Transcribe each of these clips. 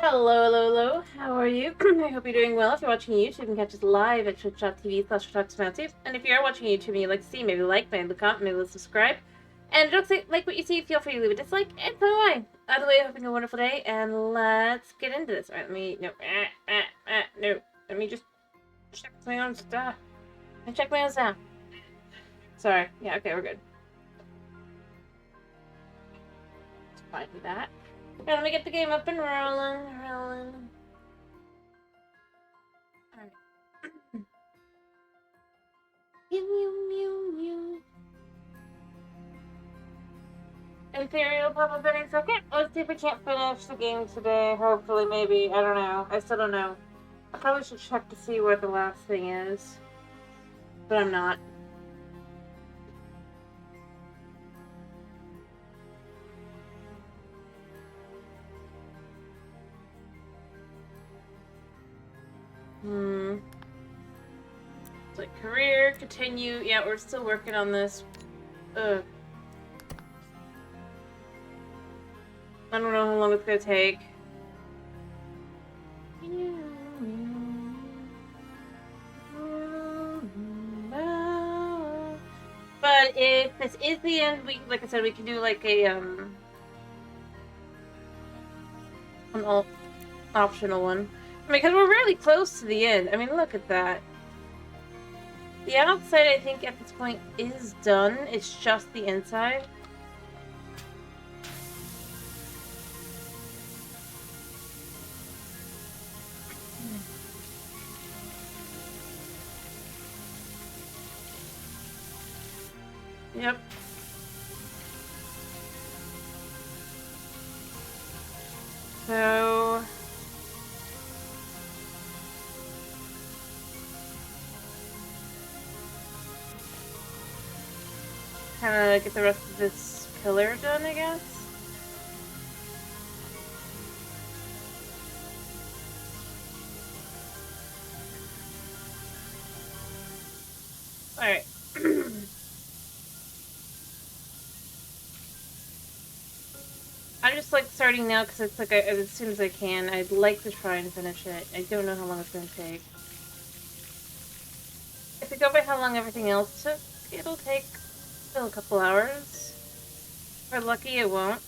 Hello, hello, hello. How are you? I hope you're doing well. If you're watching YouTube, you can catch us live at twitch.tv/TalkToMounties. And if you are watching YouTube and you like to see, maybe maybe comment, maybe subscribe. And don't say like what you see, feel free to leave a dislike, and so do I. Either way, hoping a wonderful day, and let's get into this. Alright, no. Let me just check my own stuff. Check my own stuff. Sorry. Yeah, okay, we're good. Fine with that. Okay, let me get the game up and rolling. Alright. Mew. In theory, it'll pop up any second. Let's see if we can't finish the game today. Hopefully, maybe. I don't know. I still don't know. I probably should check to see where the last thing is. But I'm not. It's like career, continue. Yeah, we're still working on this. Ugh. I don't know how long it's gonna take. But if this is the end, like I said, we can do like an optional one. I mean, because we're really close to the end. I mean, look at that. The outside, I think, at this point is done. It's just the inside. Yep. So... kind of get the rest of this pillar done, I guess? Alright. I'm just like starting now because it's like as soon as I can. I'd like to try and finish it. I don't know how long it's going to take. If we go by how long everything else took, it'll take still a couple hours. If we're lucky, it won't.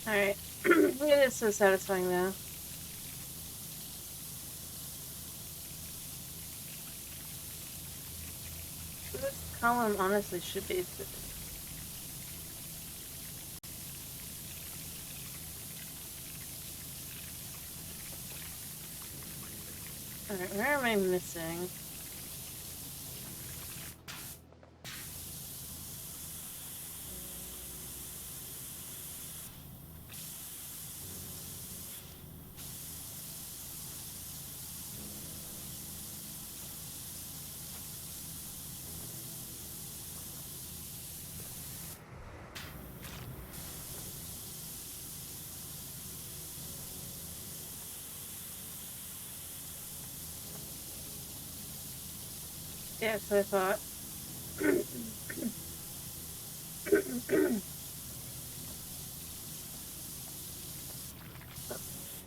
Alright. It is so satisfying though. This column honestly should be... Alright, where am I missing? Yes, I thought.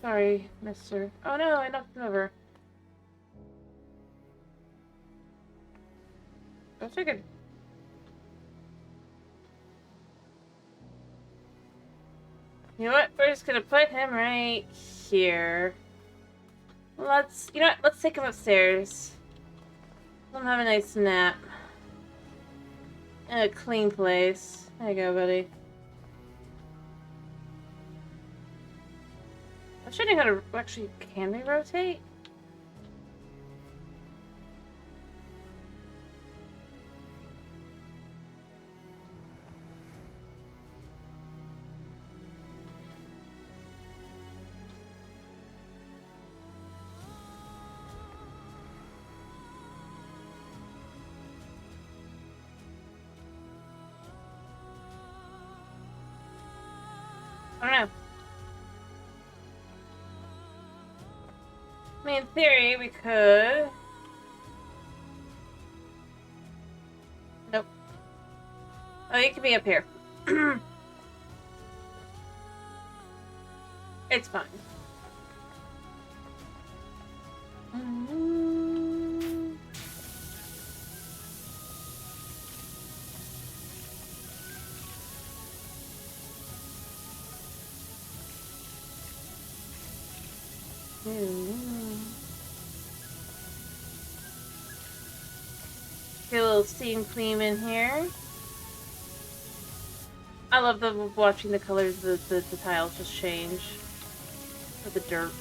Sorry, mister. Oh no, I knocked him over. I wish I could... You know what? We're just gonna put him right here. Let's... You know what? Let's take him upstairs. Let him have a nice nap. In a clean place. There you go, buddy. I'm showing how to... Actually, can we rotate? I don't know. I mean, in theory, we could... Nope. Oh, you can be up here. It's fine. Get a little steam cream in here. I love watching the colors of the tiles just change with the dirt.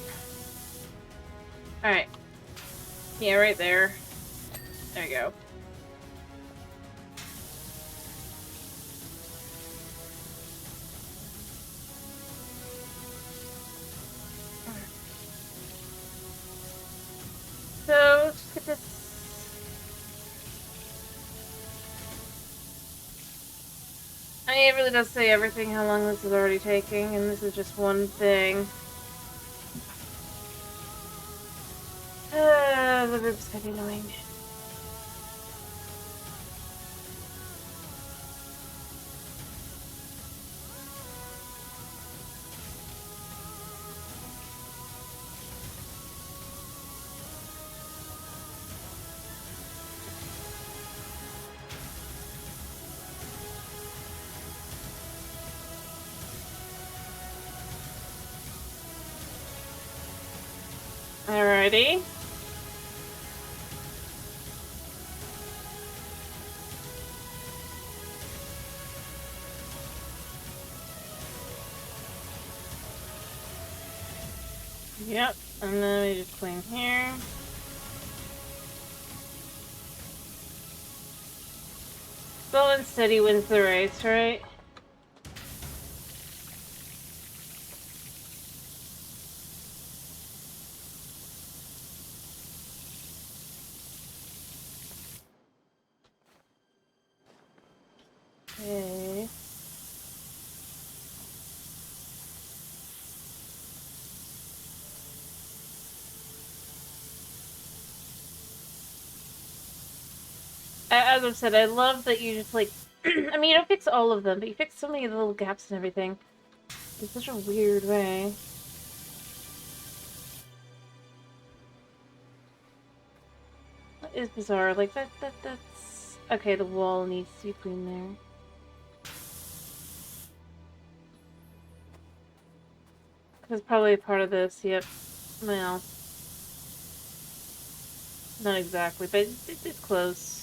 Alright. Yeah, right there. There you go. So, let's get this. I mean, it really does say everything how long this is already taking, and this is just one thing. The roof's kind of annoying. Alrighty. Yep, and then we just clean here. Slow and steady wins the race, right? Okay. As I've said, I love that you just like, I mean, you don't fix all of them, but you fix so many of the little gaps and everything. In such a weird way. That is bizarre. Like, that's... Okay, the wall needs to be cleaned there. That's probably part of this, yep. Well. Not exactly, but it's close.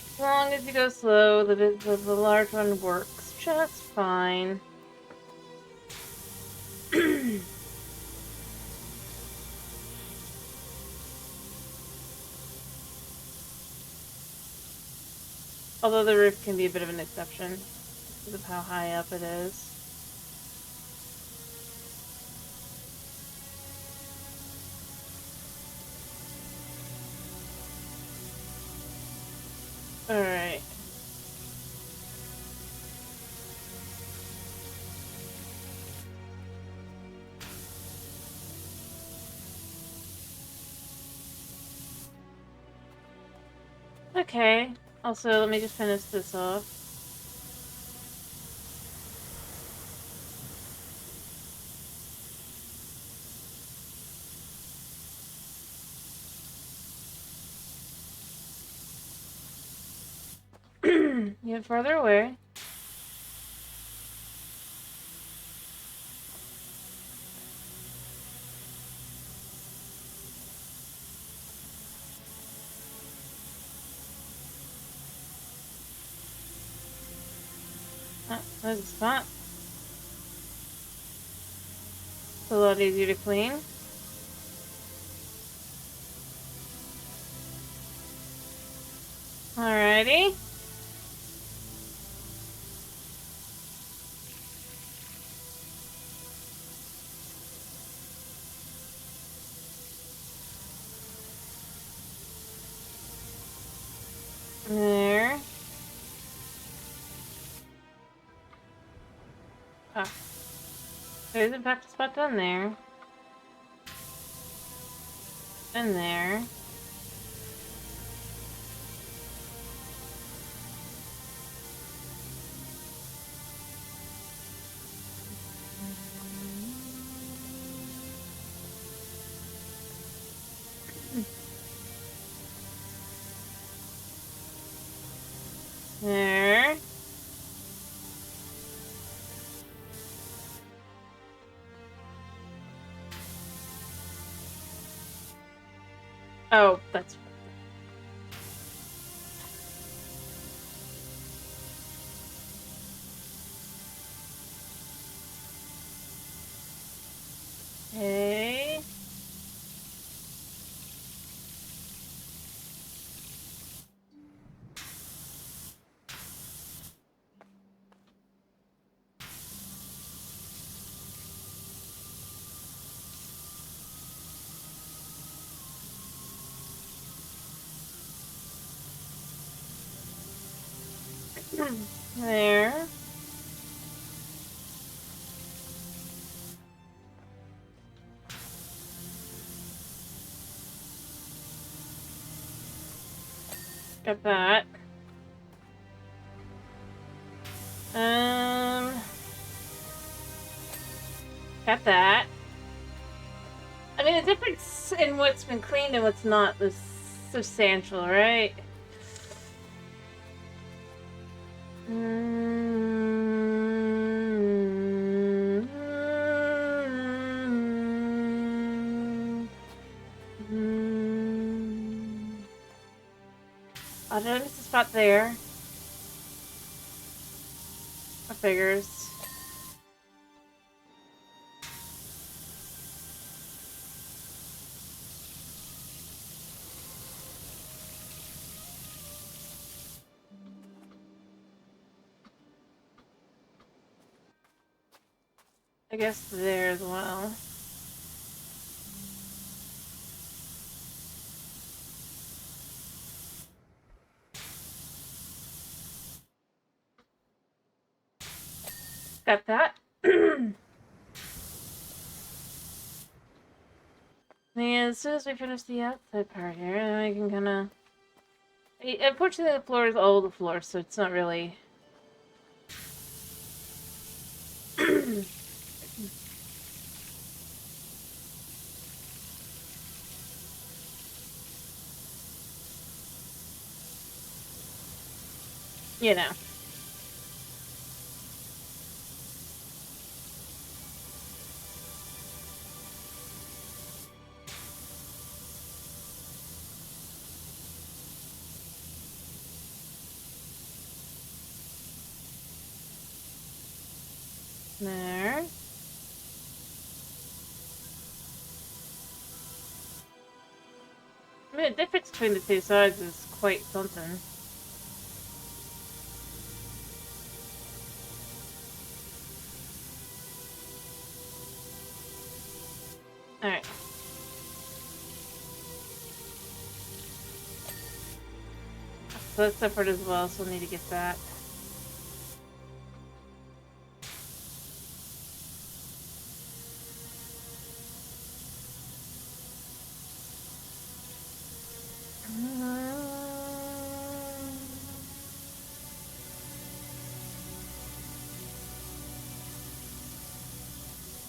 As long as you go slow, the large one works just fine. Although the roof can be a bit of an exception because of how high up it is. Alright. Okay. Also, let me just finish this off. Get farther away. Ah, there's a spot. It's a lot easier to clean. Alrighty. There's in fact a spot down there. And there. There. Oh, that's... Okay. There. Got that. Got that. I mean, the difference in what's been cleaned and what's not is substantial, right? Oh, did I miss a spot there? I figures. I guess there as well. Got that. Yeah, as soon as we finish the outside part here, then we can kind of... Unfortunately, the floor is all the floor, so it's not really... you know. There. I mean, the difference between the two sides is quite something. Alright. So that's separate as well, so we'll need to get that.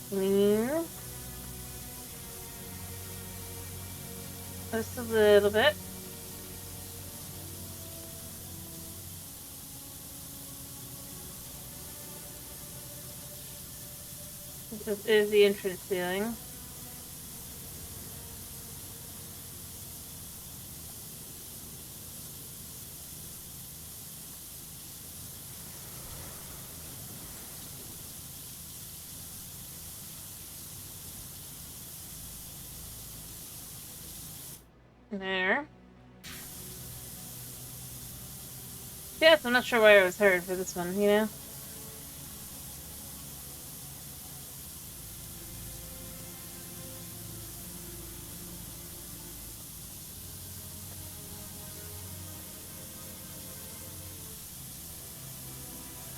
Clean. Just a little bit. This is the entrance ceiling. There. Yes, I'm not sure why I was heard for this one, you know?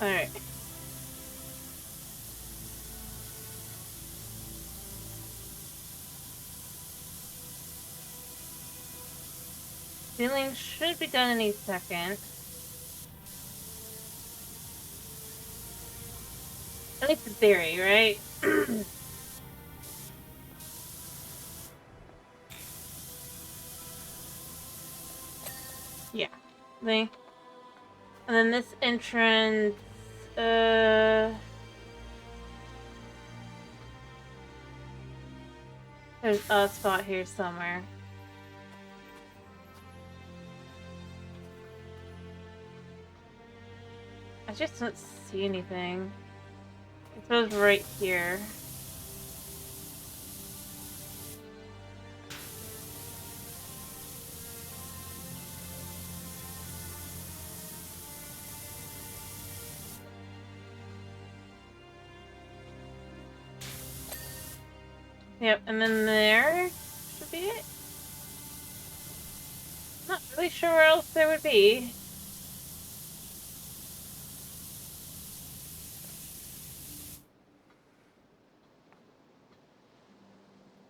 Alright. Ceiling should be done any second. At least in theory, right? Yeah. See? And then this entrance, there's a spot here somewhere. I just don't see anything. I suppose right here. Yep, and then there should be it. Not really sure where else there would be.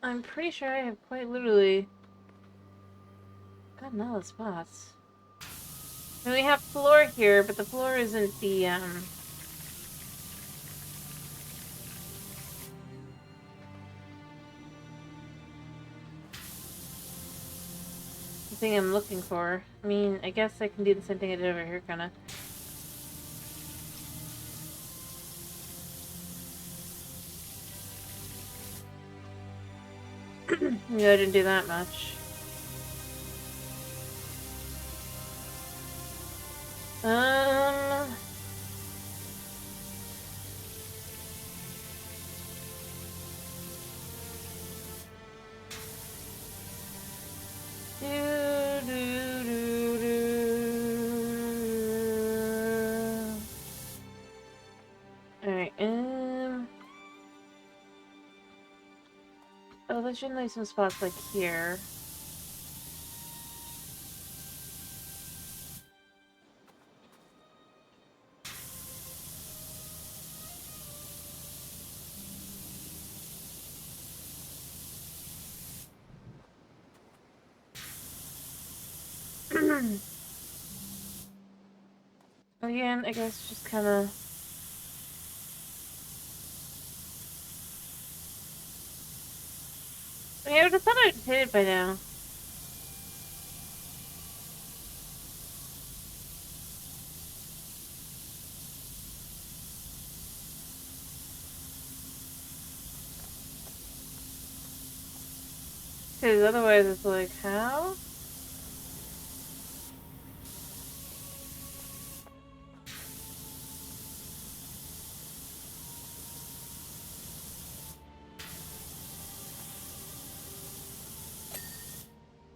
I'm pretty sure I have quite literally gotten all the spots. And we have floor here, but the floor isn't the thing I'm looking for. I mean, I guess I can do the same thing I did over here, kinda. Yeah, I didn't do that much. Um... Do, do, do, do. Alright, oh, there's generally some spots like here. Again, I guess just kind of... I mean, I would have thought I'd hit it by now. Because otherwise it's like, how?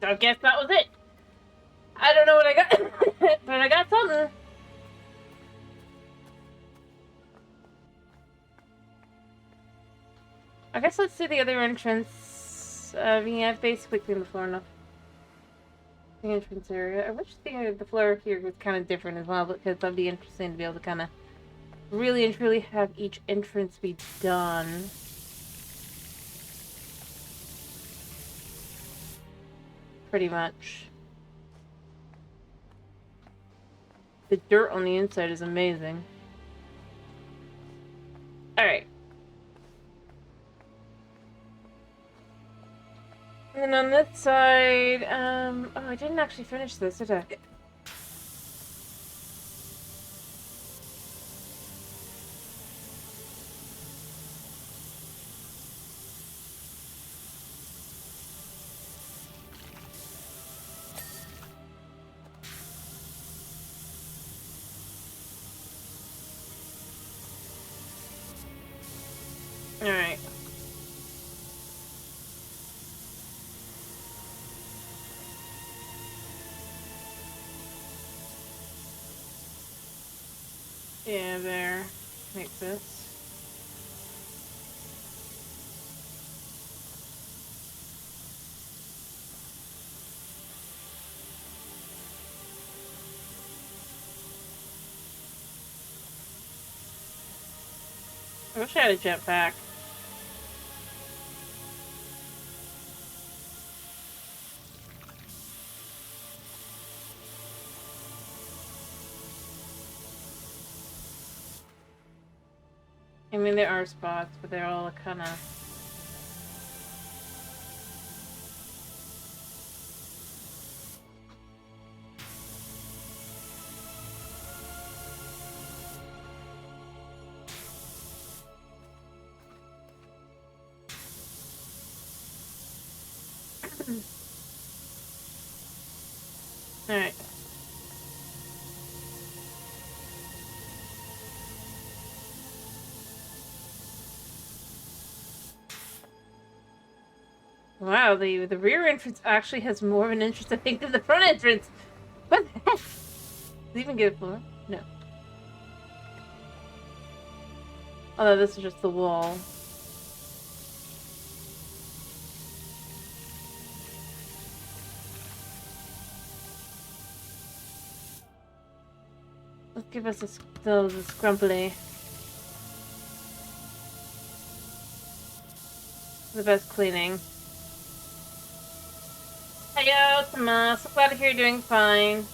So I guess that was it. I don't know what I got, but I got something. I guess let's do the other entrance. Yeah, I've basically cleaned the floor enough. The entrance area. I wish the floor here was kind of different as well, because that'd be interesting to be able to kind of really and truly have each entrance be done. Pretty much. The dirt on the inside is amazing. Alright. And then on this side, oh, I didn't actually finish this, did I? Alright. Yeah, there. Makes sense. I wish I had a jetpack. mean, there are spots, but they're all kind of... Alright. Wow, the rear entrance actually has more of an entrance, I think, than the front entrance. What the heck? Does it even get a floor? No. Although this is just the wall. Let's give us a scrumply. The best cleaning. Hiyo, Tomas. So glad to hear you're doing fine.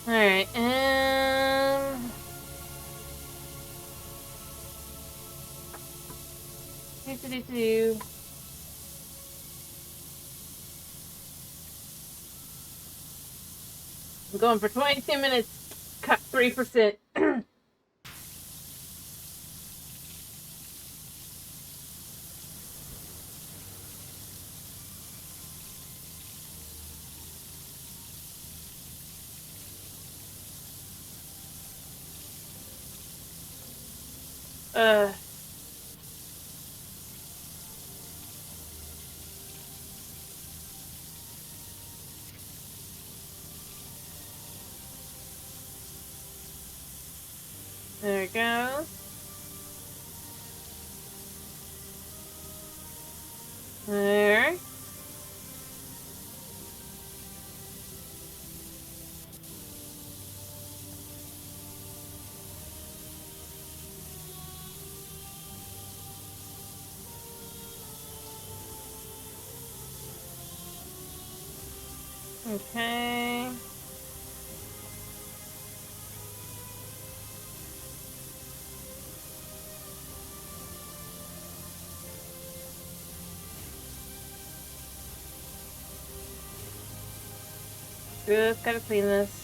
Alright, do. I'm going for 22 minutes. Cut 3%. There we go. There. Okay. Just gotta clean this.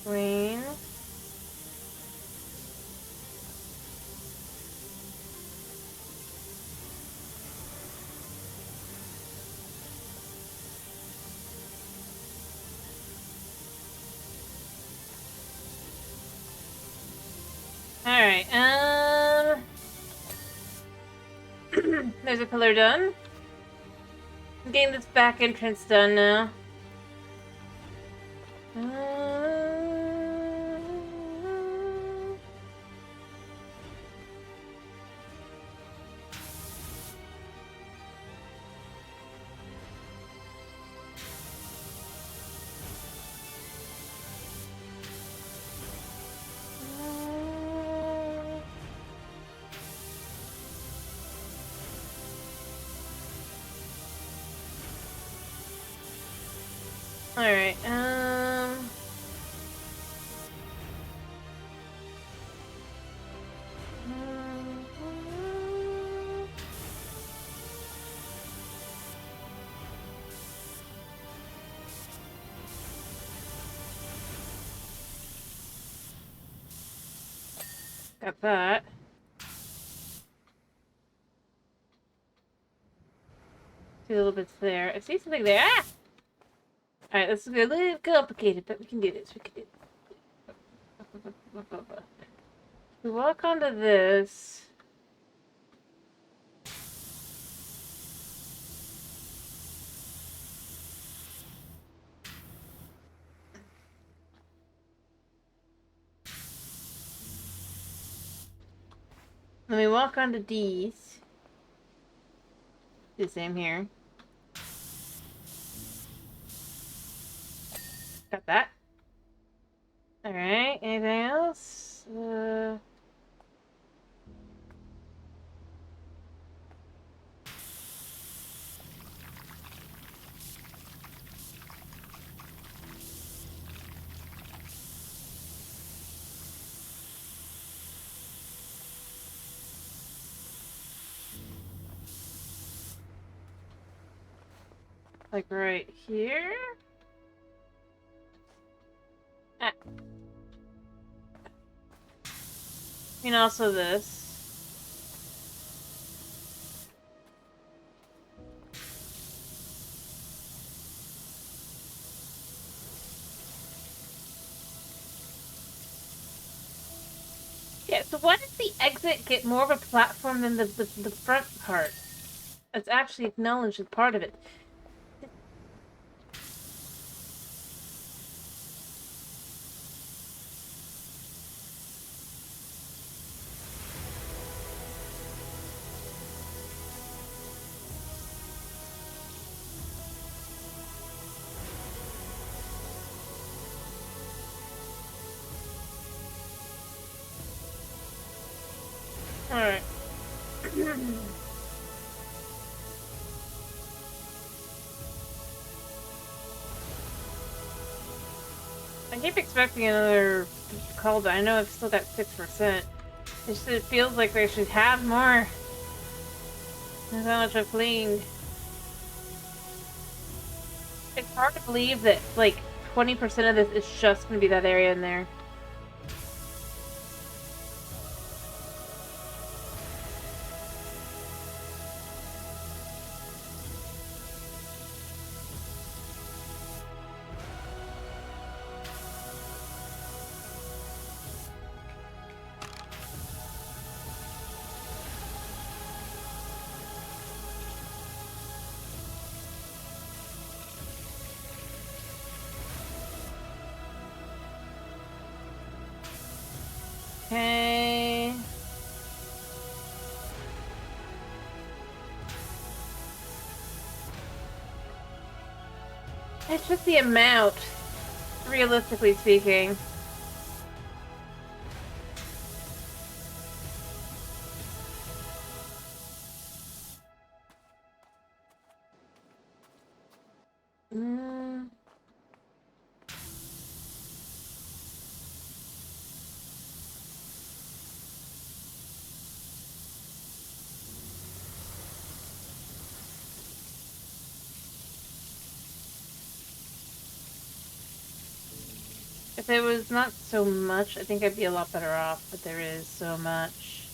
Clean. Alright, there's a pillar done. I'm getting this back entrance done now. Alright, got that. Two little bits there. I see something there. Ah! Alright, this is a little complicated, but we can do this. We can do this. We walk onto this. Let me walk onto D's. The same here. Got that. Alright, anything else? Like right here? Ah. And also this. Yeah, so why does the exit get more of a platform than the front part? It's actually acknowledged as part of it. Alright. I keep expecting another call, but I know I've still got 6%. It feels like they should have more. That's how much I've cleaned. It's hard to believe that, like, 20% of this is just gonna be that area in there. Okay. It's just the amount, realistically speaking. Mm. If it was not so much, I think I'd be a lot better off, but there is so much.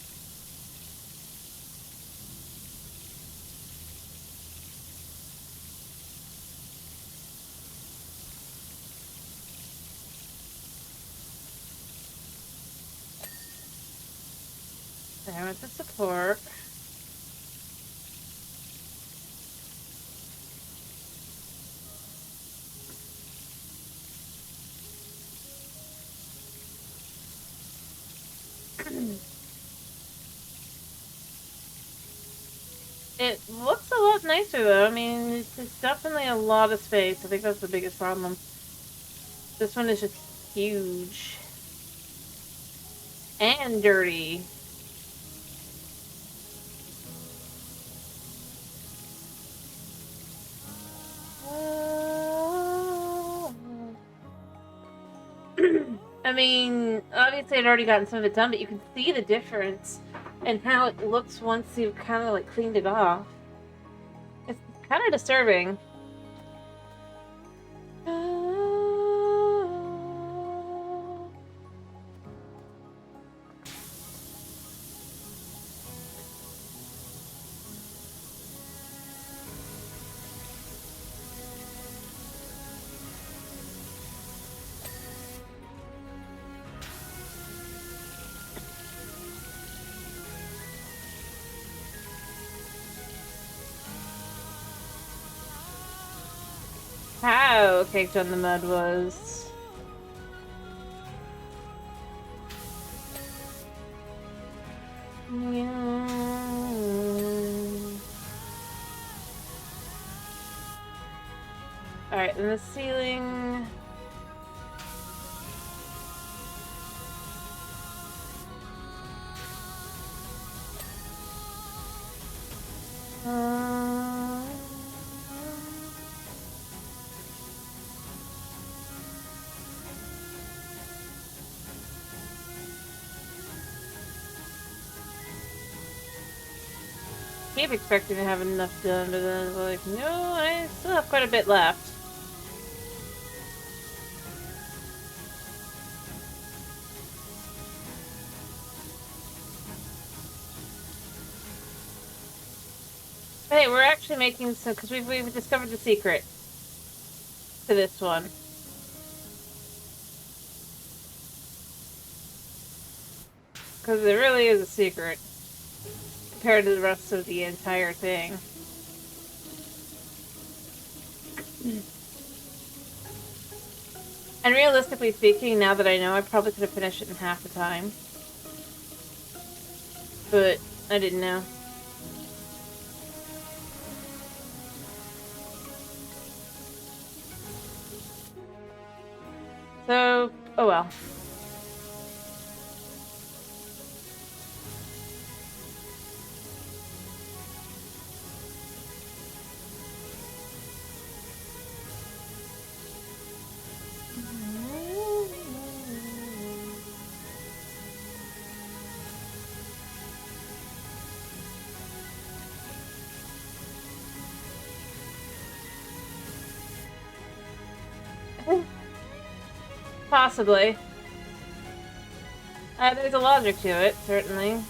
There with the support. It looks a lot nicer though. I mean, it's definitely a lot of space. I think that's the biggest problem. This one is just huge. And dirty. I mean, obviously I'd already gotten some of it done, but you can see the difference in how it looks once you've kind of like cleaned it off. It's kind of disturbing. How caked on the mud was. Alright, and the ceiling... keep expecting to have enough done, but then like, no, I still have quite a bit left. Hey, we're actually making some, because we've discovered the secret to this one. Because it really is a secret compared to the rest of the entire thing. And realistically speaking, now that I know, I probably could have finished it in half the time. But I didn't know. So, oh well. Possibly. There's a logic to it, certainly.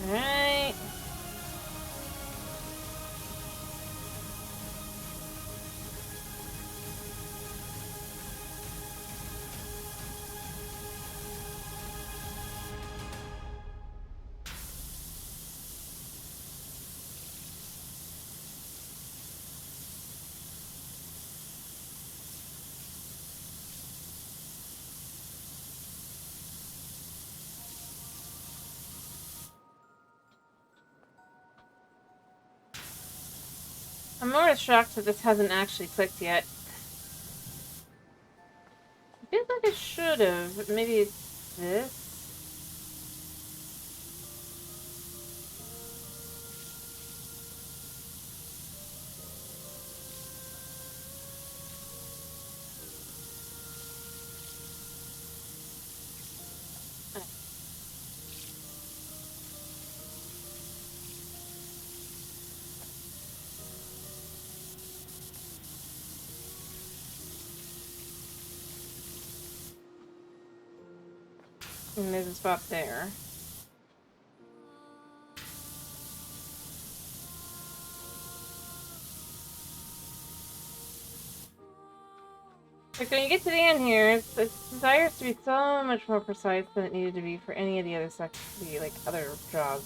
Alright. I'm more shocked that this hasn't actually clicked yet. I feel like it should have, but maybe it's this? And there's a spot there. Like when you get to the end here, it desires to be so much more precise than it needed to be for any of the other sections, like other jobs.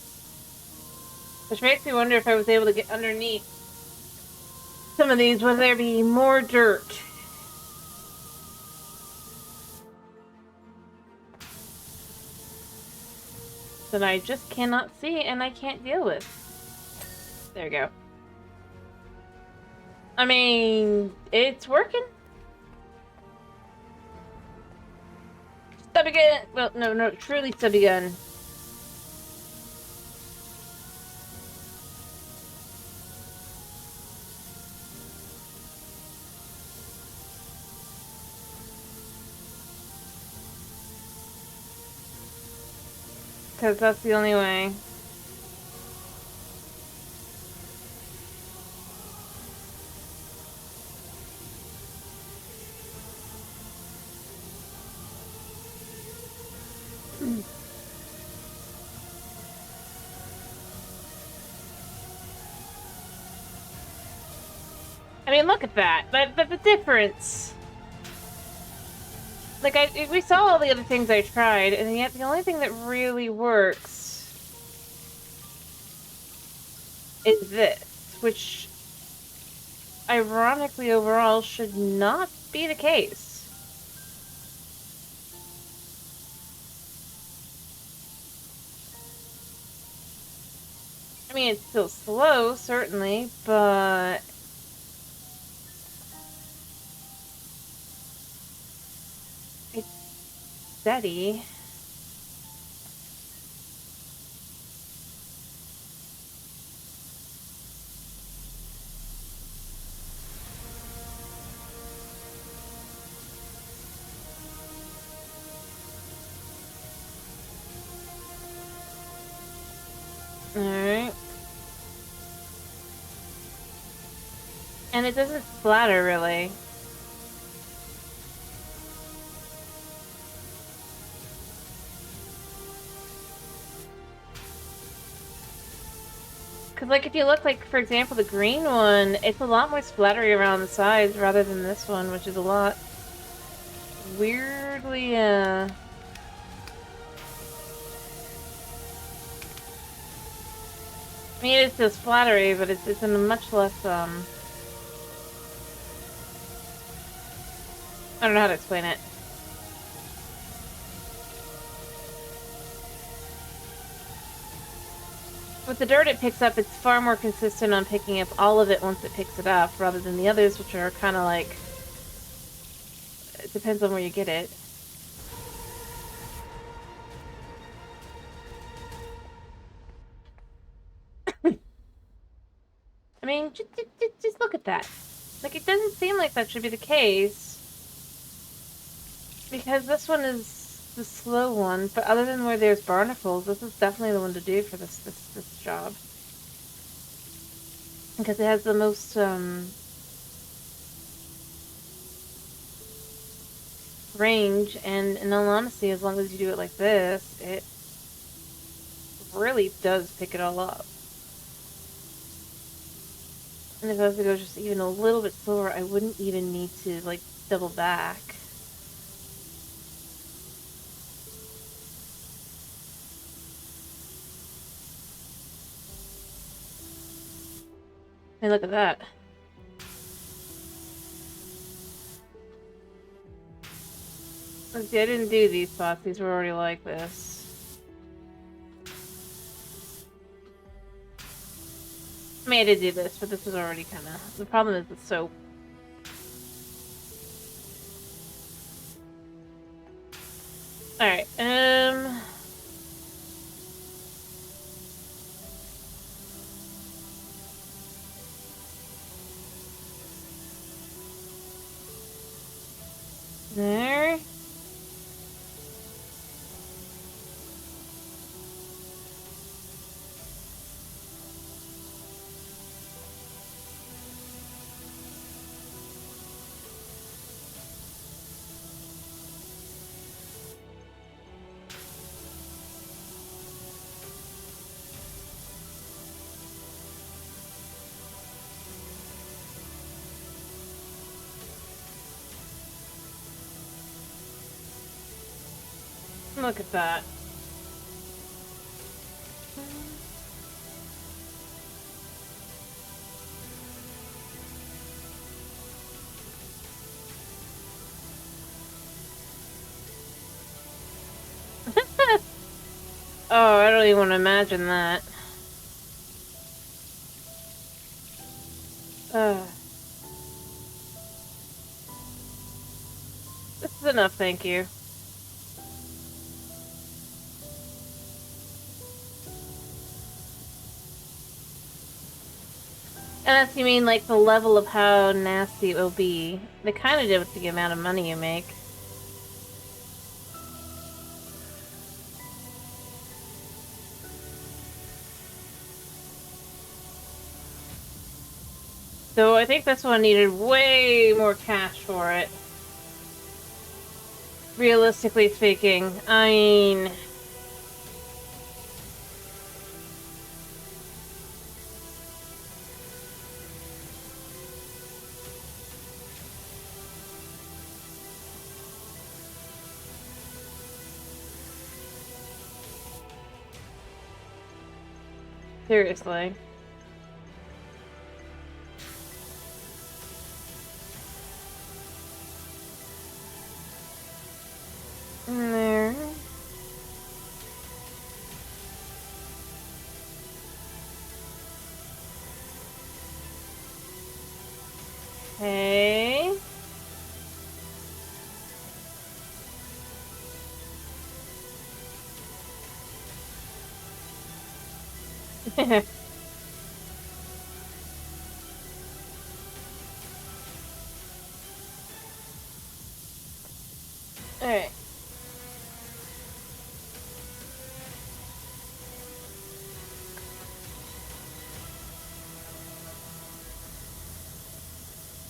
Which makes me wonder if I was able to get underneath some of these, would there be more dirt? That I just cannot see and I can't deal with. There we go. I mean, it's working. Stubby gun. Well, no, truly stubby gun. Because that's the only way. mean, look at that. But the difference. Like, we saw all the other things I tried, and yet the only thing that really works is this, which, ironically, overall, should not be the case. I mean, it's still slow, certainly, but... it's steady. Alright. And it doesn't splatter, really. Because, like, if you look, like, for example, the green one, it's a lot more splattery around the sides rather than this one, which is a lot weirdly, I mean, it's still splattery, but it's in a much less, I don't know how to explain it. With the dirt it picks up, it's far more consistent on picking up all of it once it picks it up, rather than the others, which are kind of like... it depends on where you get it. I mean, just look at that. Like, it doesn't seem like that should be the case. Because this one is the slow one, but other than where there's barnacles, this is definitely the one to do for this job. Because it has the most, range, and in all honesty, as long as you do it like this, it really does pick it all up. And if I was to go just even a little bit slower, I wouldn't even need to, like, double back. Hey, look at that. Let's see, I didn't do these spots. These were already like this. I mean, I did do this, but this was already kind of... the problem is the soap. Alright, there. Look at that. Oh, I don't even want to imagine that. This is enough, thank you. Unless you mean, like, the level of how nasty it will be. They kind of did with the amount of money you make. So I think this one needed way more cash for it. Realistically speaking. I mean... Seriously. There. Okay. Alright.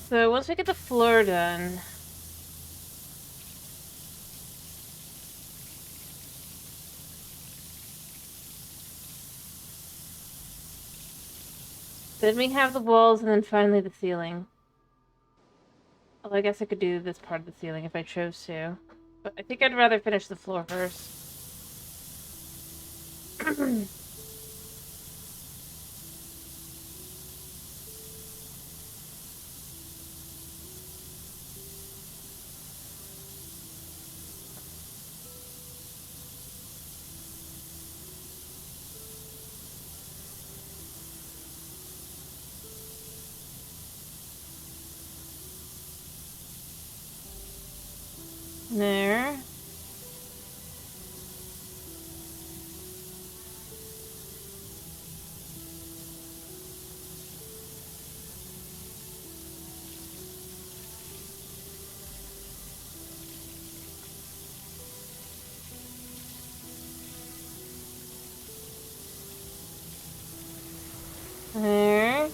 So once we get the floor done, then we have the walls and then finally the ceiling. Well, I guess I could do this part of the ceiling if I chose to. But I think I'd rather finish the floor first. There. There.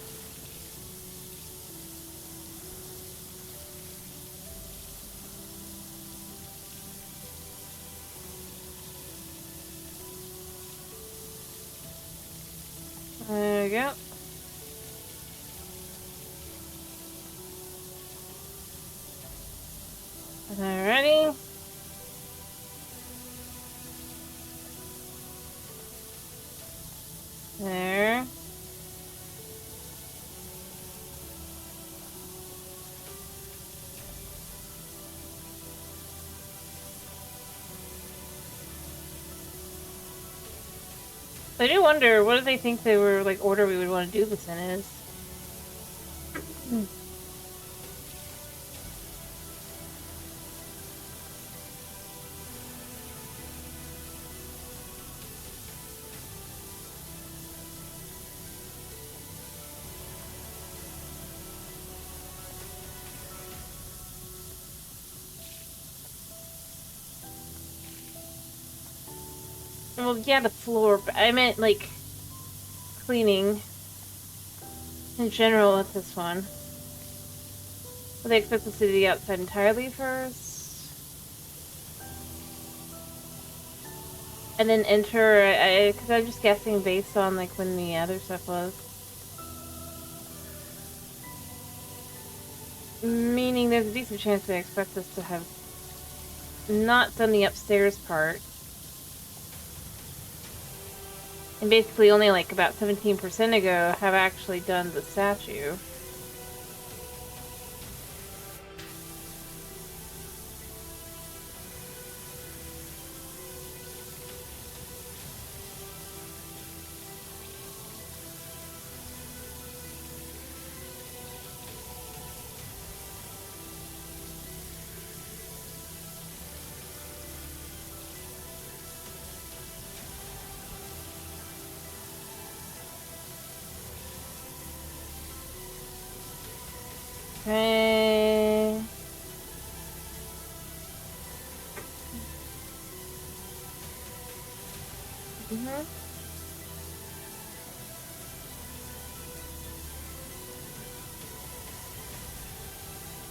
There we go. Alrighty. There. I do wonder, what do they think they were, like, order we would want to do this in is? Well, yeah, the floor, but I meant, like, cleaning in general with this one. Will they expect us to do the outside entirely first? And then enter, because I'm just guessing based on, like, when the other stuff was. Meaning there's a decent chance they expect us to have not done the upstairs part. And basically only like about 17% ago have actually done the statue. Okay. Mm-hmm.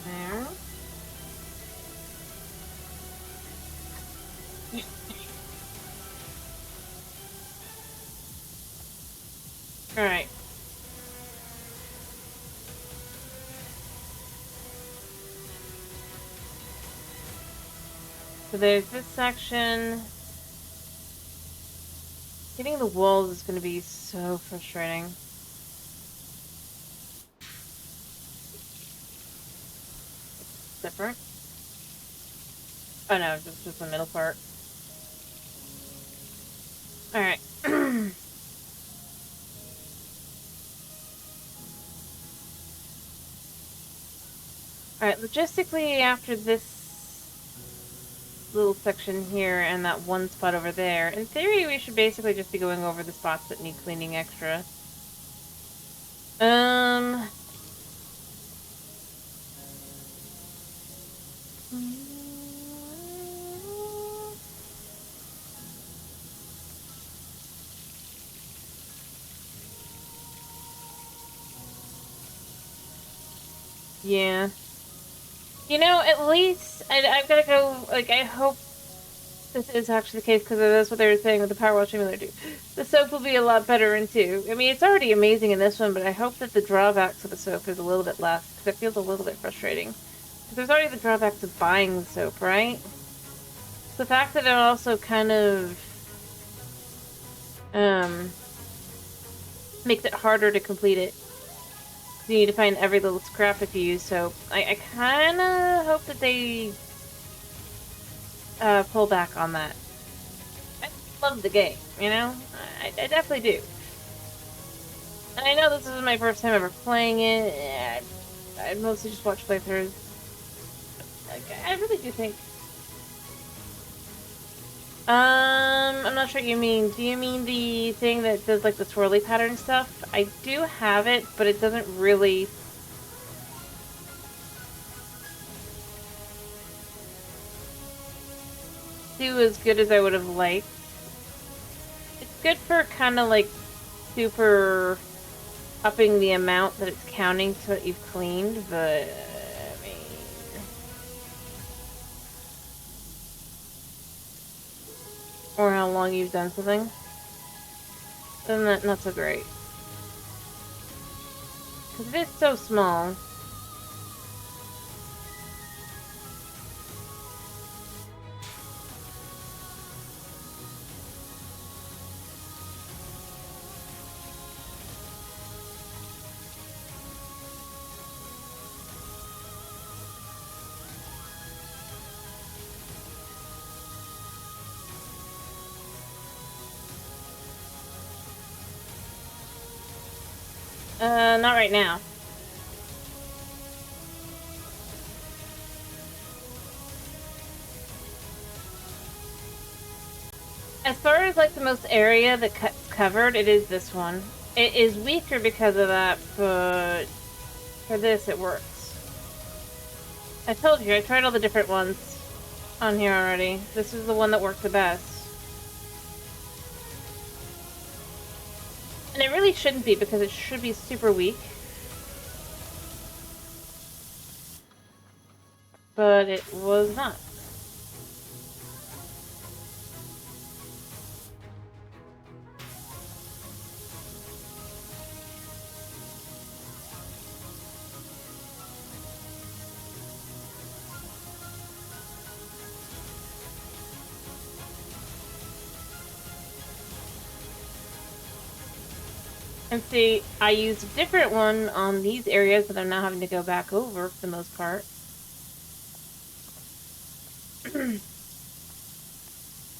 There. Alright. So there's this section. Hitting the walls is going to be so frustrating. Different? Oh no, just the middle part. Alright. Alright, logistically, after this little section here and that one spot over there, in theory we should basically just be going over the spots that need cleaning extra. Yeah. You know, at least I've got to go, like, I hope this is actually the case, because that's what they were saying with the PowerWash Simulator. The soap will be a lot better in 2. I mean, it's already amazing in this one, but I hope that the drawbacks of the soap is a little bit less, because it feels a little bit frustrating. Because there's already the drawbacks of buying the soap, right? The fact that it also kind of makes it harder to complete it. You need to find every little scrap if you use soap. I kind of hope that they pull back on that. I love the game, you know? I definitely do. And I know this is my first time ever playing it. I mostly just watch playthroughs. I really do think... I'm not sure what you mean. Do you mean the thing that does, like, the swirly pattern stuff? I do have it, but it doesn't really... do as good as I would have liked. It's good for kind of, like, super upping the amount that it's counting to what you've cleaned, but... I mean... or how long you've done something. Then that's not so great. Because it is so small. Not right now. As far as, like, the most area that cuts covered, it is this one. It is weaker because of that, but for this, it works. I told you, I tried all the different ones on here already. This is the one that worked the best. And it really shouldn't be, because it should be super weak. But it was not. And see, I used a different one on these areas that I'm now having to go back over for the most part.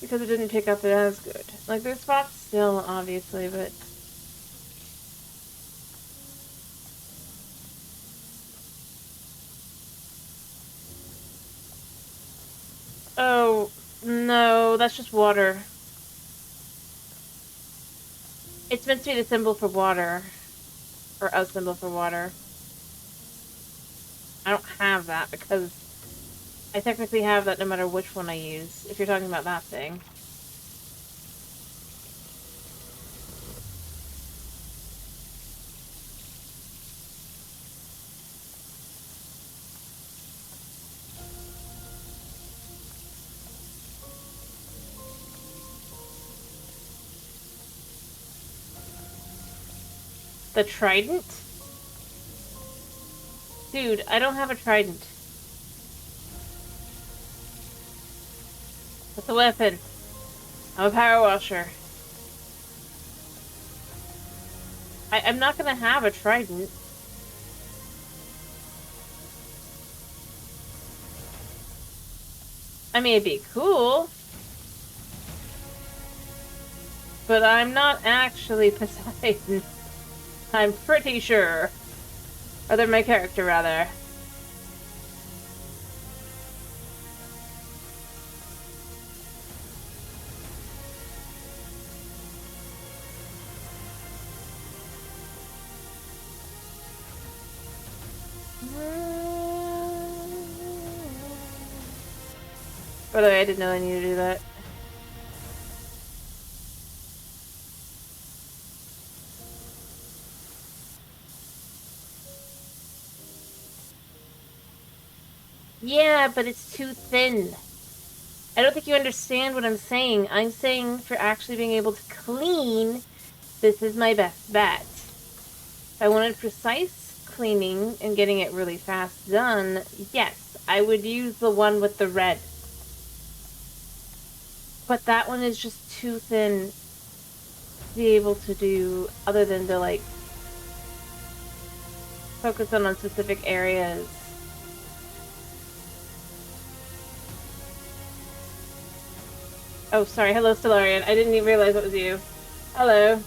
Because it didn't pick up it as good. Like, there's spots still, obviously, but... oh, no, that's just water. It's meant to be the symbol for water. Or a symbol for water. I don't have that because I technically have that no matter which one I use, if you're talking about that thing. The trident? Dude, I don't have a trident. That's a weapon. I'm a power washer. I'm not gonna have a trident. I mean, it'd be cool. But I'm not actually Poseidon. I'm pretty sure. Or they're my character, rather. By the way, I didn't know I needed to do that. Yeah, but it's too thin. I don't think you understand what I'm saying. I'm saying for actually being able to clean, this is my best bet. If I wanted precise cleaning and getting it really fast done, yes, I would use the one with the red. But that one is just too thin to be able to do, other than to, like, focus on specific areas. Oh, sorry. Hello, Stellarian. I didn't even realize it was you. Hello.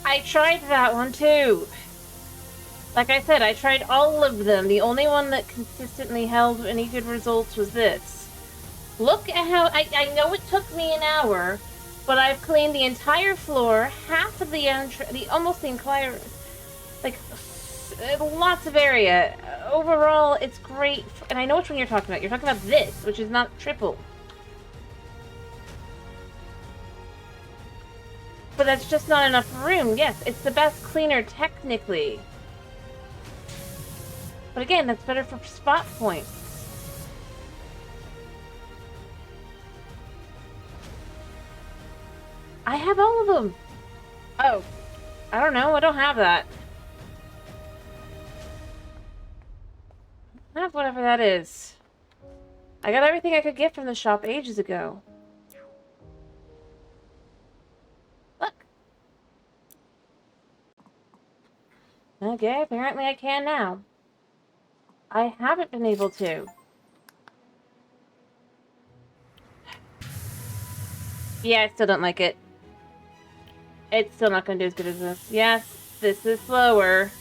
I tried that one, too. Like I said, I tried all of them. The only one that consistently held any good results was this. Look at how... I know it took me an hour, but I've cleaned the entire floor, half of almost the entire... Like, lots of area. Overall, it's great. And I know which one you're talking about. You're talking about this, which is not triple. But that's just not enough room. Yes, it's the best cleaner technically. But again, that's better for spot points. I have all of them. Oh, I don't know. I don't have that. I have whatever that is. I got everything I could get from the shop ages ago. Look. Okay, apparently I can now. I haven't been able to. Yeah, I still don't like it. It's still not going to do as good as this. Yes, this is slower.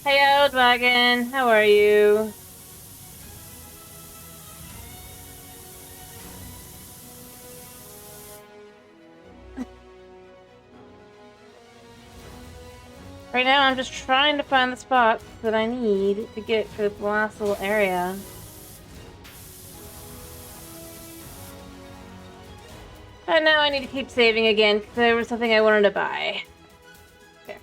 Hey, Old Wagon, how are you? Right now, I'm just trying to find the spots that I need to get for this last little area. But now I need to keep saving again, because there was something I wanted to buy. Okay.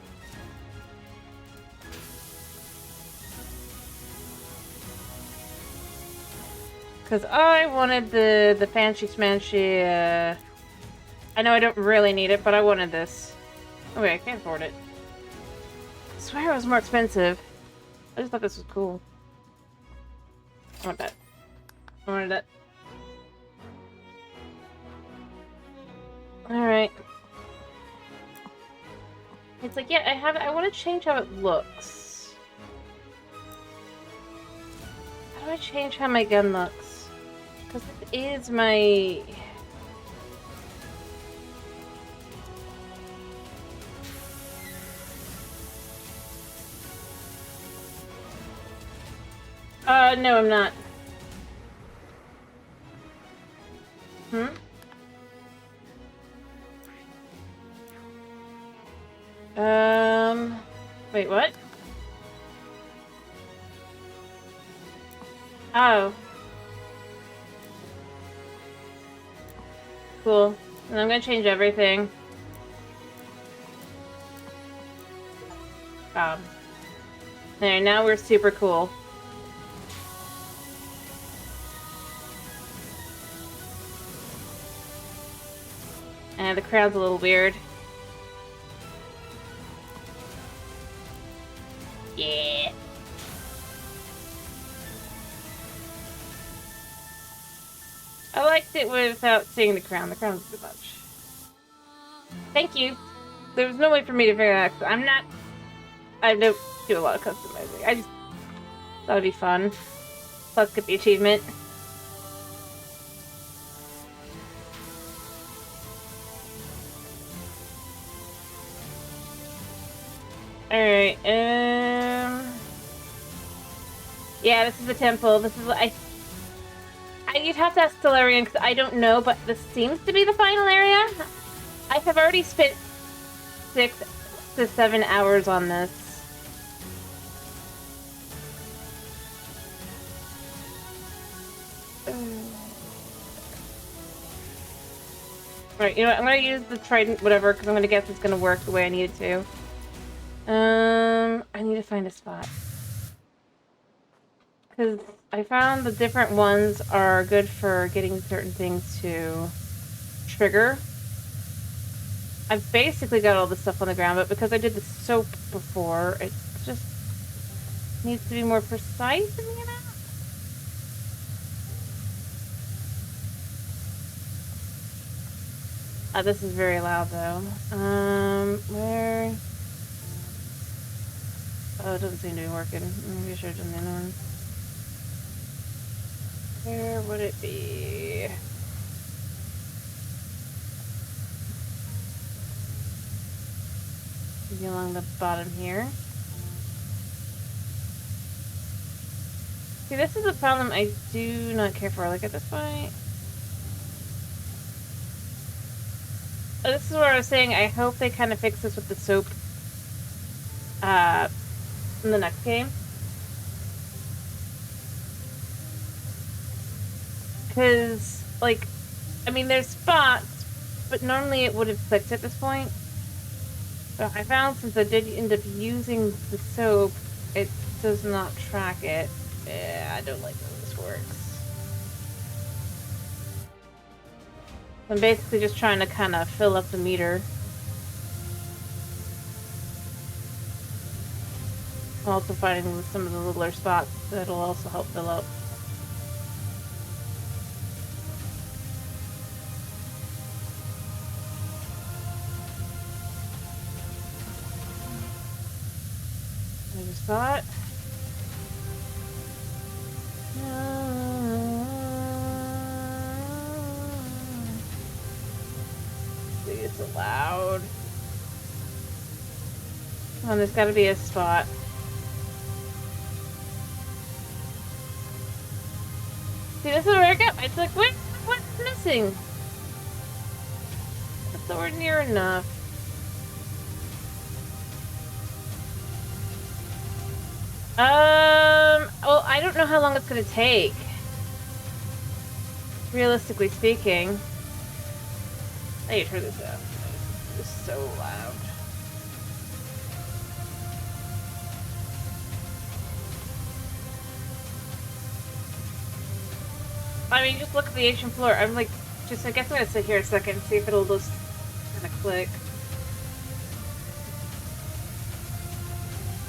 Because I wanted the fancy smanchy, I know I don't really need it, but I wanted this. Oh wait, I can't afford it. I swear it was more expensive. I just thought this was cool. I want that. I wanted that. Alright. It's like, yeah, I want to change how it looks. How do I change how my gun looks? Because it is my... no, I'm not. Wait, what? Oh. Cool. And I'm gonna change everything. There, now we're super cool. And the crown's a little weird. Yeah. I liked it without seeing the crown. The crown's too much. Thank you. There was no way for me to figure out. I don't do a lot of customizing. I just thought it'd be fun. Plus, get the achievement. Alright, yeah, this is the temple. This is you'd have to ask Stellarian because I don't know, but this seems to be the final area. I have already spent 6 to 7 hours on this. Alright, you know what? I'm gonna use the trident, whatever, because I'm gonna guess it's gonna work the way I need it to. I need to find a spot. Because I found the different ones are good for getting certain things to trigger. I've basically got all the stuff on the ground, but because I did the soap before, it just needs to be more precise in the amount. This is very loud, though. Where? Oh, it doesn't seem to be working. Maybe I should have done the other one. Where would it be? Maybe along the bottom here. See, this is a problem I do not care for. Like, at this point... This is where I was saying I hope they kind of fix this with the soap in the next game. Because, like, I mean, there's spots, but normally it would have clicked at this point. But I found since I did end up using the soap, it does not track it. Yeah, I don't like how this works. I'm basically just trying to kind of fill up the meter. I'm also finding some of the littler spots that'll also help fill up. I just thought. It's so loud. Oh, there's got to be a spot. See, this is where I go. It's like, what's missing? It's nowhere near enough. Well, I don't know how long it's gonna take. Realistically speaking. I need to turn this up. It's so loud. I mean, just look at the ancient floor. I'm like, I guess I'm gonna sit here a second and see if it'll just kind of click.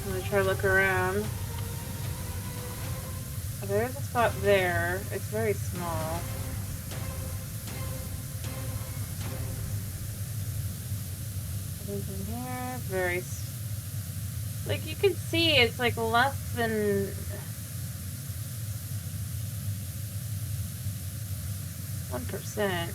I'm gonna try to look around. Oh, there's a spot there. It's very small. In here, very, like, you can see it's like less than 1%.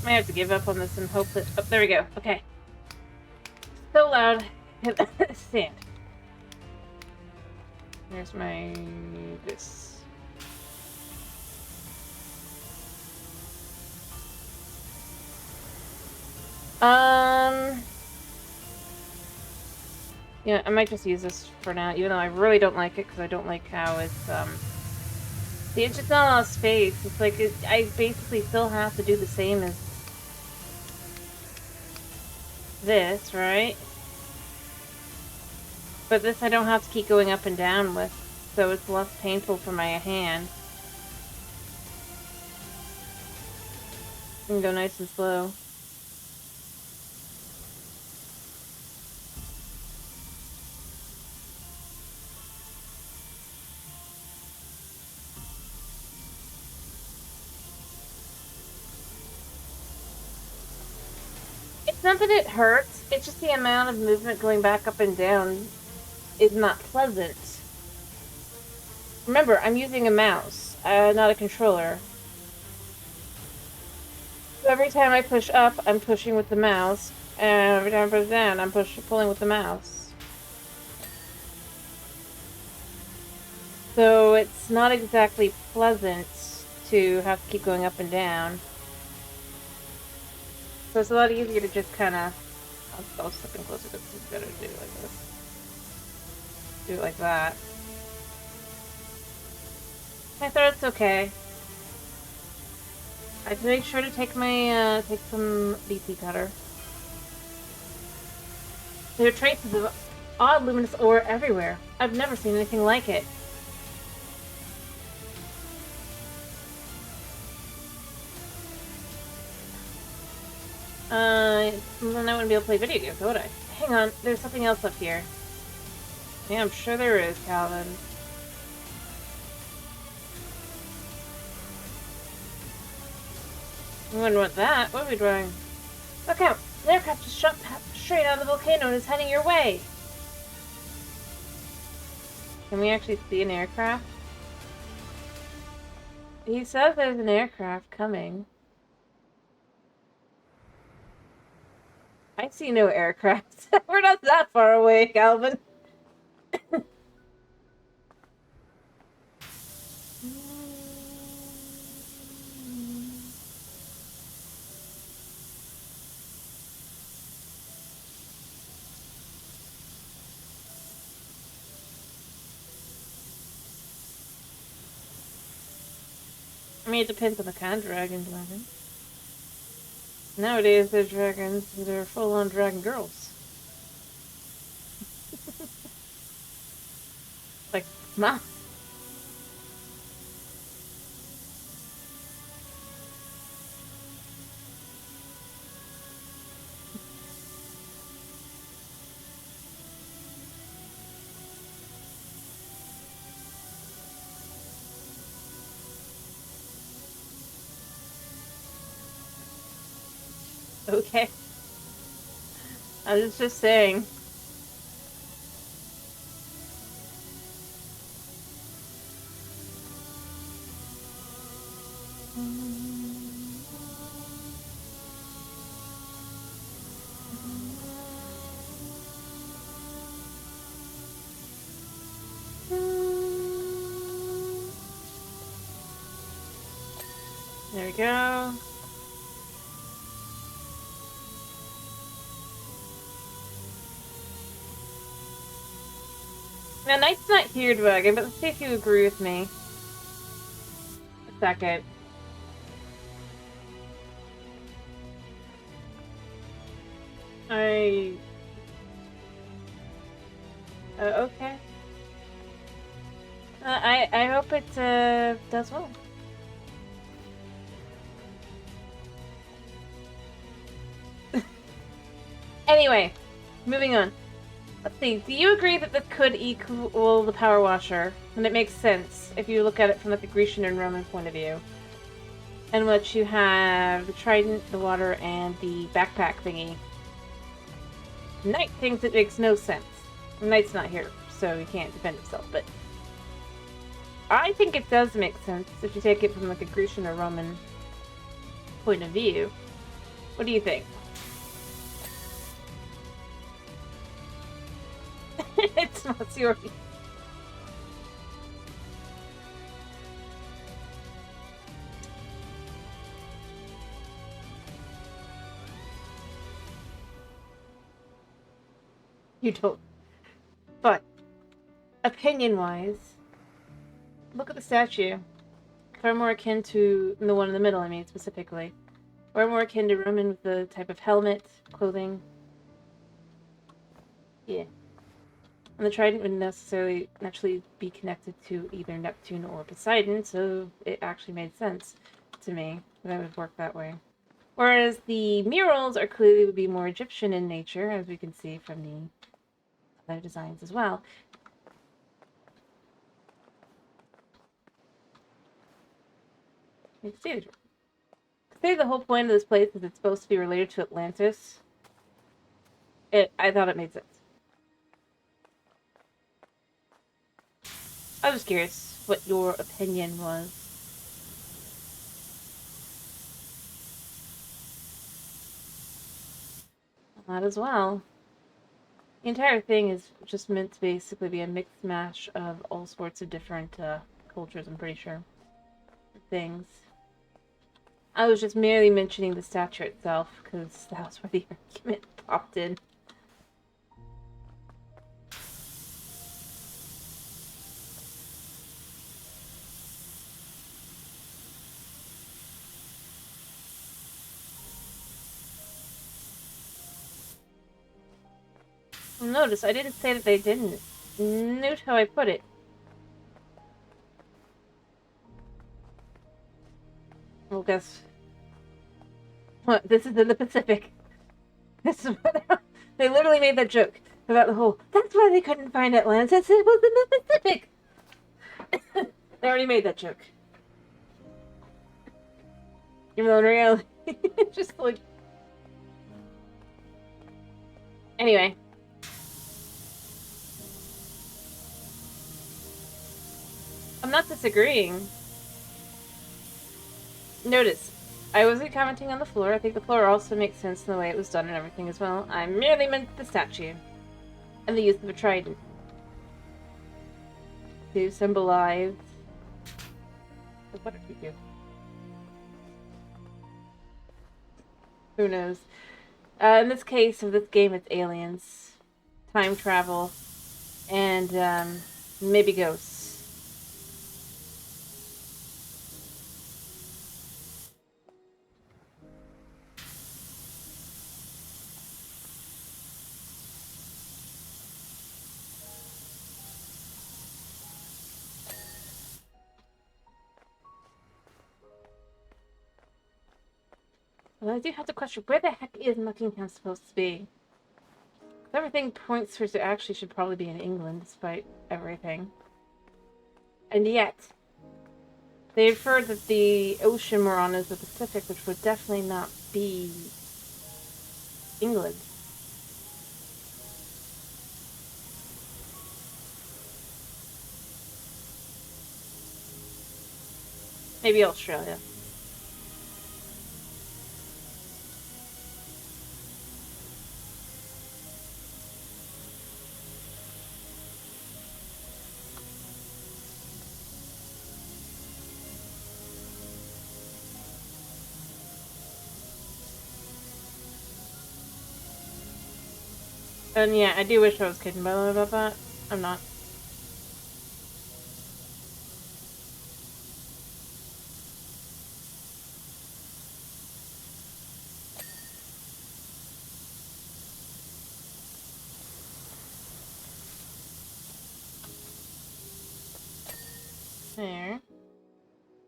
I might have to give up on this and hope that... Oh, there we go. Okay. So loud. Stand. There's my... this. Yeah, I might just use this for now, even though I really don't like it, because I don't like how it's, see, it's just not a lot of space. It's like, I basically still have to do the same as this, right? But this I don't have to keep going up and down with, so it's less painful for my hand. You can go nice and slow. It's not that it hurts, it's just the amount of movement going back up and down is not pleasant. Remember, I'm using a mouse, not a controller. So every time I push up, I'm pushing with the mouse, and every time I push down, I'm pulling with the mouse. So it's not exactly pleasant to have to keep going up and down. So it's a lot easier to just kind of... I'll step in closer because it's better to do it like this. Do it like that. I thought it's okay. I have to make sure to take my, take some BC cutter. There are traces of odd luminous ore everywhere. I've never seen anything like it. Then I wouldn't be able to play video games, would I? Hang on, there's something else up here. Yeah, I'm sure there is, Calvin. We wouldn't want that. What are we doing? Look out! An aircraft just shot straight out of the volcano and is heading your way! Can we actually see an aircraft? He says there's an aircraft coming. I see no aircraft. We're not that far away, Calvin. I mean, it depends on the kind of dragon. Nowadays, there's dragons that are full-on dragon girls. Like, Mom. Okay. I was just saying. There we go. Now, Knight's not here, Dragon, but let's see if you agree with me. A second. Okay. I hope it, does well. Anyway, moving on. Let's see, do you agree that this could equal the Power Washer? And it makes sense if you look at it from like the Grecian and Roman point of view. In which you have the trident, the water, and the backpack thingy. Knight thinks it makes no sense. Knight's not here, so he can't defend himself, but... I think it does make sense if you take it from like a Grecian or Roman point of view. What do you think? It's not your... You don't. But, opinion-wise, look at the statue. Far more akin to the one in the middle, I mean, specifically. Far more akin to Roman with the type of helmet, clothing. Yeah. And the trident would naturally be connected to either Neptune or Poseidon, so it actually made sense to me that it would work that way. Whereas the murals are clearly would be more Egyptian in nature, as we can see from the other designs as well. Say the whole point of this place is it's supposed to be related to Atlantis. I thought it made sense. I was curious what your opinion was. That as well. The entire thing is just meant to basically be a mixed mash of all sorts of different cultures, I'm pretty sure. Things. I was just merely mentioning the statue itself, because that was where the argument popped in. Notice, I didn't say that they didn't. Note how I put it. Well, guess what? This is in the Pacific. This is what they literally made that joke about the whole. That's why they couldn't find Atlantis. It was in the Pacific. They already made that joke. Even though in reality, just like. Anyway. I'm not disagreeing. Notice, I wasn't commenting on the floor. I think the floor also makes sense in the way it was done and everything as well. I merely meant the statue. And the use of a trident. To symbolize... What did we do? Who knows? In this case, of this game, it's aliens. Time travel. And, maybe ghosts. Well, I do have to question, where the heck is Nottingham supposed to be? Everything points towards it actually should probably be in England, despite everything. And yet, they inferred that the ocean we're on is the Pacific, which would definitely not be England. Maybe Australia. And yeah, I do wish I was kidding by the way about that. I'm not. There.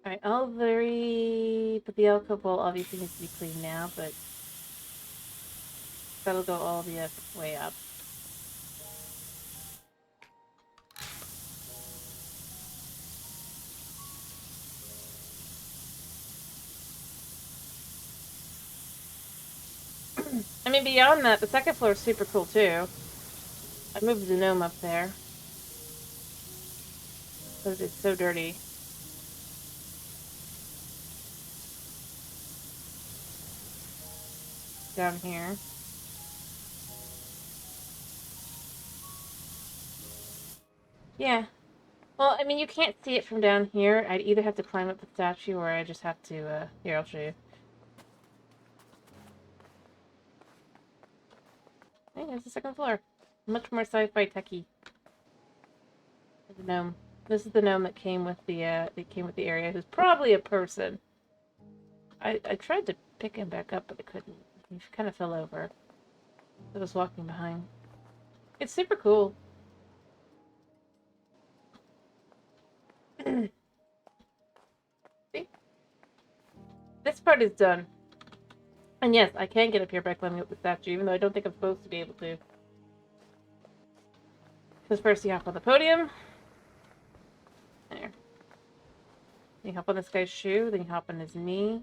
Alright, but the alcohol obviously needs to be cleaned now, but that'll go all the way up. I mean, beyond that, the second floor is super cool too. I moved the gnome up there. Because it's so dirty. down here. Yeah. Well, I mean, you can't see it from down here. I'd either have to climb up the statue or I just have to, here, I'll show you. Hey, there's the second floor. Much more sci-fi techy. The gnome. This is the gnome that came with the, area, who's probably a person. I tried to pick him back up, but I couldn't. He kind of fell over. I was walking behind. It's super cool. See? This part is done. And yes, I can get up here by climbing up the statue, even though I don't think I'm supposed to be able to. Because first you hop on the podium. There. You hop on this guy's shoe, then you hop on his knee.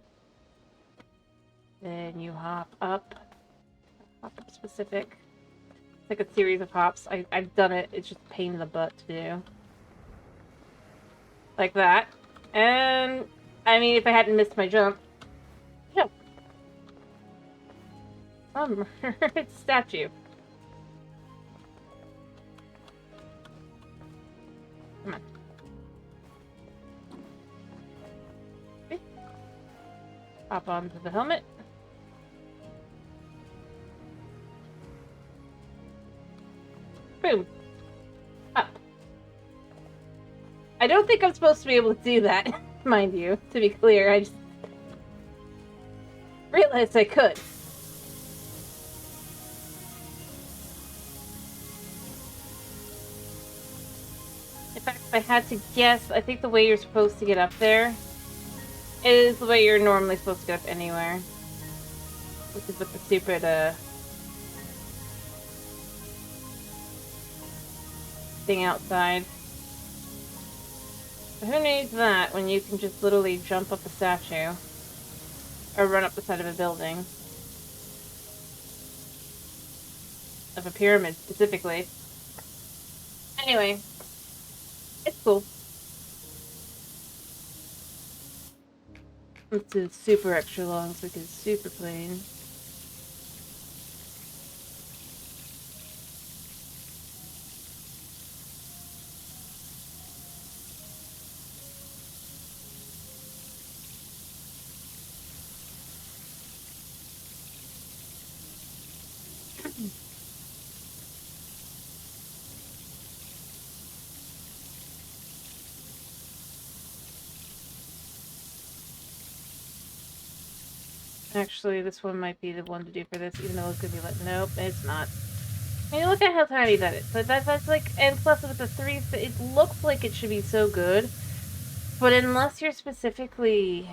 Then you hop up. Hop up specific. It's like a series of hops. I've done it. It's just a pain in the butt to do. Like that. And, I mean, if I hadn't missed my jump. Yeah. It's a statue. Come on. Okay. Hop onto the helmet. Boom. Up. I don't think I'm supposed to be able to do that, mind you, to be clear. I just realized I could. In fact, if I had to guess, I think the way you're supposed to get up there is the way you're normally supposed to get up anywhere. Which is with the stupid, thing outside. But who needs that when you can just literally jump up a statue? Or run up the side of a building. Of a pyramid, specifically. Anyway. It's cool. This is super extra long, so it's super plain. Actually, this one might be the one to do for this, even though it's gonna be like, nope, it's not. I mean, look at how tiny that is. But that's like, and plus with the 3, it looks like it should be so good. But unless you're specifically,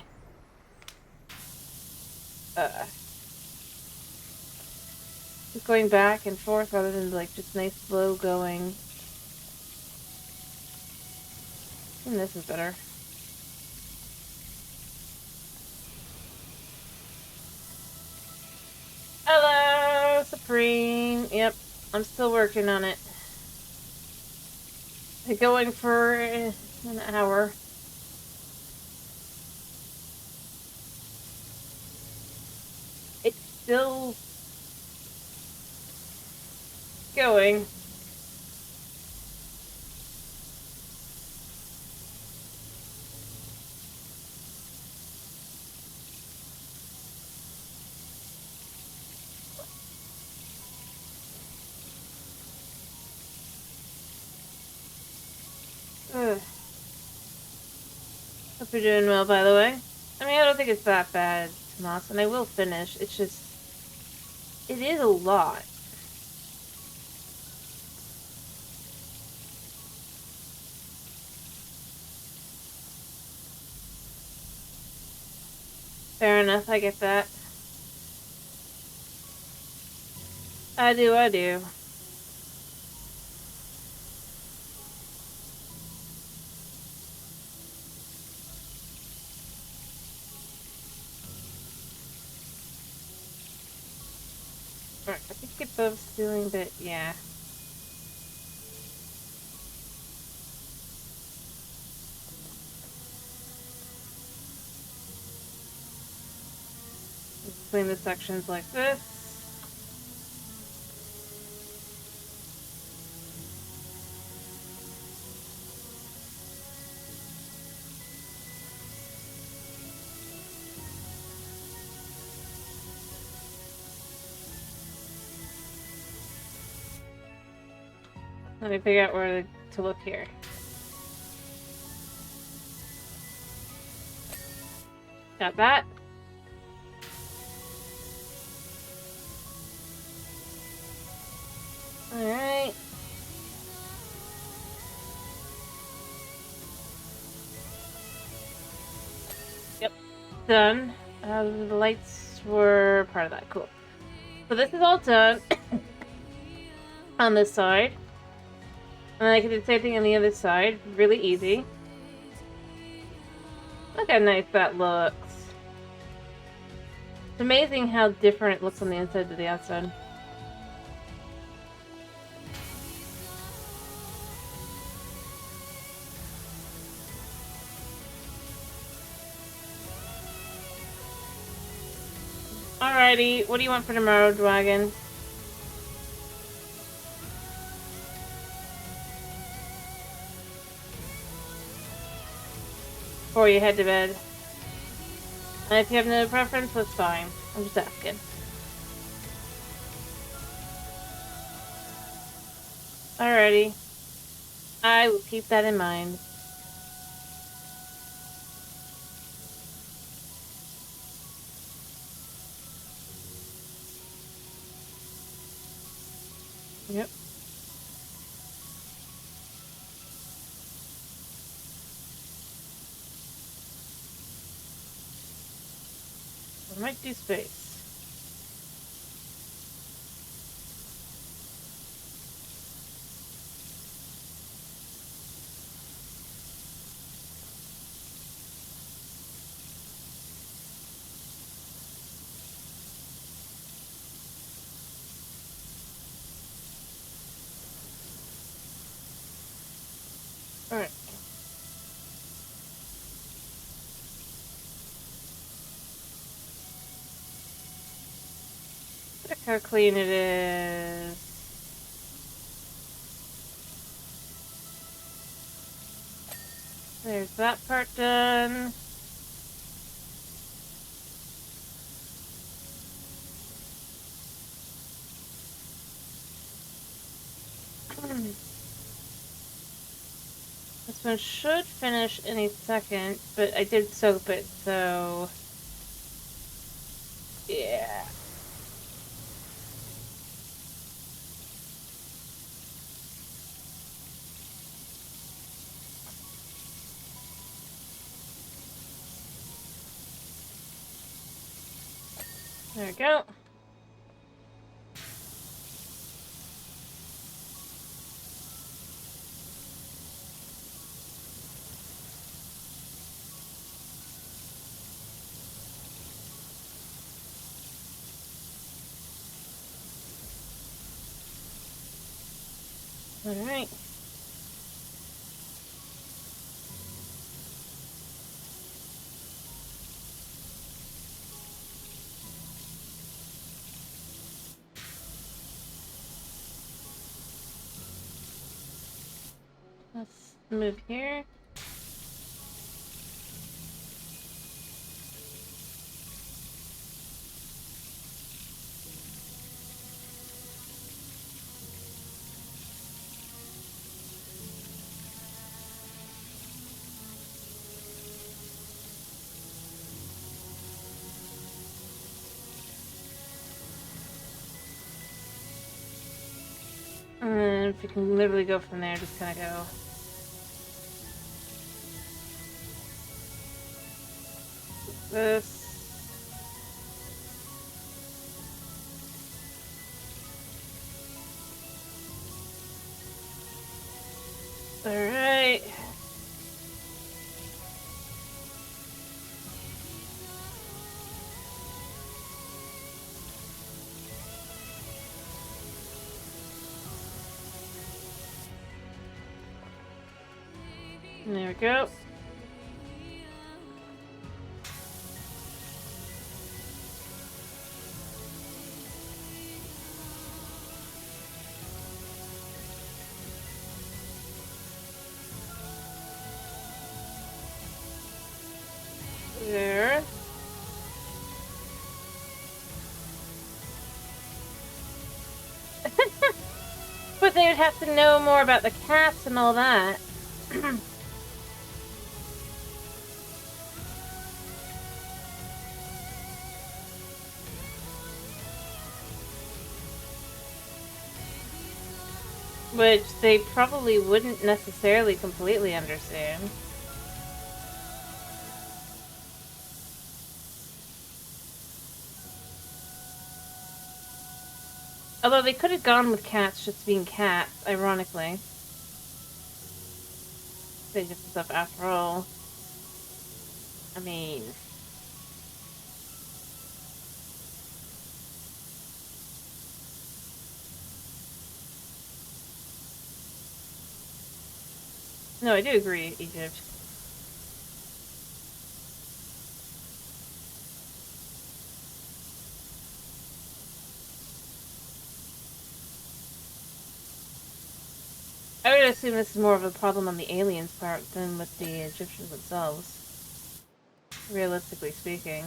just going back and forth rather than like just nice slow going. And this is better. Hello, Supreme. Yep, I'm still working on it. Going for an hour. It's still going. Ugh. Hope you're doing well, by the way. I mean, I don't think it's that bad, Tomas, and I will finish. It's just, it is a lot. Fair enough, I get that. I do. Alright, I think get the ceiling bit, yeah. Clean the sections like this. Let me figure out where to look here. Got that. Alright. Yep. Done. The lights were part of that. Cool. So this is all done on this side. And I can do the same thing on the other side. Really easy. Look how nice that looks. It's amazing how different it looks on the inside to the outside. Alrighty, what do you want for tomorrow, Dragon? Before you head to bed. And if you have no preference, that's fine. I'm just asking. Alrighty. I will keep that in mind. Yep. I might do space. Alright. Look how clean it is. There's that part done. This one should finish any second, but I did soap it, so... yeah. There we go. Alright. Let's move here. And then if you can literally go from there, just kind of go. This. Alright. There we go. they would have to know more about the cats and all that. Which they probably wouldn't necessarily completely understand. Although they could have gone with cats just being cats, ironically. They just stuff after all. I mean... No, I do agree, Egypt. I would assume this is more of a problem on the aliens' part than with the Egyptians themselves. Realistically speaking.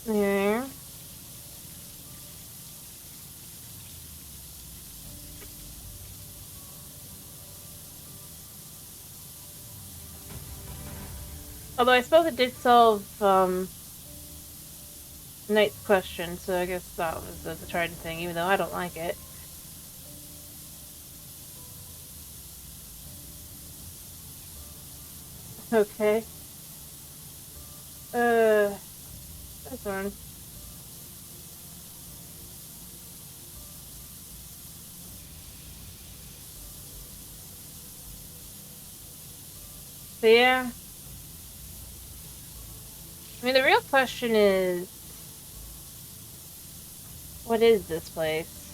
Yeah. Although I suppose it did solve, Knight's question, so I guess that was the trident thing, even though I don't like it. Okay. That's one. So yeah. I mean, the real question is... what is this place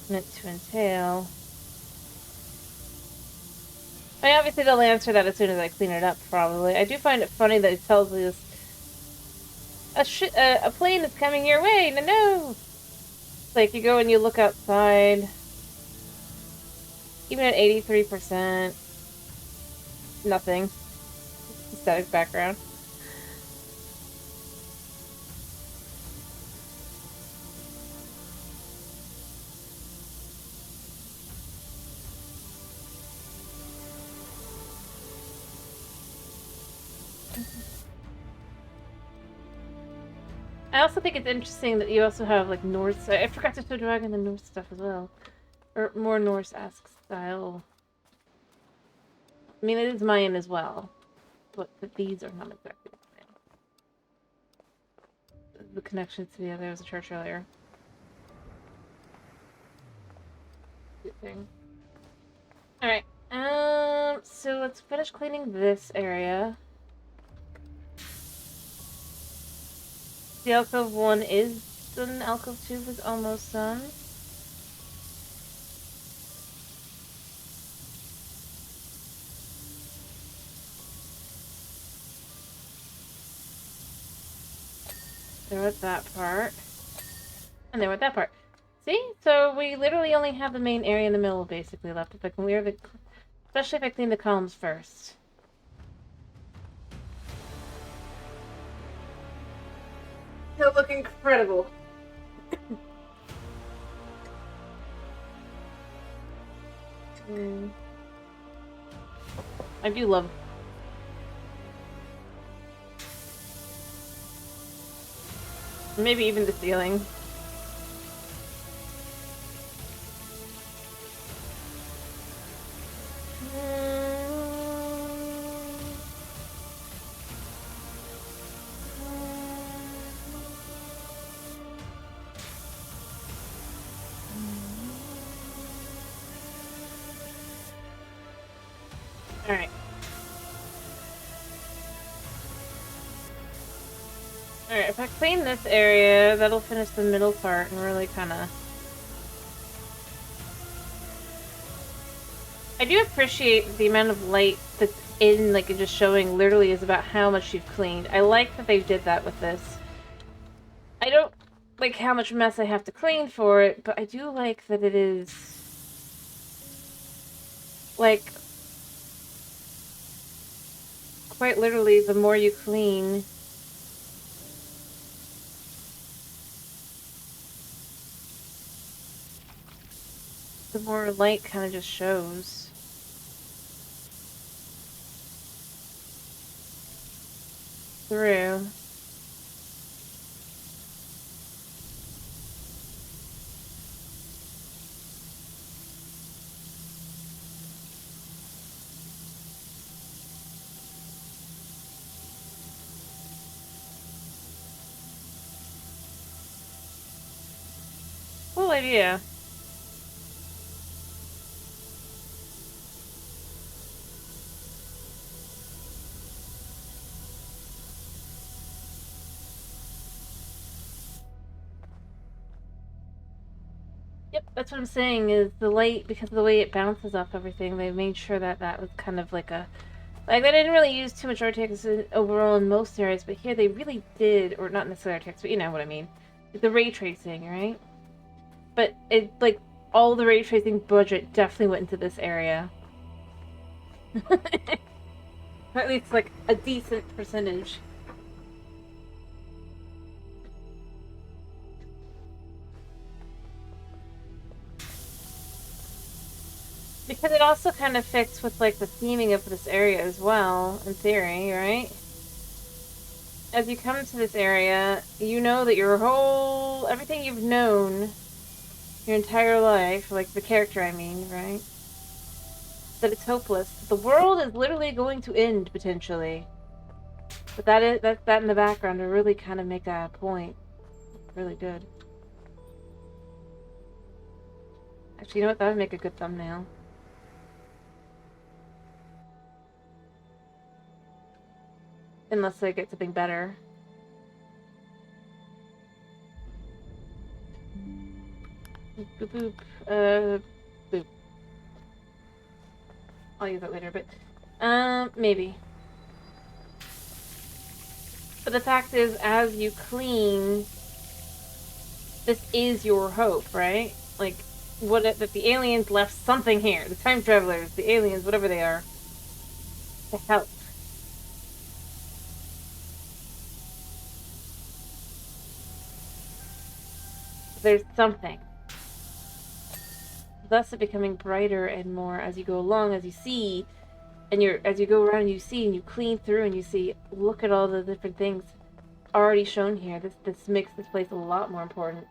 meant to entail? I mean, obviously they'll answer that as soon as I clean it up, probably. I do find it funny that it tells us a plane is coming your way. No, no. It's like you go and you look outside. Even at 83%, nothing. Static background. I also think it's interesting that you also have, like, Norse... I forgot to show Dragon the Norse stuff as well. Or more Norse-esque style. I mean, it is Mayan as well. But these are not exactly Mayan. The connection to the other was a church earlier. Good thing. Alright. So let's finish cleaning this area. The alcove 1 is done. Alcove 2 was almost done. There was that part. And there was that part. See? So we literally only have the main area in the middle basically left. If I can clear the... especially if I clean the columns first. It'll look incredible. I do love... maybe even the ceiling. Alright. Alright, if I clean this area, that'll finish the middle part and really kind of... I do appreciate the amount of light that's in, like, just showing literally is about how much you've cleaned. I like that they did that with this. I don't like how much mess I have to clean for it, but I do like that it is... like... quite literally, the more you clean... the more light kind of just shows. Through. Cool idea. Yep, that's what I'm saying, is the light, because of the way it bounces off everything, they made sure that that was kind of like a... like, they didn't really use too much RTX overall in most areas, but here they really did, or not necessarily RTX, but you know what I mean. The ray tracing, right? But it, like, all the ray tracing budget definitely went into this area. Or at least, like, a decent percentage. Because it also kind of fits with, like, the theming of this area as well, in theory, right? As you come to this area, you know that your whole... everything you've known your entire life, like the character I mean, right? That it's hopeless. The world is literally going to end, potentially. But that in the background to really kind of make that point. Really good. Actually, you know what? That would make a good thumbnail. Unless I get something better. Boop, boop. Boop. I'll use that later, but... maybe. But the fact is, as you clean... this is your hope, right? Like, what if that the aliens left something here. The time travelers, the aliens, whatever they are. To help. There's something. Thus it becoming brighter and more as you go along, as you see, and as you go around and you see and you clean through and you see, look at all the different things already shown here. This makes this place a lot more important.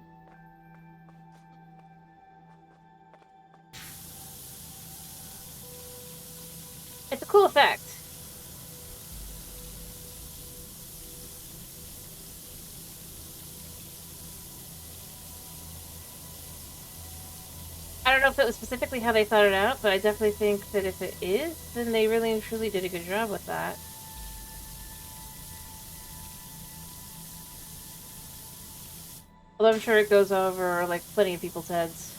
It's a cool effect. I don't know if it was specifically how they thought it out, but I definitely think that if it is, then they really and truly did a good job with that. Although I'm sure it goes over, like, plenty of people's heads.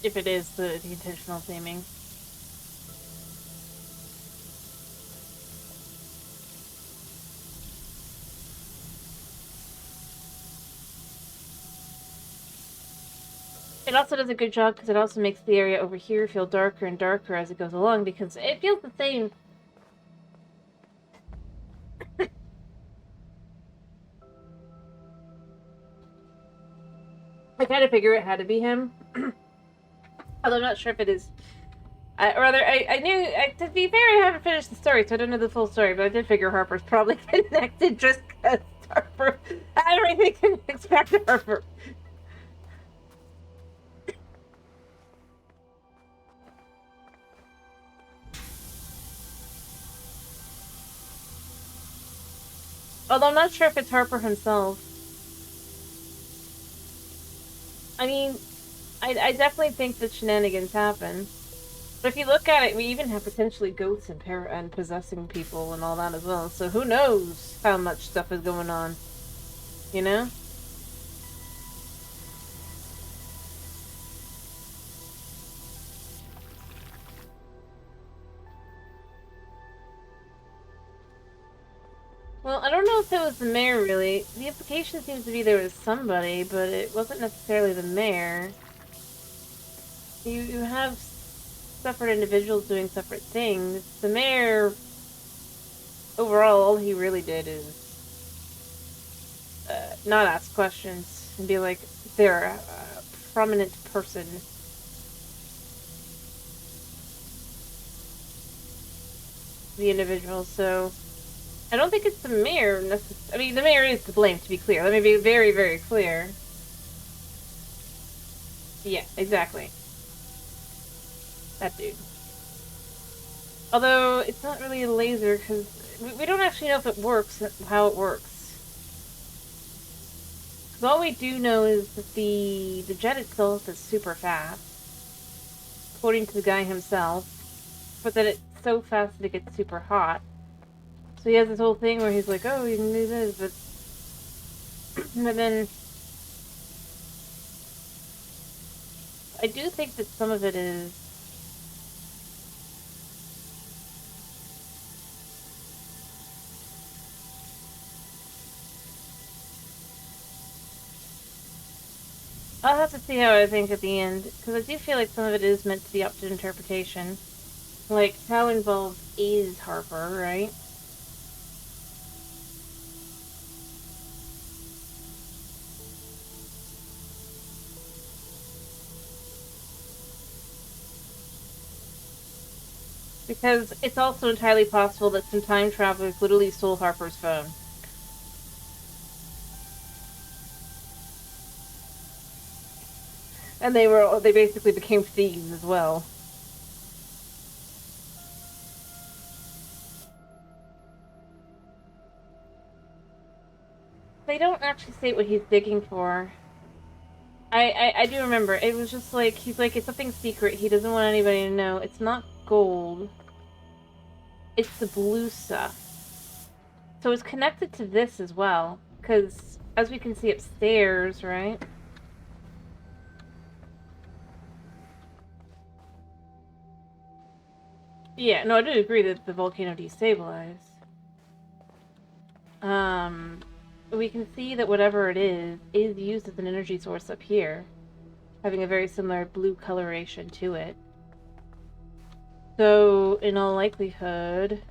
If it is the intentional theming. It also does a good job because it also makes the area over here feel darker and darker as it goes along, because it feels the same. I kind of figure it had to be him. Although I'm not sure if it is. I knew, to be fair, I haven't finished the story, so I don't know the full story, but I did figure Harper's probably connected just because Harper, everything connects back to Harper. Although I'm not sure if it's Harper himself. I mean, I definitely think that shenanigans happen. But if you look at it, we even have potentially ghosts and possessing people and all that as well. So who knows how much stuff is going on, you know? Well, I don't know if it was the mayor, really. The implication seems to be there was somebody, but it wasn't necessarily the mayor. You have separate individuals doing separate things. The mayor, overall, all he really did is not ask questions and be like, they're a prominent person. The individual, so I don't think it's the mayor necessarily. I mean, the mayor is to blame, to be clear. Let me be very, very clear. Yeah, exactly. That dude. Although, it's not really a laser, because we don't actually know if it works, how it works. Because all we do know is that the jet itself is super fast, according to the guy himself, but that it's so fast that it gets super hot. So he has this whole thing where he's like, oh, you can do this, but then I do think that some of it is I'll have to see how I think at the end, because I do feel like some of it is meant to be up to interpretation. Like, how involved is Harper, right? Because it's also entirely possible that some time travelers literally stole Harper's phone. And they basically became thieves as well. They don't actually say what he's digging for. I do remember. It was just like, he's like, it's something secret. He doesn't want anybody to know. It's not gold. It's the blue stuff. So it's connected to this as well. Because, as we can see upstairs, right? Yeah, no, I do agree that the volcano destabilized. We can see that whatever it is used as an energy source up here, having a very similar blue coloration to it. So, in all likelihood,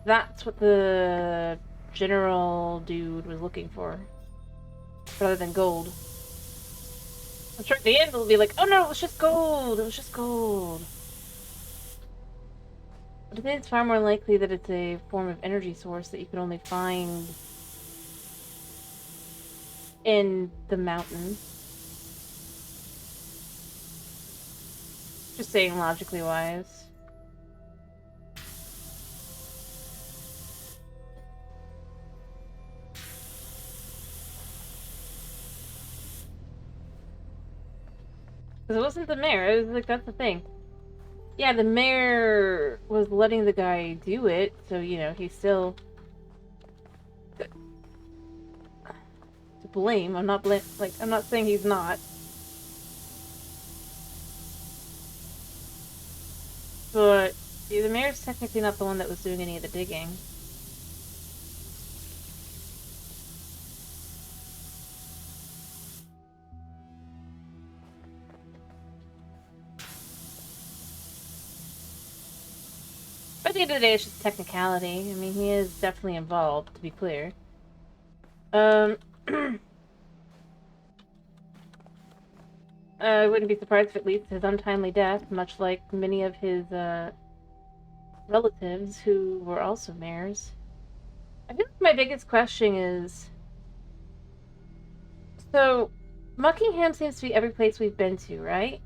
that's what the general dude was looking for, rather than gold. I'm sure at the end it'll be like, oh no, it was just gold! It was just gold! But I think it's far more likely that it's a form of energy source that you can only find in the mountain. Just saying logically wise. Because it wasn't the mayor, it was like, that's the thing. Yeah, the mayor was letting the guy do it, so, you know, he's still to blame. I'm not I'm not saying he's not. But the mayor's technically not the one that was doing any of the digging. But at the end of the day, it's just technicality. I mean, he is definitely involved, to be clear. I wouldn't be surprised if it leads to his untimely death, much like many of his relatives who were also mayors. I feel like my biggest question is, so Muckingham seems to be every place we've been to, right?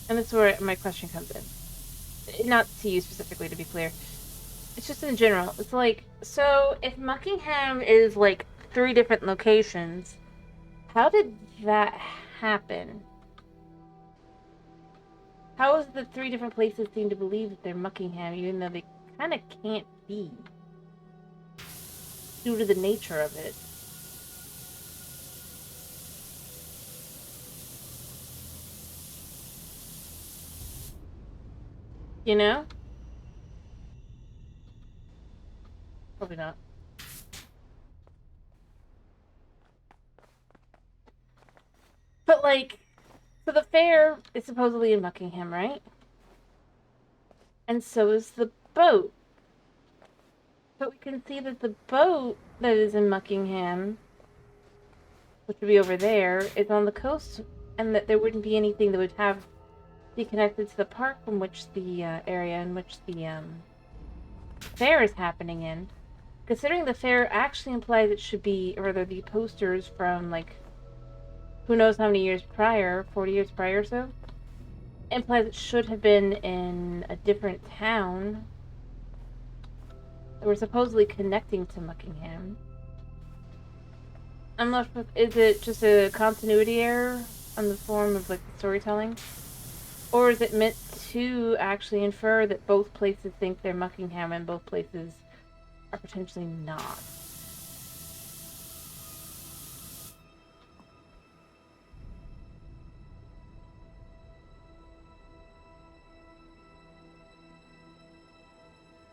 And this is where my question comes in. Not to you specifically, to be clear. It's just in general. It's like, so if Muckingham is like 3 different locations, how did that happen? How is the 3 different places seem to believe that they're Muckingham, even though they kind of can't be? Due to the nature of it. You know? Probably not. But like, so the fair is supposedly in Muckingham, right? And so is the boat. But we can see that the boat that is in Muckingham, which would be over there, is on the coast, and that there wouldn't be anything that would be connected to the park from which the area in which the fair is happening in. Considering the fair actually implies it should be, or rather the posters from like who knows how many years prior, 40 years prior or so, implies it should have been in a different town that we're supposedly connecting to Muckingham. I'm left with, is it just a continuity error on the form of like the storytelling? Or is it meant to actually infer that both places think they're Muckingham and both places are potentially not?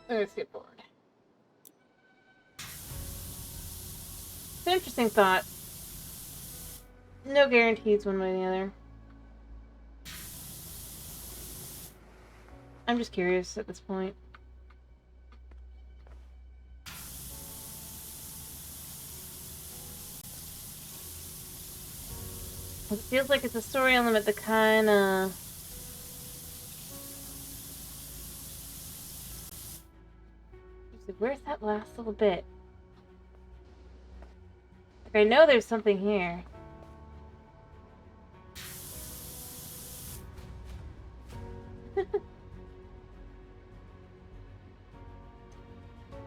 Let's get bored. It's an interesting thought. No guarantees one way or the other. I'm just curious at this point. It feels like it's a story element that kinda... Where's that last little bit? Like, I know there's something here.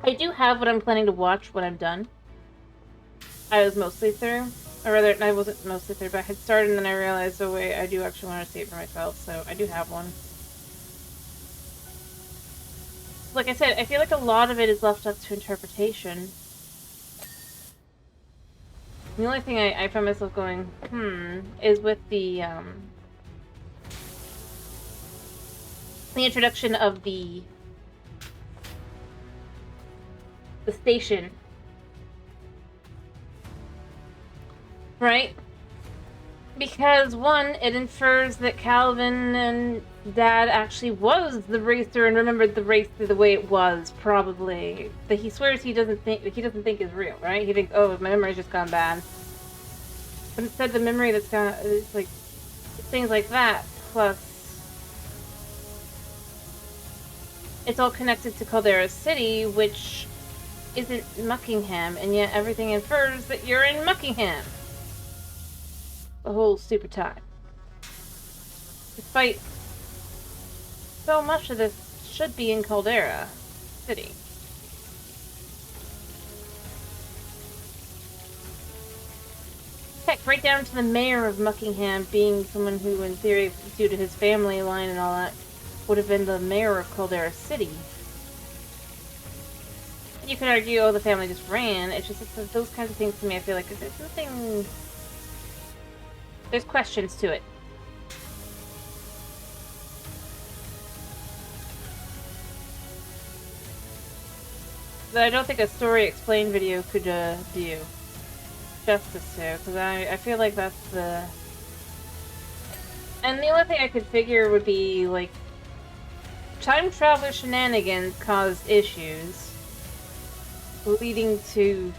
I do have what I'm planning to watch when I'm done. I was mostly through. Or rather, I wasn't mostly through, but I had started and then I realized, oh wait, I do actually want to see it for myself, so I do have one. Like I said, I feel like a lot of it is left up to interpretation. The only thing I find myself going, is with the introduction of the station. Right? Because, one, it infers that Calvin and Dad actually was the racer and remembered the race the way it was, probably. That he swears he doesn't think is real, right? He thinks, oh, my memory's just gone bad. But instead the memory that's gone, it's like, things like that, plus it's all connected to Caldera City, which isn't Muckingham, and yet everything infers that you're in Muckingham the whole stupid time. Despite so much of this should be in Caldera City. Heck, right down to the mayor of Muckingham being someone who, in theory, due to his family line and all that, would have been the mayor of Caldera City. You could argue, oh, the family just ran. It's just those kinds of things to me. I feel like there's nothing. There's questions to it. That I don't think a story explained video could do justice to, because I feel like that's the... And the only thing I could figure would be, like, time traveler shenanigans caused issues. leading to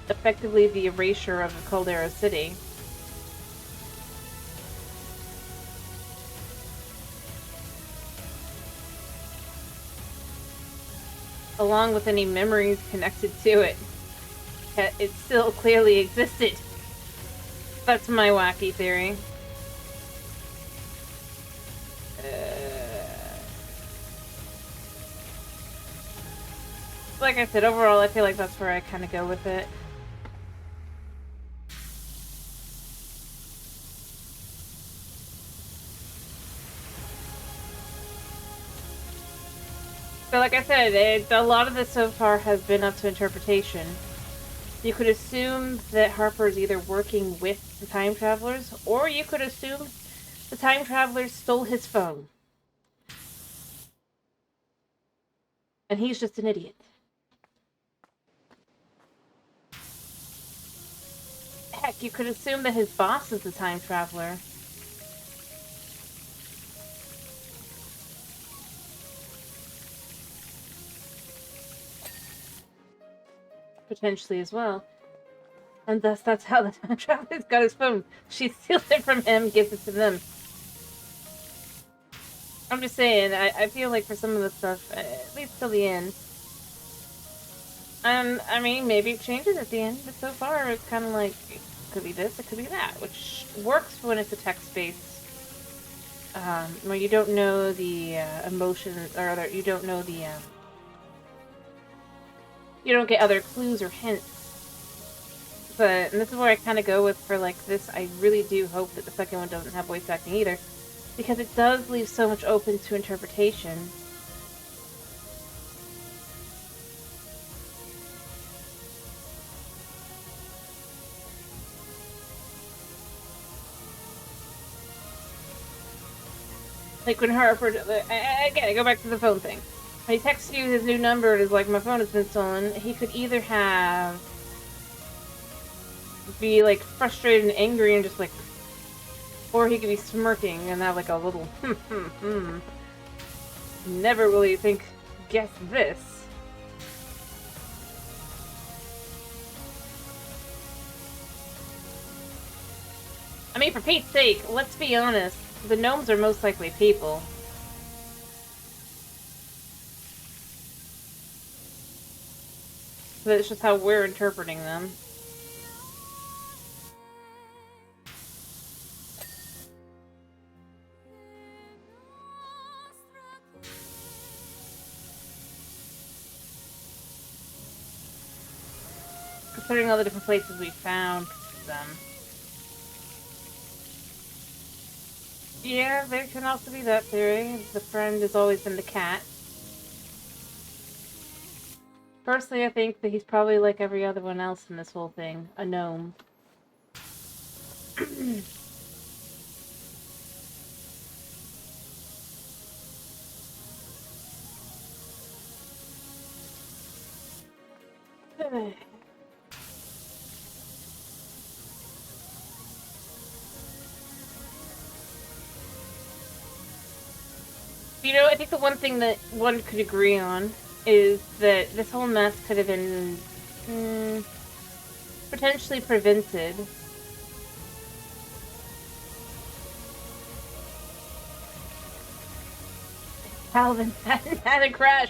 effectively the erasure of Caldera City. Along with any memories connected to it. It still clearly existed. That's my wacky theory. Like I said, overall, I feel like that's where I kind of go with it. So like I said, a lot of this so far has been up to interpretation. You could assume that Harper is either working with the time travelers, or you could assume the time travelers stole his phone. And he's just an idiot. Heck, you could assume that his boss is the time traveler. Potentially as well. And thus, that's how the time traveler's got his phone. She steals it from him, gives it to them. I'm just saying, I feel like for some of the stuff, at least till the end. I mean, maybe it changes at the end, but so far it's kind of like, it could be this, it could be that, which works when it's a text-based, where you don't know the emotions, or other, you don't know the, you don't get other clues or hints. But, and this is where I kind of go with, for like this, I really do hope that the second one doesn't have voice acting either, because it does leave so much open to interpretation. Like when Harper, again, I go back to the phone thing. When he texts you his new number and is like, my phone has been stolen, he could either be like frustrated and angry and just like, or he could be smirking and have like a little Never will you think, guess this. I mean, for Pete's sake, let's be honest. The gnomes are most likely people. But it's just how we're interpreting them. Considering all the different places we found them. Yeah, there can also be that theory. The friend has always been the cat. Personally, I think that he's probably like every other one else in this whole thing. A gnome. You know, I think the one thing that one could agree on is that this whole mess could have been potentially prevented. Calvin had a crash.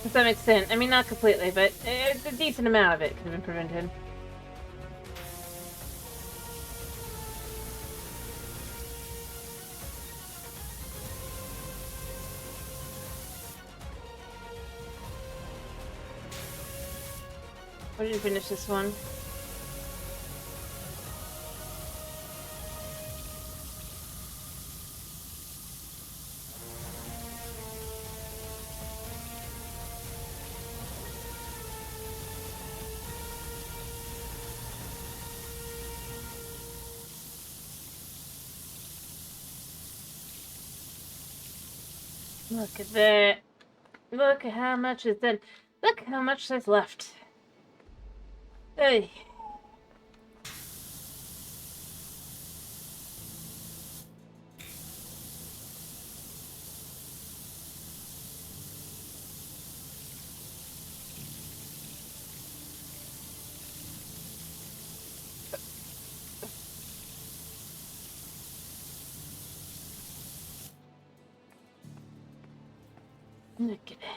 To some extent. I mean, not completely, but a decent amount of it could have been prevented. Why did you finish this one? Look at that. Look at how much is done. Look how much there's left. Hey. Look at that.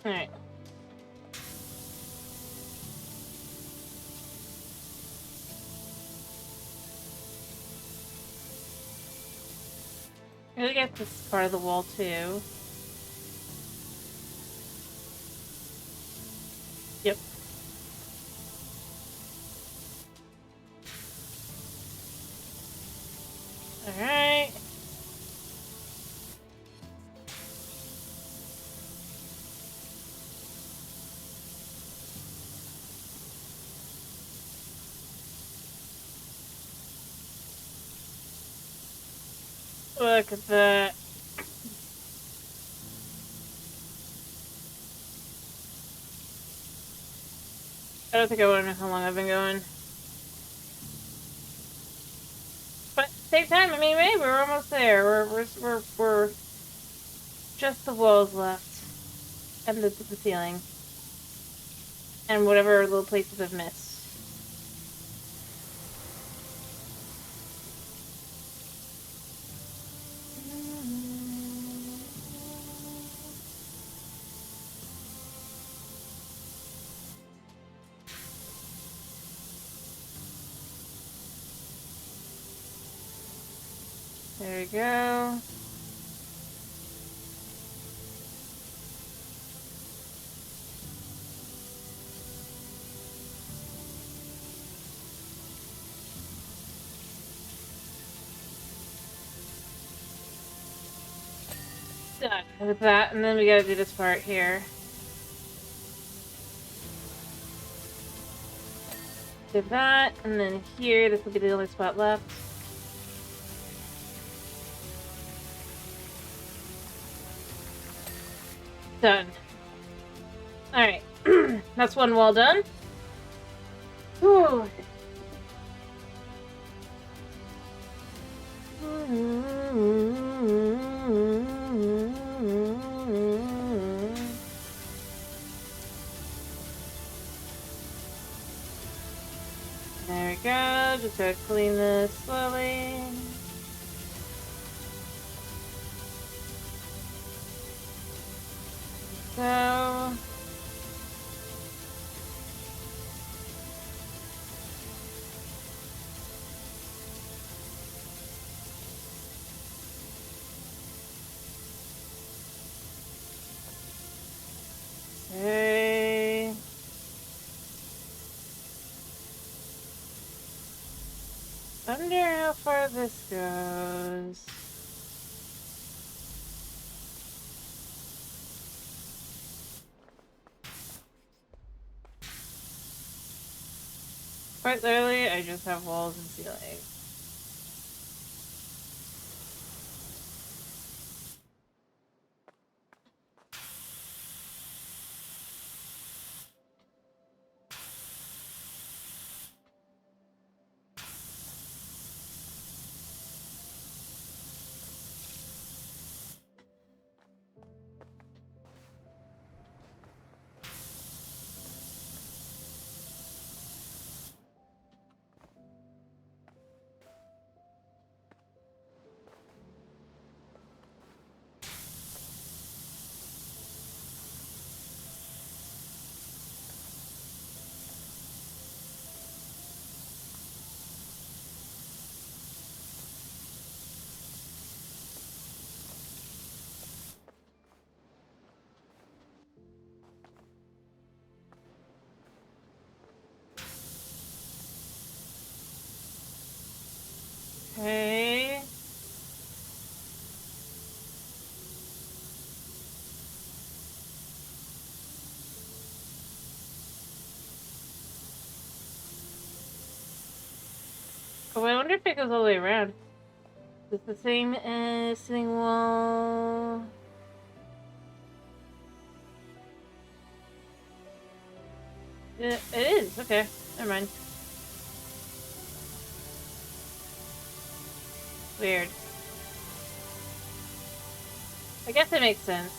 Alright. I'm gonna get this part of the wall too. Yep. Alright. Look at that. I don't think I want to know how long I've been going. But same time, I mean, hey, we're almost there. We're just the walls left. And the ceiling. And whatever little places I've missed. There we go. Done with that, and then we gotta do this part here. Do that, and then here, this will be the only spot left. Done. Alright. That's one wall done. Whew. There we go. Just gotta clean this slowly. So... Okay. Wonder how far this goes. Quite literally, I just have walls and ceilings. Oh, I wonder if it goes all the way around. Is it the same as sitting wall? It is. Okay. Never mind. Weird. I guess it makes sense.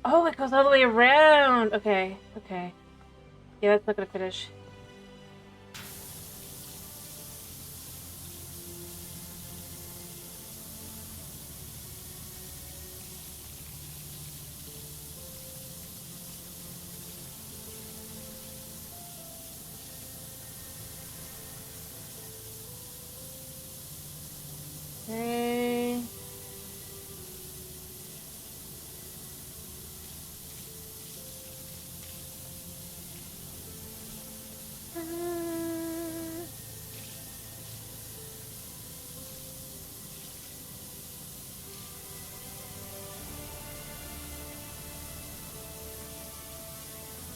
Oh, it goes all the way around! Okay, okay. Yeah, that's not gonna finish. Okay.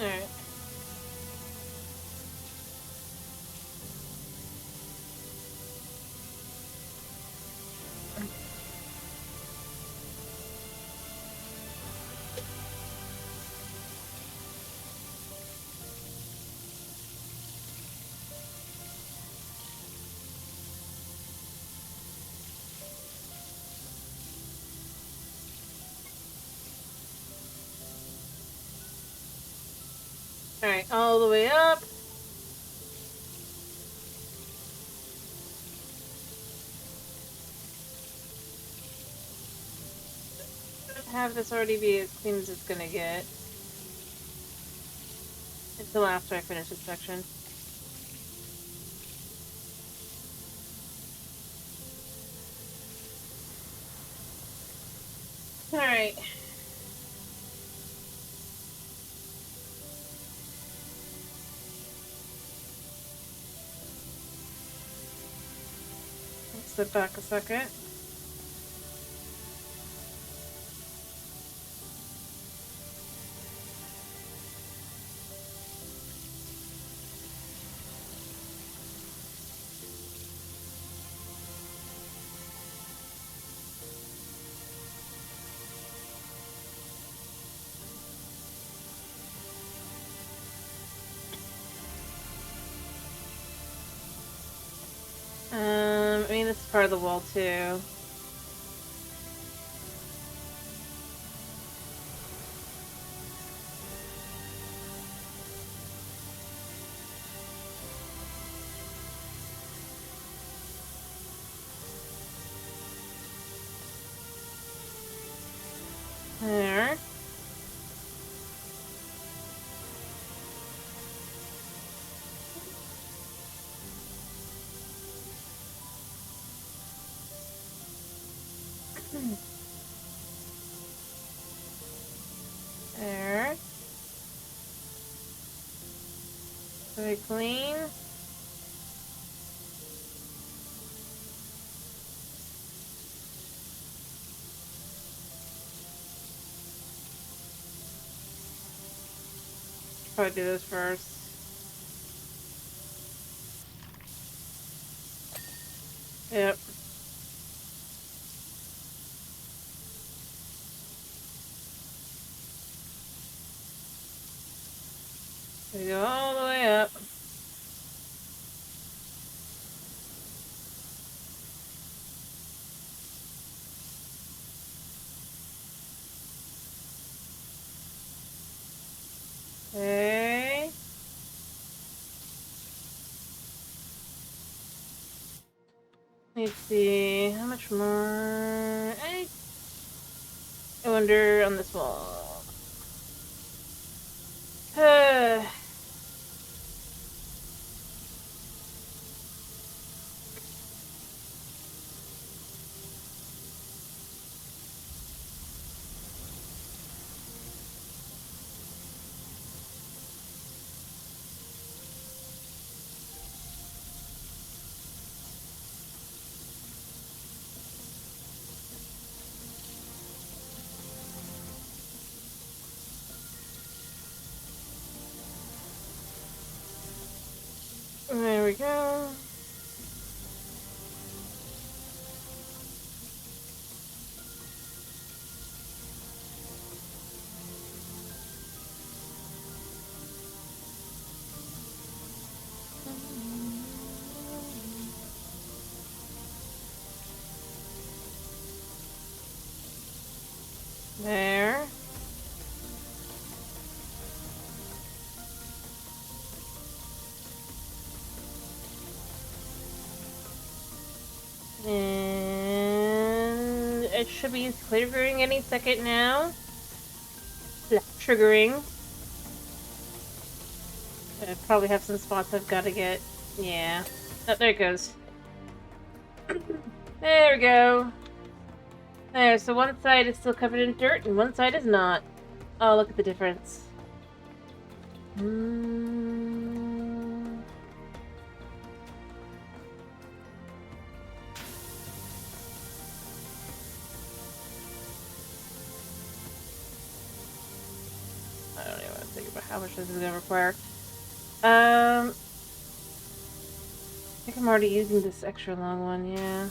Alright. Alright, all the way up. Have this already be as clean as it's gonna get. Until after I finish this section. Alright. Let's sit back a second. I mean, this is part of the wall too. There. There. Very clean. Probably do this first. Yep. We go all the way up. Okay. Let's see, how much more? I wonder on this wall. go. There. And it should be clearing any second now. Triggering. I probably have some spots I've got to get. Yeah. Oh, there it goes. There we go. There, so one side is still covered in dirt and one side is not. Oh, look at the difference. I don't even want to think about how much this is going to require. I think I'm already using this extra long one, yeah.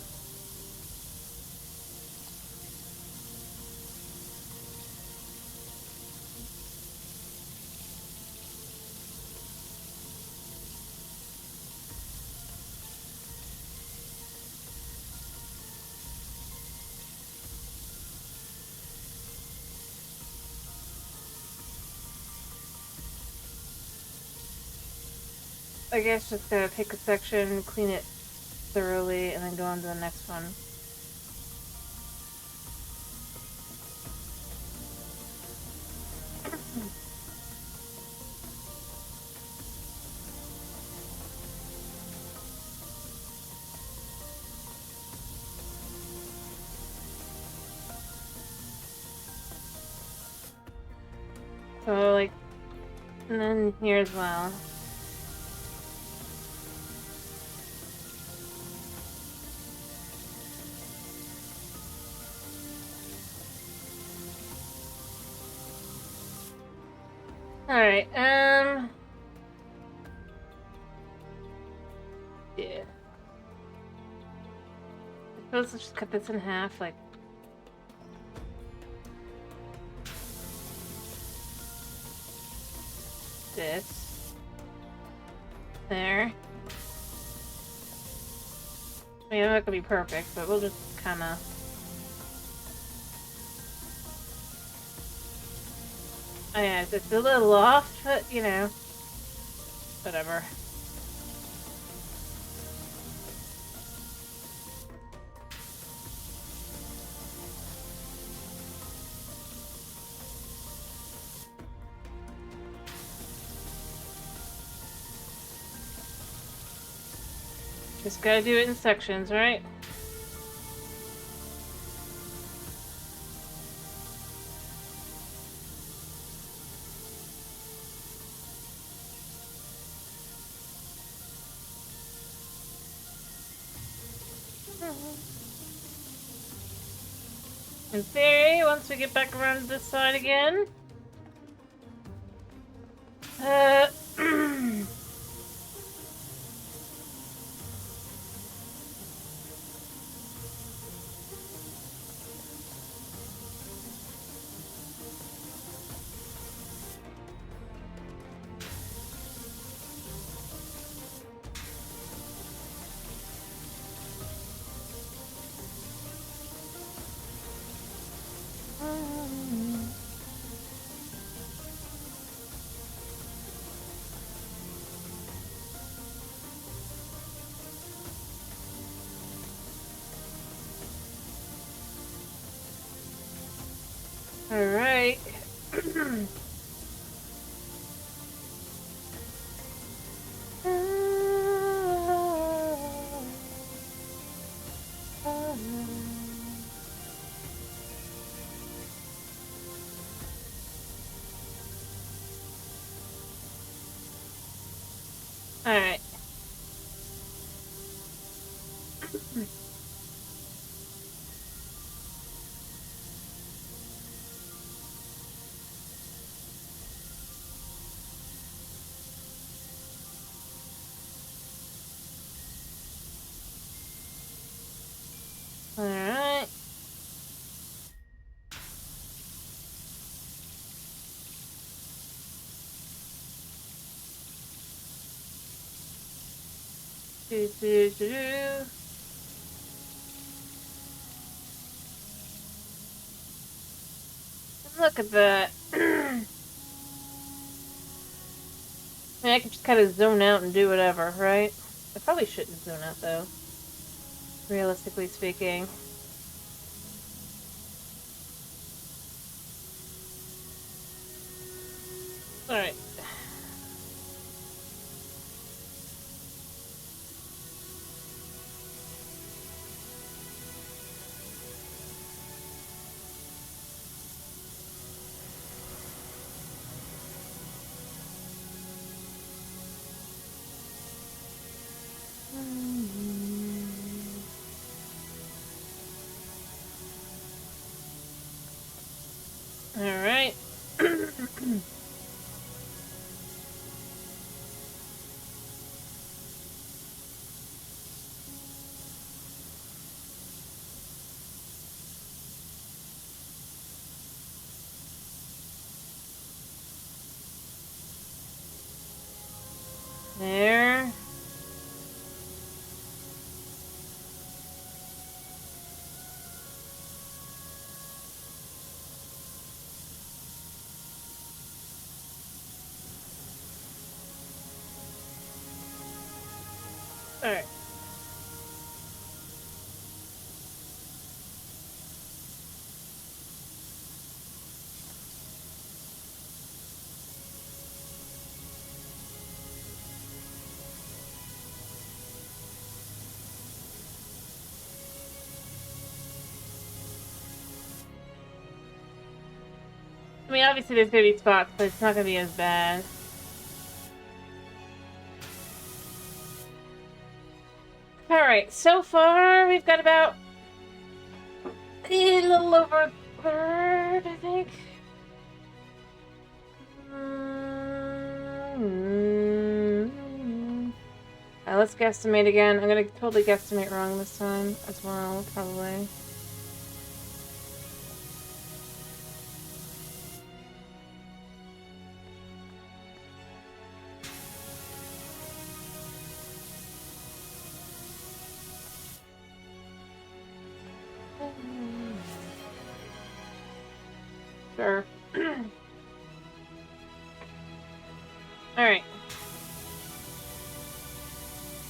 I guess just gotta pick a section, clean it thoroughly, and then go on to the next one. So, like, and then here as well. Alright, yeah. Let's just cut this in half, like. This. There. I mean, I'm not gonna be perfect, but we'll just kinda. Oh yeah, it's a little off, but you know. Whatever. Just gotta do it in sections, right? In theory, once we get back around to this side again, alright. Alright. Alright. Do, do, do, do. Look at that. I mean, I could just kind of zone out and do whatever, right? I probably shouldn't zone out, though. Realistically speaking. Alright. Alright. There. Alright. I mean, obviously there's gonna be spots, but it's not gonna be as bad. Alright, so far we've got about a little over a third, I think. Alright, let's guesstimate again. I'm gonna totally guesstimate wrong this time as well, probably. Sure. Alright.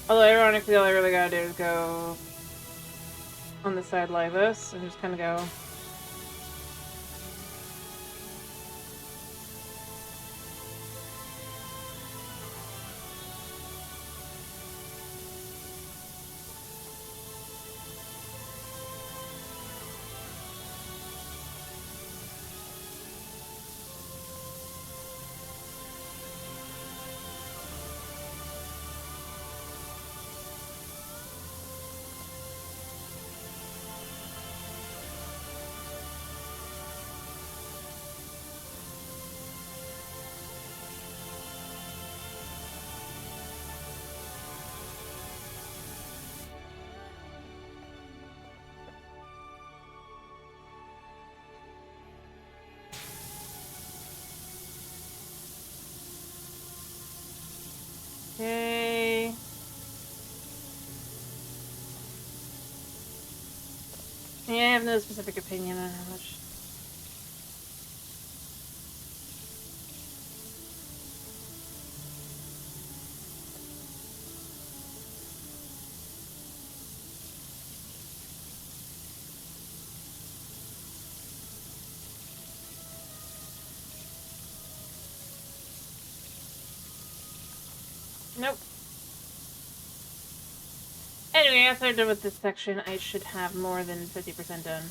Although, ironically, all I really gotta do is go on the side like this and just kind of go. Okay. Yeah, I have no specific opinion on how much. Nope. Anyway, after I'm done with this section, I should have more than 50% done.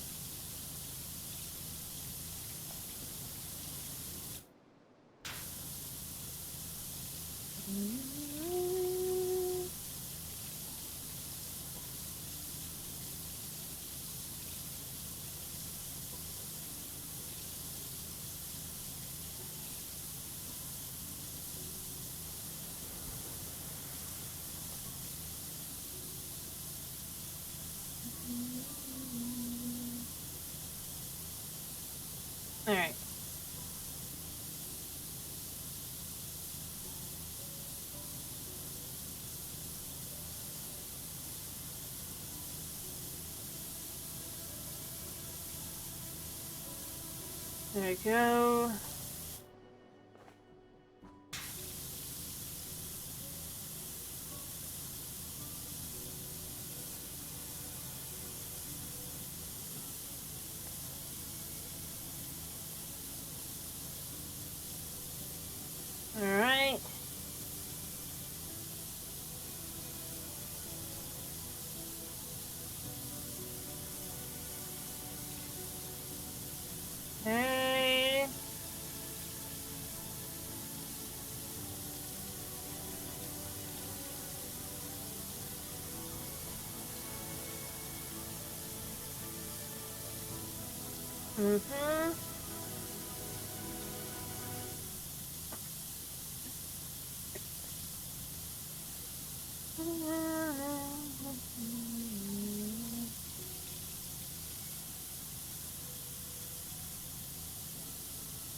There we go. Alright. Okay. Mm-hmm.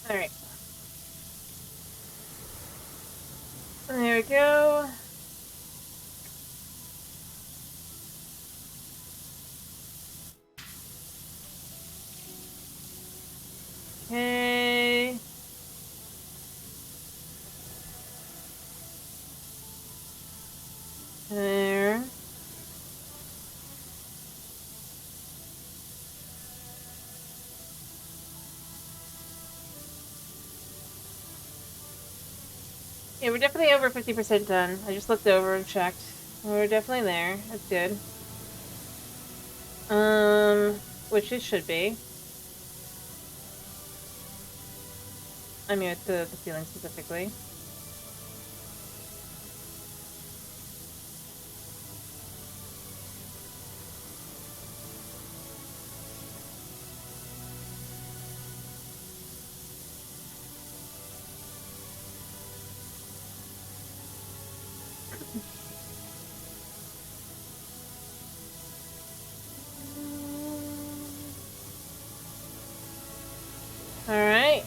Alright. There we go. Okay. There. Yeah, we're definitely over 50% done. I just looked over and checked. We're definitely there. That's good. Which it should be. I mean, with the ceiling specifically. Alright.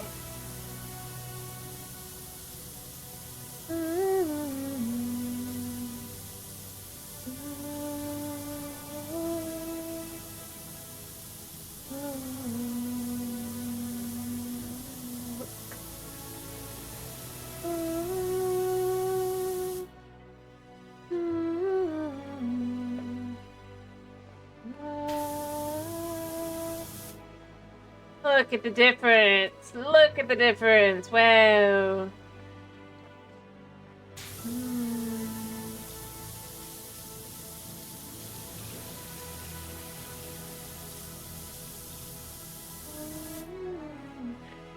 Look at the difference! Look at the difference! Wow!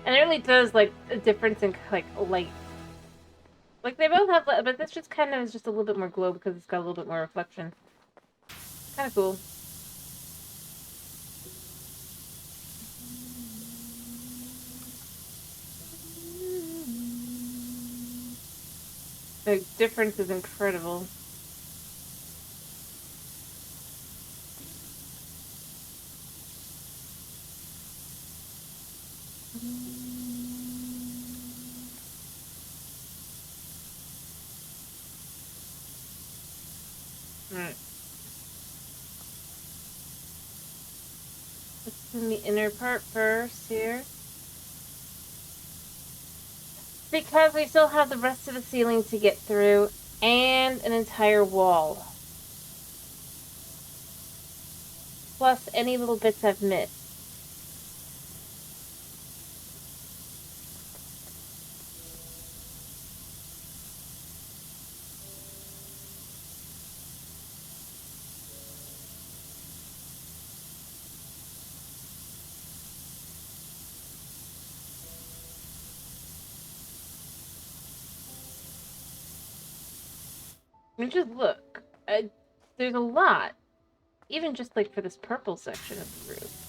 And it really does, like, a difference in, like, light. Like, they both have, but this just kind of is just a little bit more glow because it's got a little bit more reflection. Kind of cool. The difference is incredible. Alright. Let's in the inner part first here. Because we still have the rest of the ceiling to get through and an entire wall. Plus any little bits I've missed. I mean, just look. There's a lot. Even just, like, for this purple section of the roof.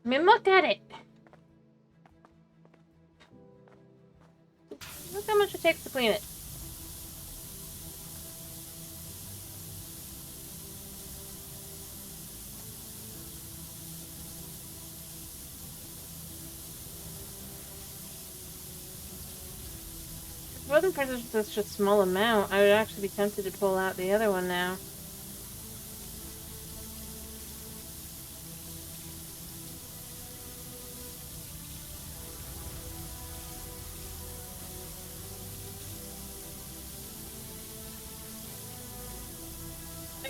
I mean, look at it! much it takes to clean it. If it wasn't for such a small amount, I would actually be tempted to pull out the other one now.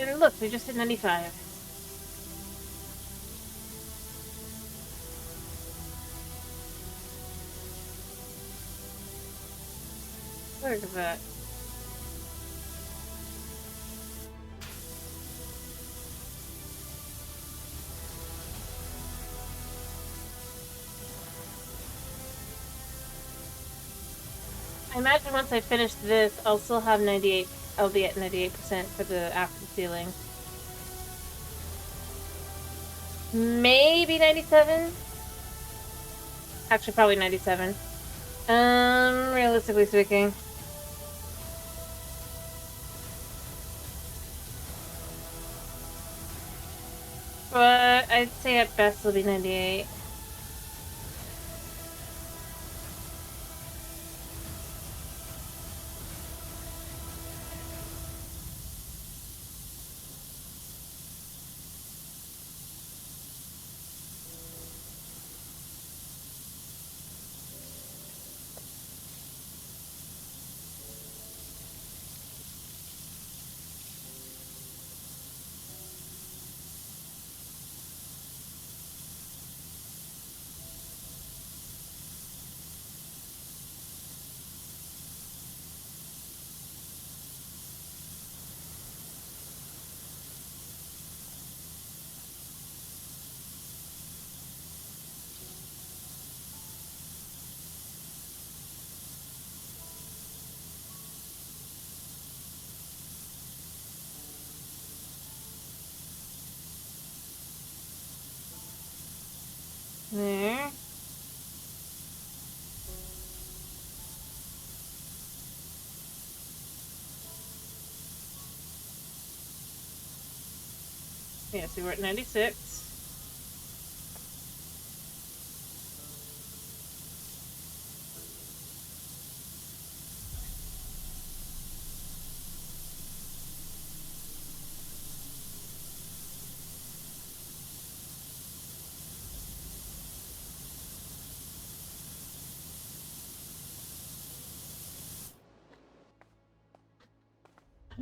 And look, we just hit 95. Look at that. I imagine once I finish this, I'll still have 98. I'll be at 98% for the after sealing. Maybe 97? Actually, probably 97. Realistically speaking. But I'd say at best it'll be 98. There. Yeah, so we're at 96.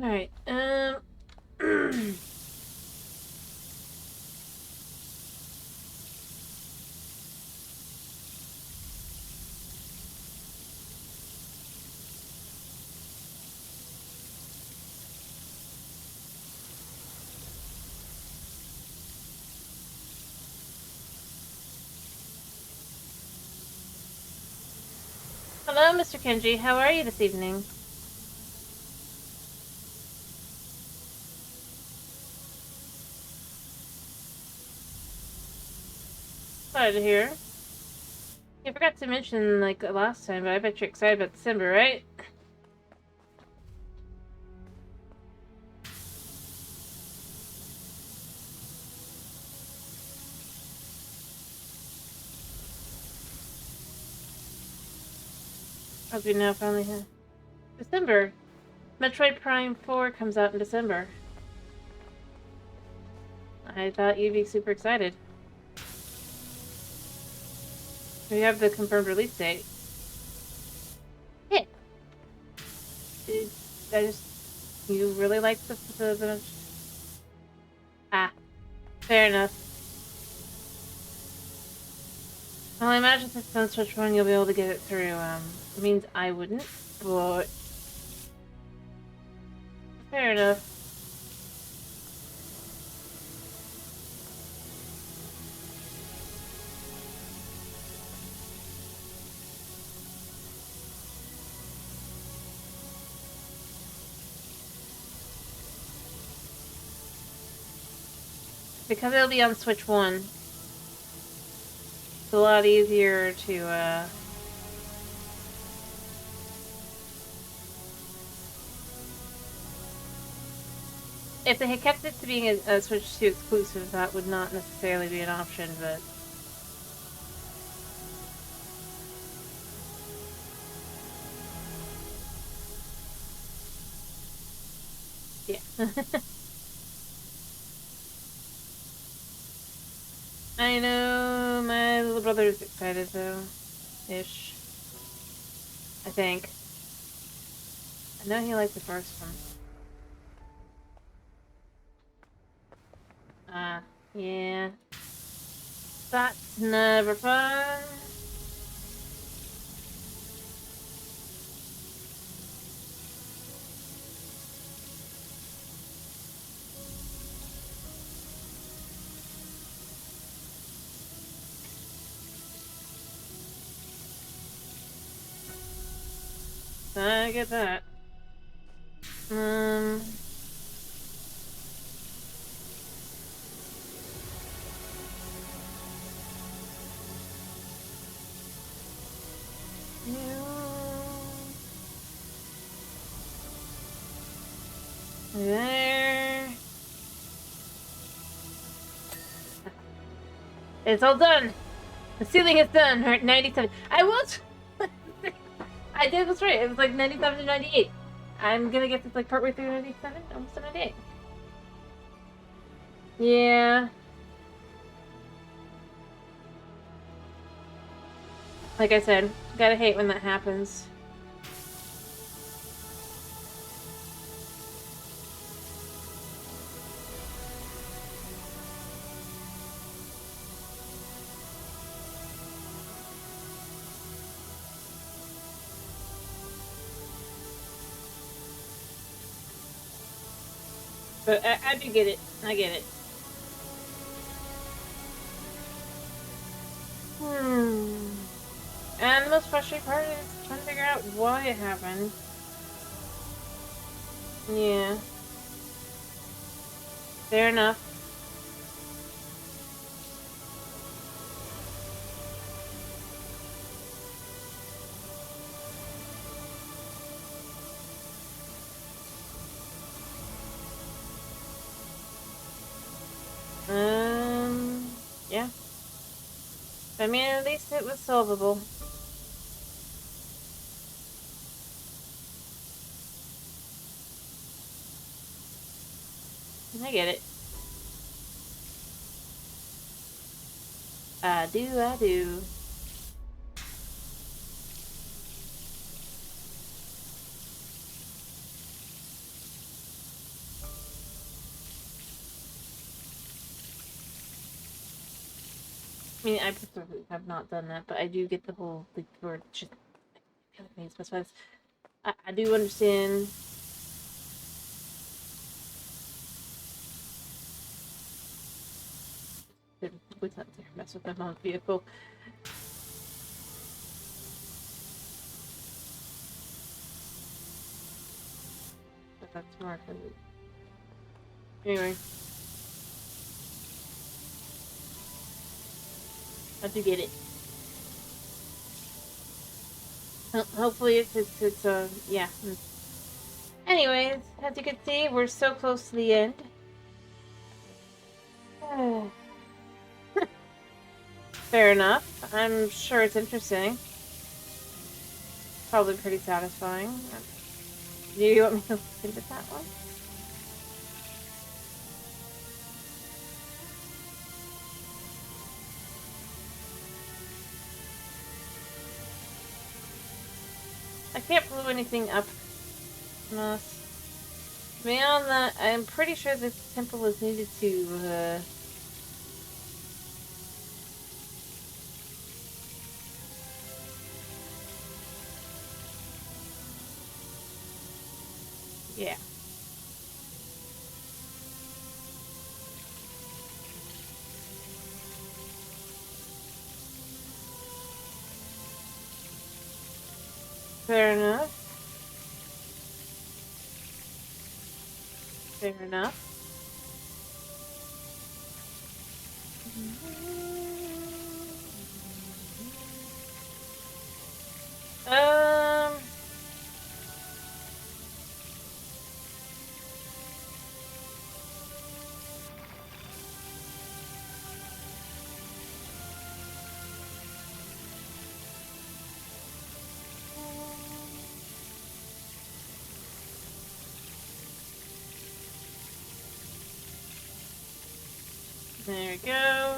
Alright, hello, Mr. Kenji. How are you this evening? Glad to hear. I forgot to mention, like, last time, but I bet you're excited about December, right? As we now finally have December. Metroid Prime 4 comes out in December. I thought you'd be super excited. We have the confirmed release date. Yeah. You really like the Ah, fair enough. Well, I imagine if it's on Switch 1, you'll be able to get it through, it means I wouldn't, but fair enough. Because it'll be on Switch 1, it's a lot easier to, If they had kept it to being a Switch 2 exclusive, that would not necessarily be an option, but... yeah. I know, my little brother is excited, though. Ish. I think. I know he liked the first one. Yeah. That's never fun. I get that. There. It's all done. The ceiling is done. We're at 97. I was. I did was right. It was like 97 to 98. I'm gonna get this like partway through 97, almost to 98. Yeah. Like I said, gotta hate when that happens. But I do get it. I get it. And the most frustrating part is trying to figure out why it happened. Yeah. Fair enough. Yeah. I mean, at least it was solvable. I get it. I do. I mean, I preferably have not done that, but I do get the whole, like, or just, the other thing specifies. I do understand. What's not to mess with my mom's vehicle. But that's more for me. Anyway. I do get it. Hopefully it's yeah. Anyways, as you can see, we're so close to the end. Fair enough. I'm sure it's interesting. Probably pretty satisfying. Do you want me to look into that one? I can't blow anything up. Beyond that, I'm pretty sure this temple is needed to, yeah. Fair enough. Fair enough. There we go.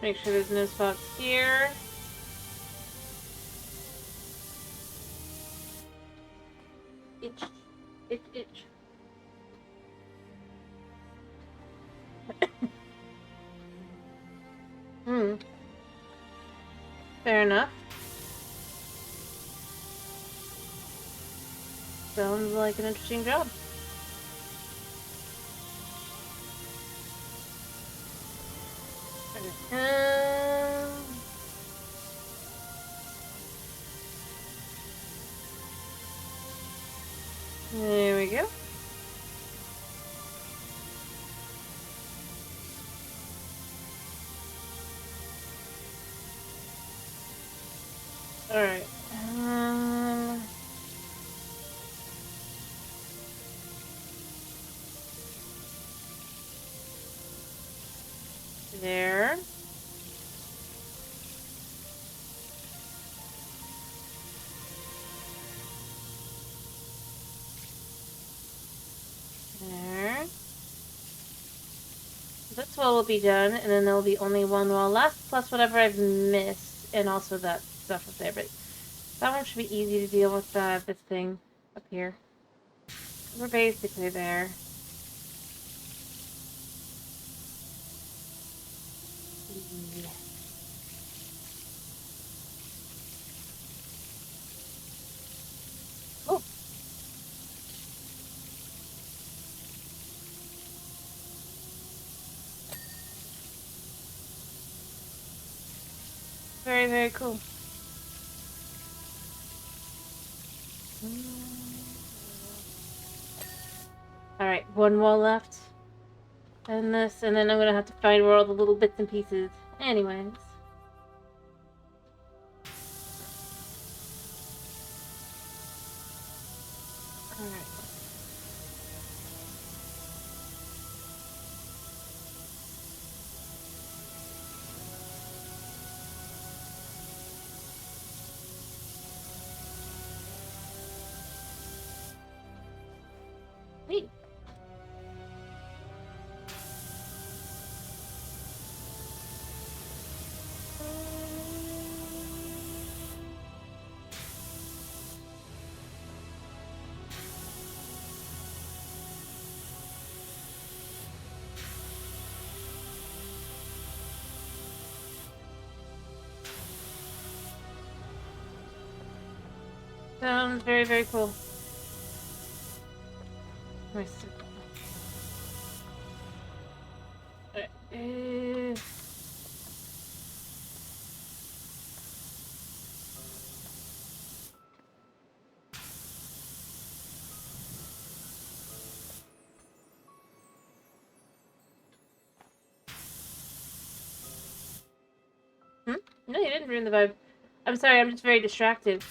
Make sure there's no spots here. Itch. Itch, itch. Fair enough. Sounds like an interesting job. There we go. Alright. There. There. This wall will be done, and then there'll be only one wall left, plus whatever I've missed, and also that stuff up there. But that one should be easy to deal with this thing up here. We're basically there. Yeah. Oh. Very, very cool. Alright, one wall left. And this, and then I'm gonna have to find where all the little bits and pieces. Anyways. Alright. Neat. Sounds very, very cool. Nice. No, you didn't ruin the vibe. I'm sorry, I'm just very distracted.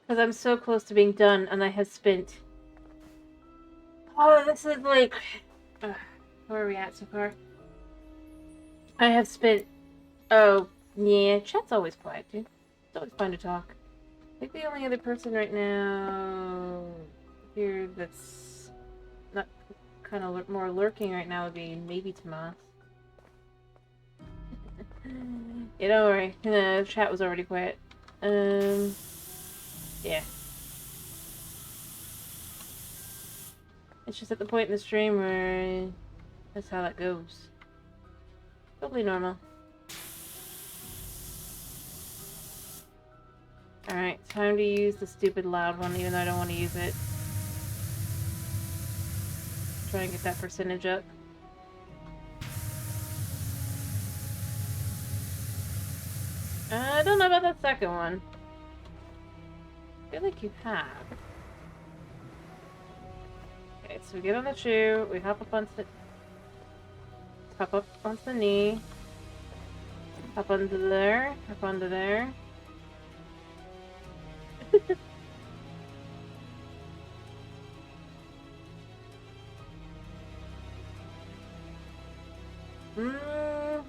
Because I'm so close to being done, and I have spent... Oh, this is like... where are we at so far? I have spent... Oh, yeah, chat's always quiet, dude. It's always fun to talk. I think the only other person right now... here that's... not kind of more lurking right now would be maybe Tomas. Yeah, don't worry. The chat was already quiet. Yeah. It's just at the point in the stream where that's how that goes. Totally normal. Alright, time to use the stupid loud one, even though I don't want to use it. Try and get that percentage up. I don't know about that second one. I feel like you have. Okay, so we get on the shoe, we hop up onto the knee, hop onto there, hop onto there. Mm,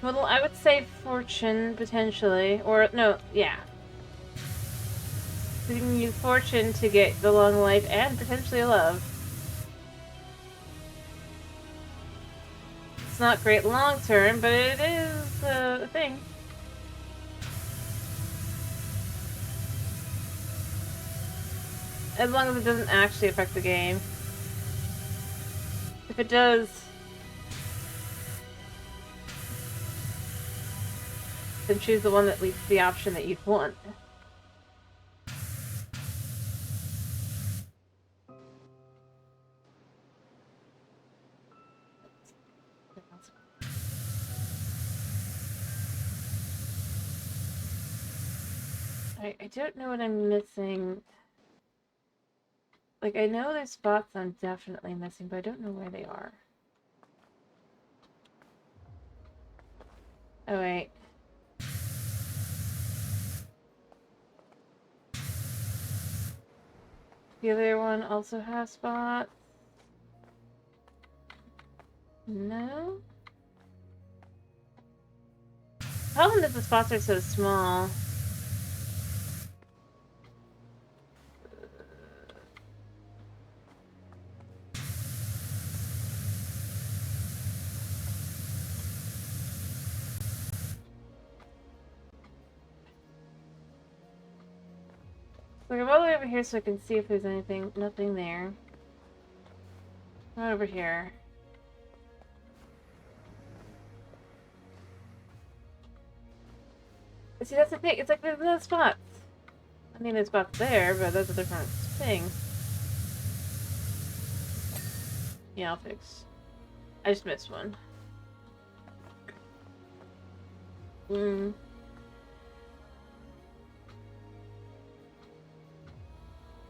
well, I would say fortune, potentially. Or, no, yeah. You can use fortune to get the long life and potentially love. It's not great long term, but it is a thing. As long as it doesn't actually affect the game. If it does, then choose the one that leads to the option that you'd want. I don't know what I'm missing. Like, I know there's spots I'm definitely missing, but I don't know where they are. Oh, wait. The other one also has spots. No? Problem is the spots are so small. Like, I'm all the way over here so I can see if there's anything. Nothing there. Right over here. See, that's the thing. It's like there's no spots. I mean, there's spots there, but that's a different thing. Yeah, I'll fix. I just missed one.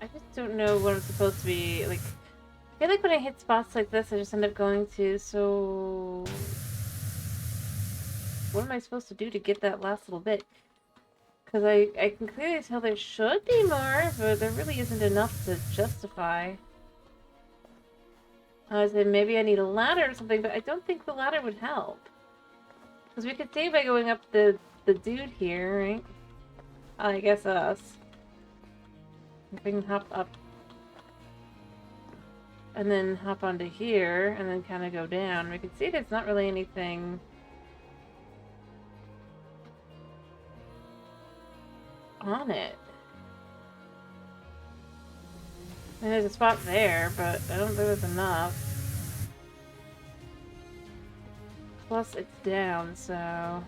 I just don't know what I'm supposed to be, like... I feel like when I hit spots like this, I just end up going to, so... What am I supposed to do to get that last little bit? Because I can clearly tell there should be more, but there really isn't enough to justify. I was saying maybe I need a ladder or something, but I don't think the ladder would help. Because we could save by going up the dude here, right? I guess us. We can hop up. And then hop onto here, and then kind of go down. We can see there's not really anything... on it. I mean, there's a spot there, but I don't think there's enough. Plus, it's down, so...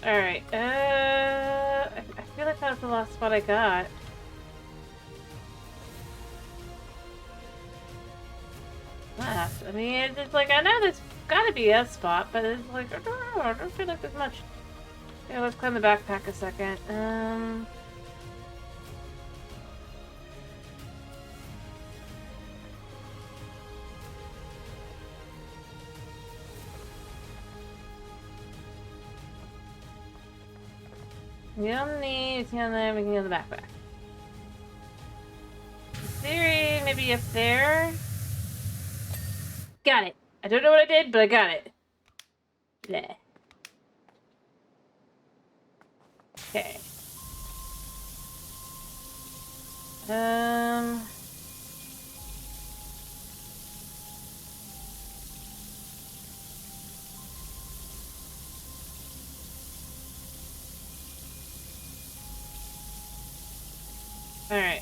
Alright, I feel like that was the last spot I got. Left. I mean, it's like, I know there's gotta be a spot, but it's like, I don't know, I don't feel like there's much. Yeah, let's climb the backpack a second. We don't need to on there, we can go to the backpack. In theory, maybe up there. Got it. I don't know what I did, but I got it. Yeah. Okay. Alright.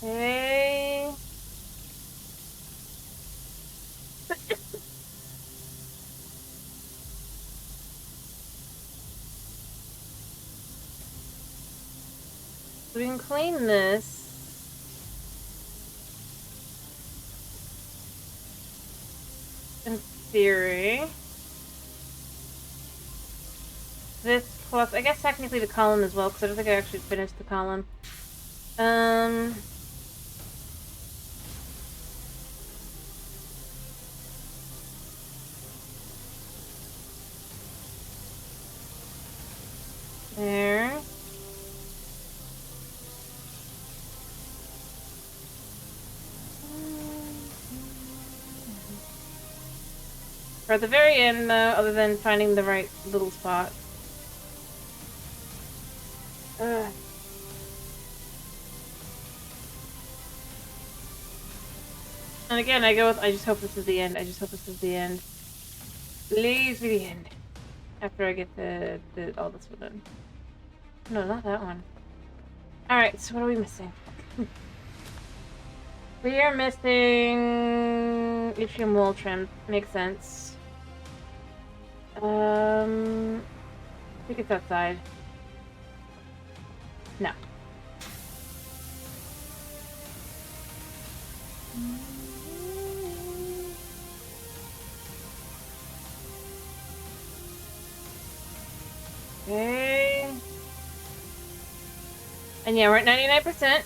Okay. We can clean this. In theory. This plus, I guess technically the column as well, because I don't think I actually finished the column. There. For at the very end, though, other than finding the right little spot. Ugh. And again, I go with, I just hope this is the end. I just hope this is the end. Please be the end. After I get the all this one done. No, not that one. Alright, so what are we missing? We are missing atrium wall trim. Makes sense. I think it's outside. No. Okay. And yeah, we're at 99%.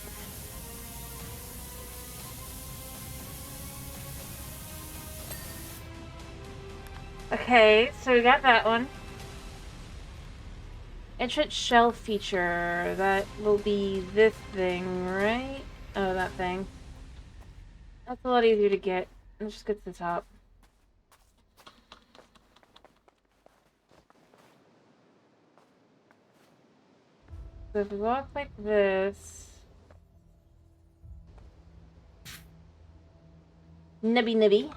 Okay, so we got that one. Entrance shell feature. That will be this thing, right? Oh, that thing. That's a lot easier to get. Let's just get to the top. So if we walk like this... Nibby nibby.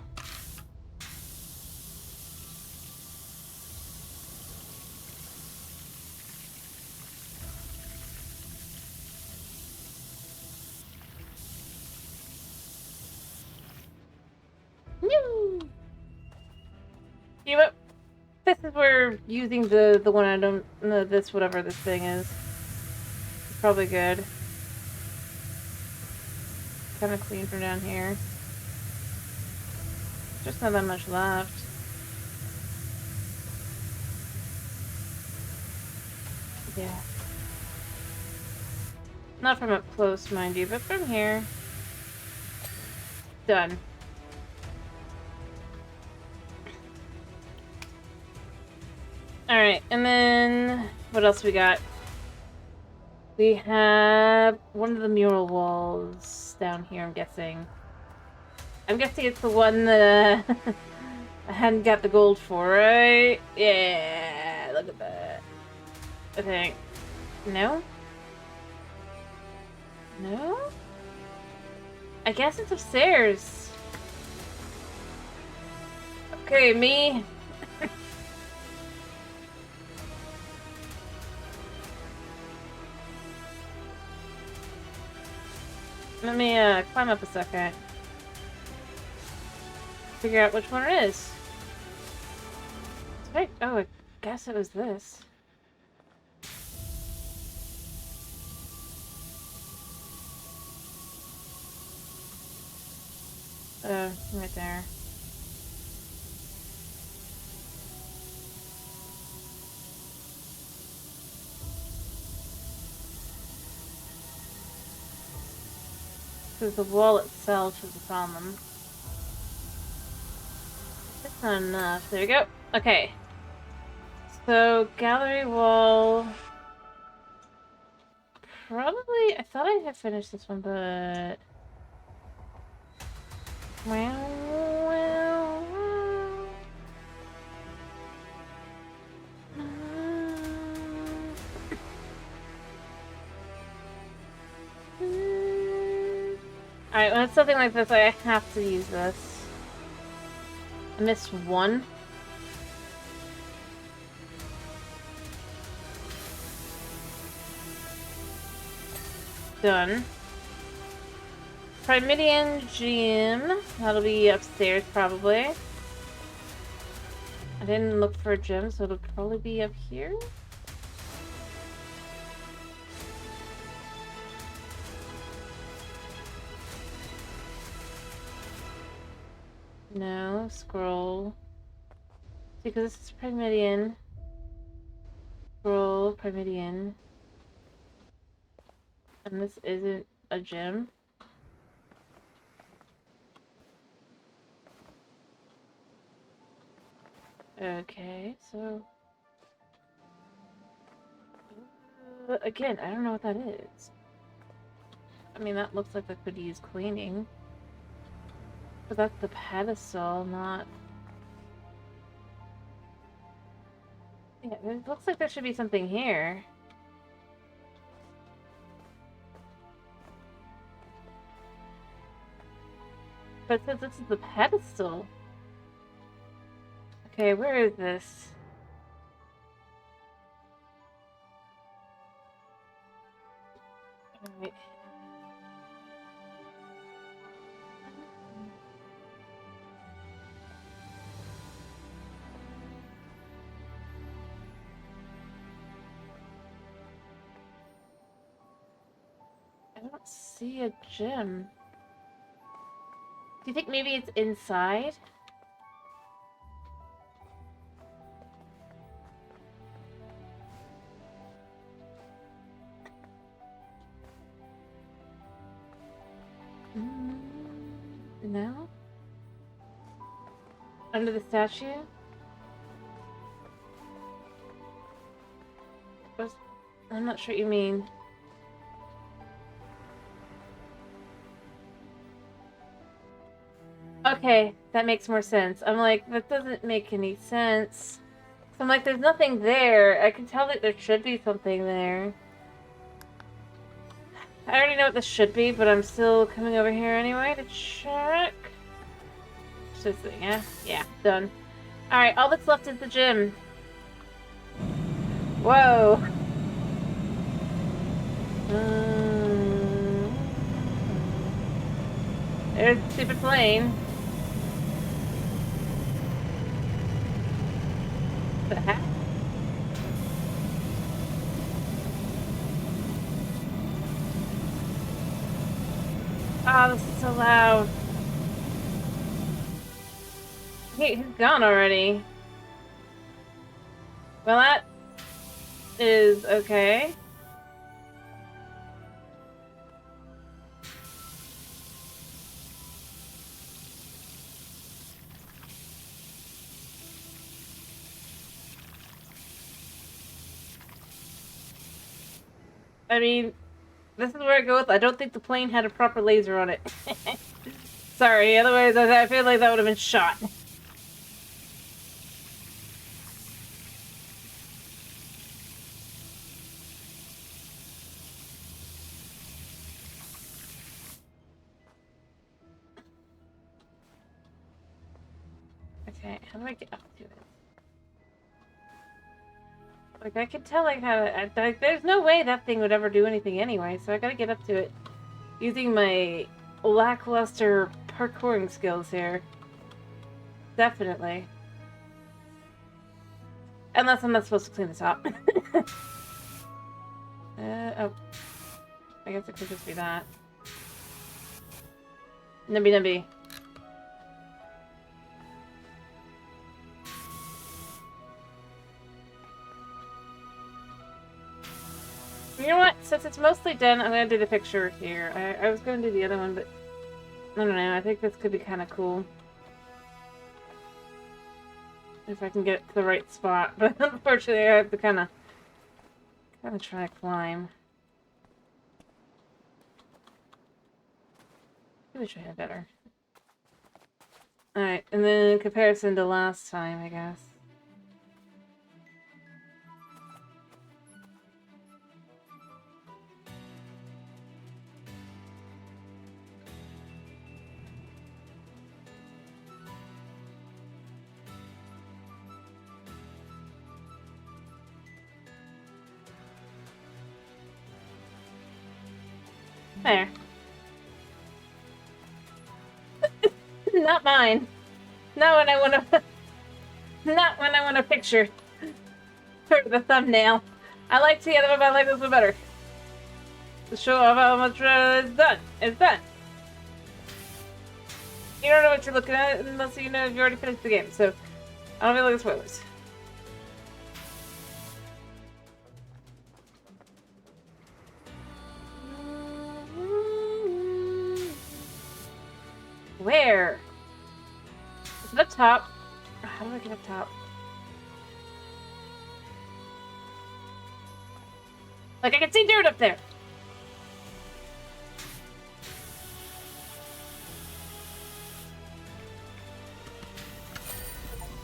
No. See what? This is where using the one I don't know, this whatever this thing is. It's probably good. Kind of clean from down here. Just not that much left. Yeah. Not from up close, mind you, but from here. Done. Alright, and then what else we got? We have one of the mural walls down here, I'm guessing. I'm guessing it's the one that I hadn't got the gold for, right? Yeah, look at that. I think. No? No? I guess it's upstairs. Okay, me. Let me climb up a second. Figure out which one it is. Right. Oh, I guess it was this. Right there. Because the wall itself is a problem. That's not enough. There we go. Okay. So, gallery wall... Probably... I thought I had finished this one, but... Alright, when it's something like this, I have to use this. I missed one. Done. Primidian Gym. That'll be upstairs, probably. I didn't look for a gym, so it'll probably be up here. No, scroll. Because this is Primidian. Scroll, Primidian. And this isn't a gym. Okay, so... again, I don't know what that is. I mean, that looks like that could use cleaning. But that's the pedestal, not... yeah, it looks like there should be something here. But it says this is the pedestal. Okay, where is this? Alright. I don't see a gym. Do you think maybe it's inside? No? Under the statue? I'm not sure what you mean. Okay, that makes more sense. I'm like, that doesn't make any sense. So I'm like, there's nothing there. I can tell that there should be something there. I already know what this should be, but I'm still coming over here anyway to check. Just, yeah, done. Alright, all that's left is the gym. Whoa. There's the stupid plane. What the heck? Oh, this is so loud. Hey, he's gone already. Well, that is okay. I mean, this is where it goes. I don't think the plane had a proper laser on it. Sorry, otherwise I feel like that would have been shot. Okay, how do I get up to it? Like, I could tell, like, how to... like, there's no way that thing would ever do anything anyway, so I gotta get up to it using my lackluster parkouring skills here. Definitely. Unless I'm not supposed to clean the top. Oh. I guess it could just be that. Nubby nubby. You know what? Since it's mostly done, I'm gonna do the picture here. I was gonna do the other one, but I don't know. I think this could be kind of cool. If I can get it to the right spot. But unfortunately, I have to kind of try to climb. I wish I had better. Alright, and then in comparison to last time, I guess. There. Not mine. Not when I want to. Not when I want a picture for the thumbnail. I like the other one, but I like this one better. To show off how much it's done. It's done. You don't know what you're looking at unless you know if you already finished the game. So I don't feel like spoilers. Where? Is it up top? How do I get up top? Like, I can see dirt up there!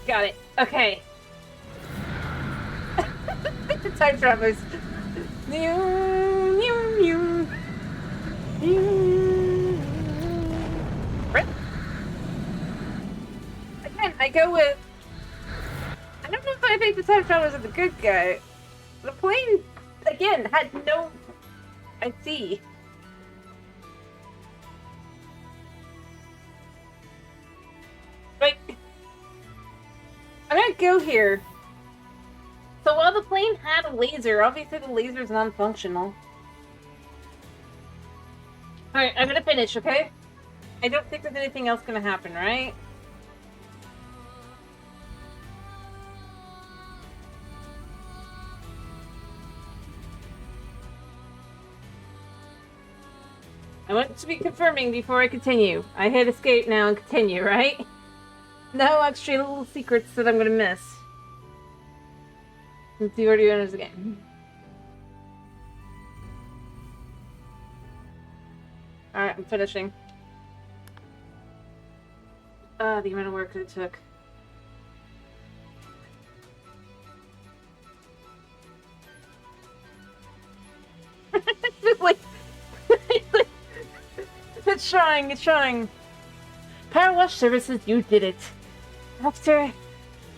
Got it. Okay. The time travelers. Again, I go with... I don't know if I think the time travelers are the good guy. The plane, again, had no... I see. Like... I'm gonna go here. So while the plane had a laser, obviously the laser is non-functional. Alright, I'm gonna finish, okay? I don't think there's anything else gonna happen, right? I want to be confirming before I continue. I hit escape now and continue, right? No extra little secrets that I'm gonna miss. Since you already enters the game. Alright, I'm finishing. The amount of work that it took. Like, it's trying, it's trying. PowerWash Services, you did it. After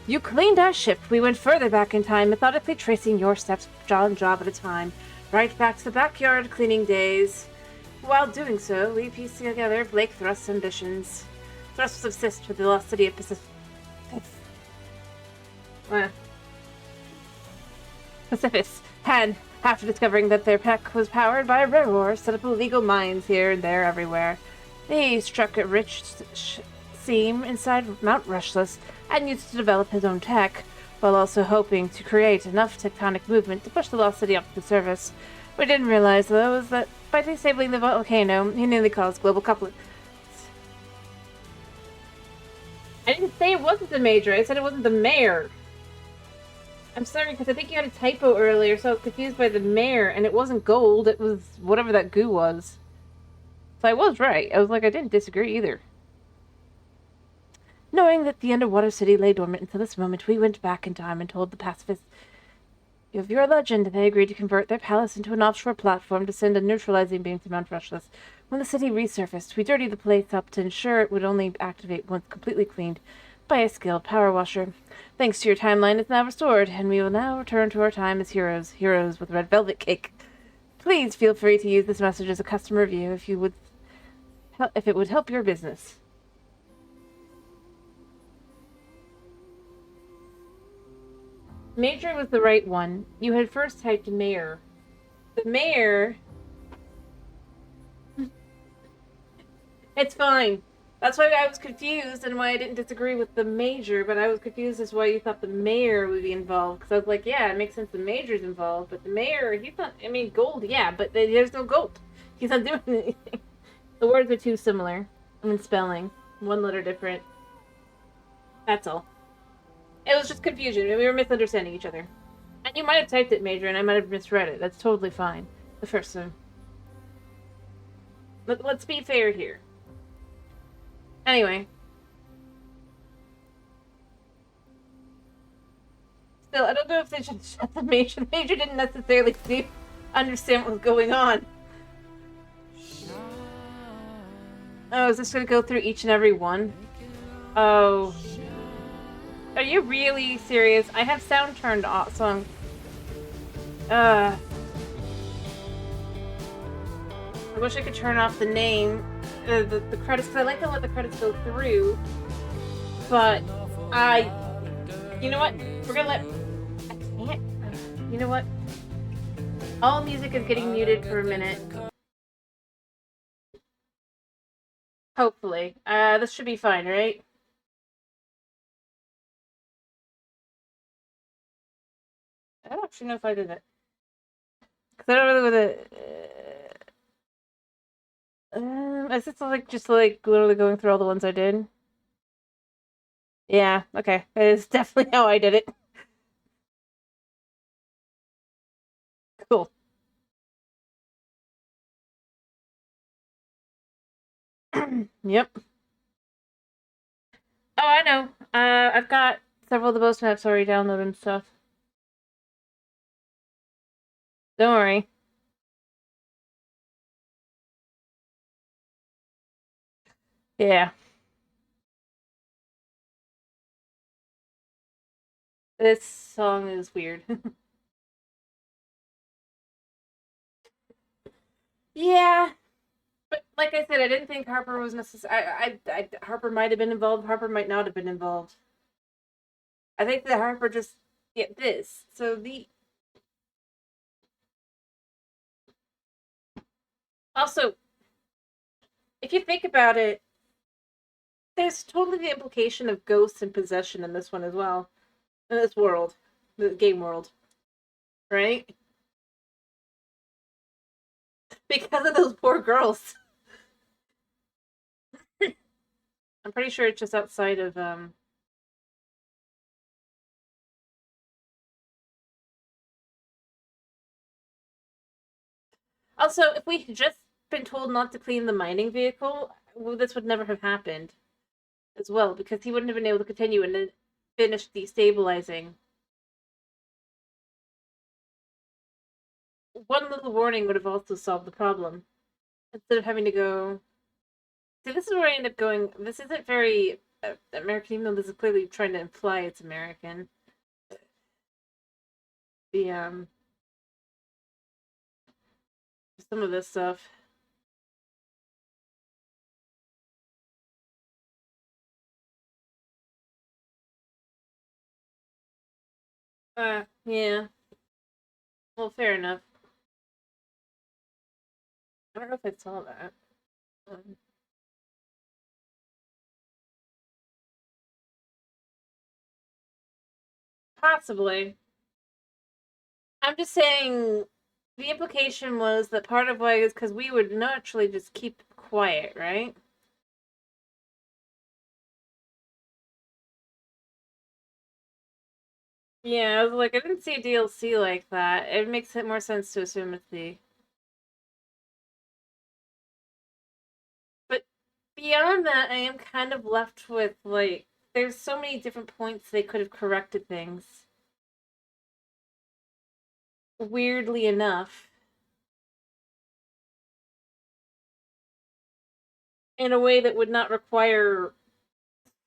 you cleaned our ship, we went further back in time, methodically tracing your steps job at a time, right back to the backyard cleaning days. While doing so, we pieced together Blake Thrust's ambitions. Thrust was obsessed with the lost city of Pacificus had, after discovering that their pack was powered by a reservoir, set up illegal mines here and there everywhere. They struck a rich seam inside Mount Rushless and used it to develop his own tech, while also hoping to create enough tectonic movement to push the lost city up to the surface. What he didn't realize, though, was that by disabling the volcano, he nearly caused global coupling. I didn't say it wasn't the major, I said it wasn't the mayor. I'm sorry, because I think you had a typo earlier, so I was confused by the mayor, and it wasn't gold, it was whatever that goo was. So I was right. I was like, I didn't disagree either. Knowing that the underwater city lay dormant until this moment, we went back in time and told the pacifists of your legend. They agreed to convert their palace into an offshore platform to send a neutralizing beam to Mount Rushless. When the city resurfaced, we dirtied the place up to ensure it would only activate once completely cleaned by a skilled power washer. Thanks to your timeline, it's now restored, and we will now return to our time as heroes with red velvet cake. Please feel free to use this message as a customer review if it would help your business. Major was the right one. You had first typed mayor. The mayor... It's fine. That's why I was confused and why I didn't disagree with the major, but I was confused as why you thought the mayor would be involved. Because I was like, yeah, it makes sense the major's involved, but the mayor, he's not... I mean, gold, yeah, but there's no gold. He's not doing anything. The words are too similar. I mean, spelling. One letter different. That's all. It was just confusion. We were misunderstanding each other. And you might have typed it major and I might have misread it. That's totally fine. The first time. Let's be fair here. Anyway. Still, I don't know if they should shut the major. The major didn't necessarily understand what was going on. Oh, is this gonna go through each and every one? Oh. Are you really serious? I have sound turned off, so I wish I could turn off the name the credits, because I like to let the credits go through, but you know what? We're gonna let, I can't, you know what? All music is getting muted for a minute. Hopefully. This should be fine, right? I don't actually know if I did it. Because I don't really want to... is this like just like literally going through all the ones I did? Yeah, okay. It's definitely how I did it. Cool. Yep. Oh, I know. I've got several of the boss maps already downloaded and stuff. Don't worry. Yeah. This song is weird. Yeah. But like I said, I didn't think Harper was necessary. Harper might have been involved. Harper might not have been involved. I think that Harper just get this. So the also, if you think about it, there's totally the implication of ghosts and possession in this one as well. In this world, the game world, right? Because of those poor girls. I'm pretty sure it's just outside of Also, if we had just been told not to clean the mining vehicle, well, this would never have happened as well, because he wouldn't have been able to continue and then finish destabilizing. One little warning would have also solved the problem. Instead of having to go... See, this is where I end up going... This isn't very American, even though this is clearly trying to imply it's American. The, some of this stuff. Yeah. Well, fair enough. I don't know if I saw that. Um, Possibly. I'm just saying the implication was that part of why is because we would naturally just keep quiet, right? Yeah, I was like, I didn't see a DLC like that. It makes it more sense to assume it's the... But beyond that, I am kind of left with, like, there's so many different points they could have corrected things. Weirdly enough. In a way that would not require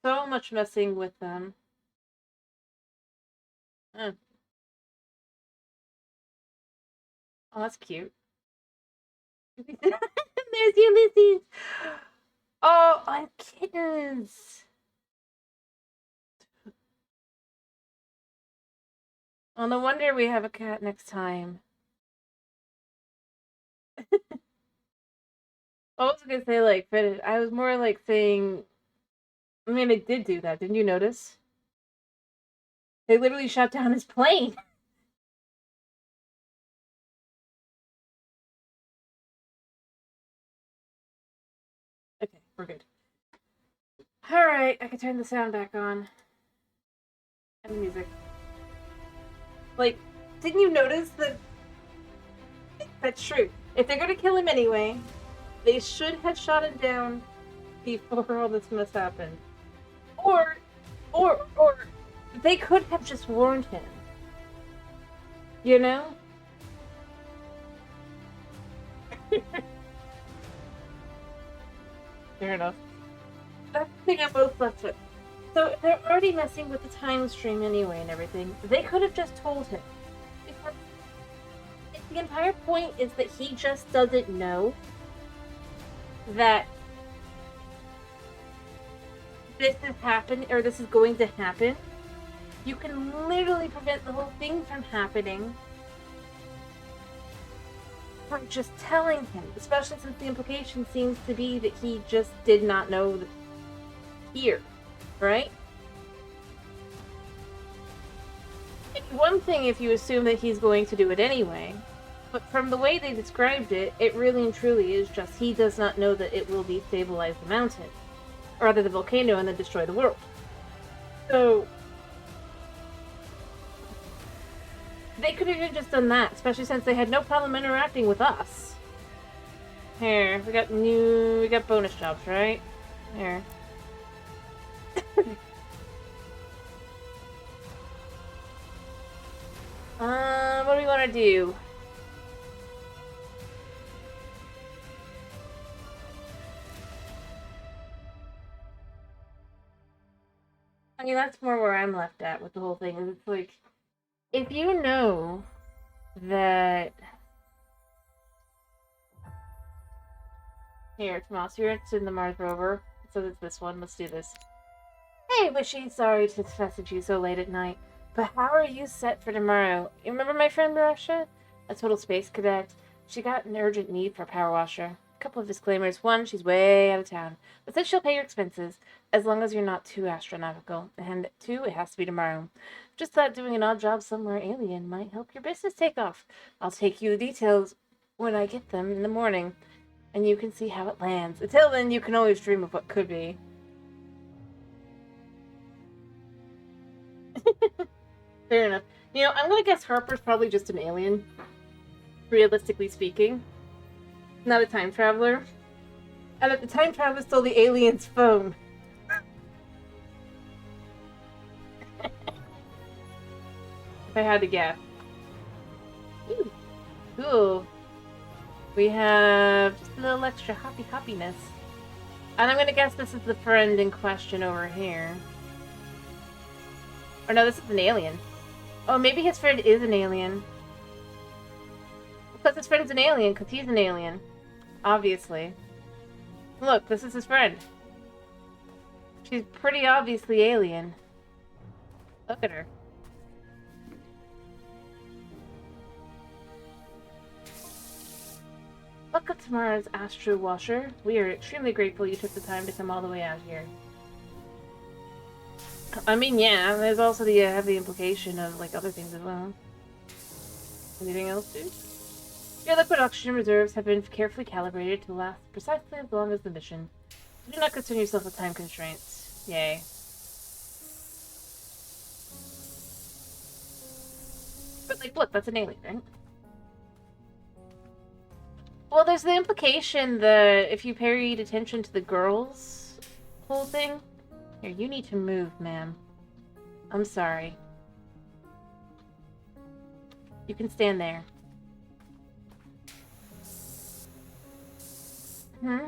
so much messing with them. Oh, oh that's cute. There's Ulysses! Oh, I have kittens! Oh, no wonder we have a cat next time. I was gonna say, like, finish. I was more like saying... I mean, they did do that. Didn't you notice? They literally shot down his plane. Okay, we're good. Alright, I can turn the sound back on. And the music. Like, didn't you notice that... That's true. If they're gonna kill him anyway, they should have shot him down before all this mess happened. Or they could have just warned him. You know? Fair enough. That's the thing I'm both left with. So they're already messing with the time stream anyway and everything. They could have just told him. Because the entire point is that he just doesn't know that this is happening, or this is going to happen, you can literally prevent the whole thing from happening by just telling him, especially since the implication seems to be that he just did not know the here, right? It's one thing if you assume that he's going to do it anyway, but from the way they described it, it really and truly is just he does not know that it will destabilize the mountain, or rather the volcano, and then destroy the world. So they could have just done that, especially since they had no problem interacting with us. Here, we got bonus jobs, right? Here. What do we want to do? I mean, that's more where I'm left at with the whole thing. It's like, if you know that... Here, Tomas, you're interested in the Mars rover. So it's this one. Let's do this. Hey, Wishy, sorry to message you so late at night, but how are you set for tomorrow? You remember my friend Marusha? A total space cadet. She got an urgent need for a power washer. A couple of disclaimers. One, she's way out of town, but said she'll pay your expenses, as long as you're not too astronautical. And two, it has to be tomorrow. Just thought doing an odd job somewhere alien might help your business take off. I'll take you the details when I get them in the morning, and you can see how it lands. Until then, you can always dream of what could be. Fair enough. You know, I'm gonna guess Harper's probably just an alien. Realistically speaking. Not a time traveler. And that the time traveler stole the alien's phone. If I had to guess. Ooh. Cool. We have just a little extra hoppiness. And I'm gonna guess this is the friend in question over here. Or no, this is an alien. Oh, maybe his friend is an alien. Because his friend's an alien, because he's an alien. Obviously. Look, this is his friend. She's pretty obviously alien. Look at her. Welcome to Mars, Astro Washer. We are extremely grateful you took the time to come all the way out here. I mean, yeah, there's also the heavy implication of, like, other things as well. Anything else, dude? Your liquid oxygen reserves have been carefully calibrated to last precisely as long as the mission. Do not concern yourself with time constraints. Yay. But, like, look, that's an alien, right? Well, there's the implication that if you paid attention to the girls' whole thing... Here, you need to move, ma'am. I'm sorry. You can stand there. Hmm?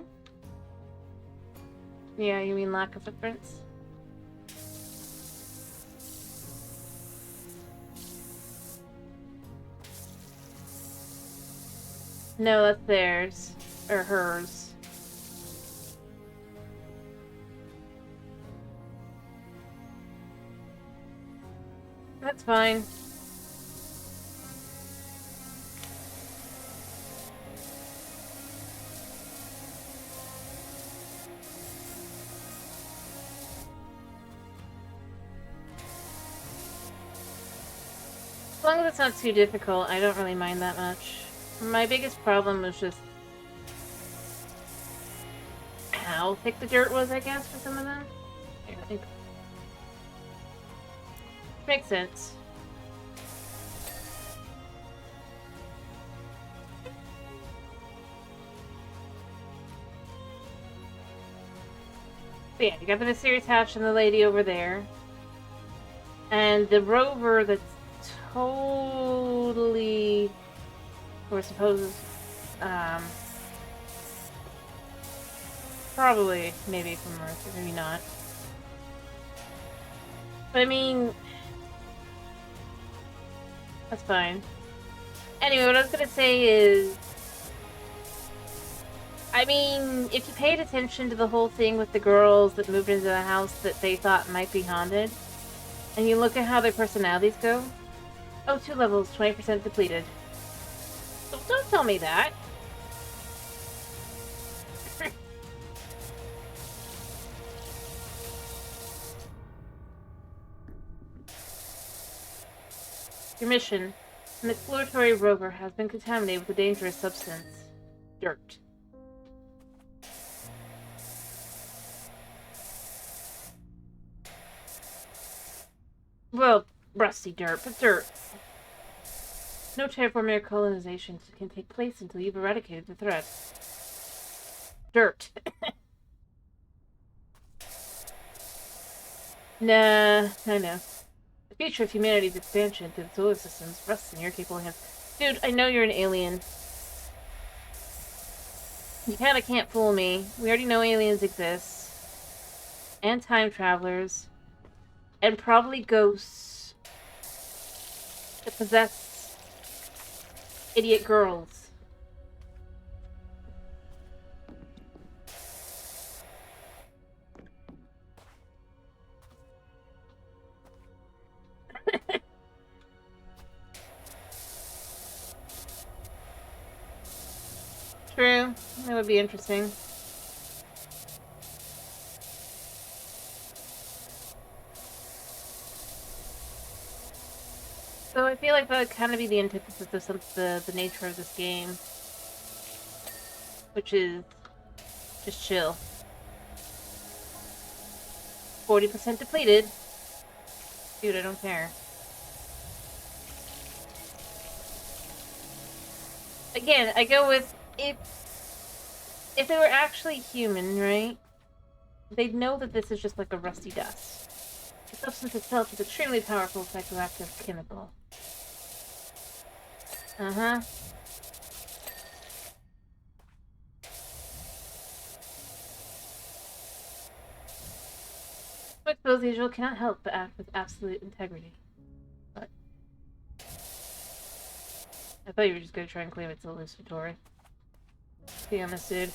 Yeah, you mean lack of footprints? No, that's theirs. Or hers. That's fine. As long as it's not too difficult, I don't really mind that much. My biggest problem was just how thick the dirt was, I guess, for some of them. Here, I think. Makes sense. But yeah, you got the mysterious hatch and the lady over there. And the rover that's totally... We're supposed... probably, maybe from Earth, maybe not. But I mean... That's fine. Anyway, what I was gonna say is... I mean, if you paid attention to the whole thing with the girls that moved into the house that they thought might be haunted, and you look at how their personalities go, oh, 2 levels, 20% depleted. So don't tell me that. Your mission. An exploratory rover has been contaminated with a dangerous substance. Dirt. Well, rusty dirt, but dirt. No terraforming colonization can take place until you've eradicated the threat. Dirt. Nah, I know. The future of humanity's expansion through the solar systems rests in your capable hands. Dude, I know you're an alien. You kinda can't fool me. We already know aliens exist. And time travelers. And probably ghosts. That possess idiot girls. True. That would be interesting. So I feel like that would kind of be the antithesis of the nature of this game. Which is just chill. 40% depleted. Dude, I don't care. Again, I go with if they were actually human, right? They'd know that this is just like a rusty dust. The substance itself is extremely powerful psychoactive chemical. Uh-huh. But those usual cannot help but act with absolute integrity. But I thought you were just gonna try and claim it's hallucinatory. Be honest, dude.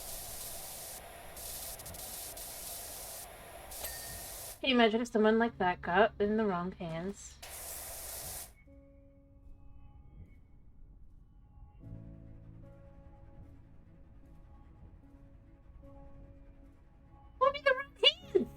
Can you imagine if someone like that got in the wrong hands? What would be the wrong hands?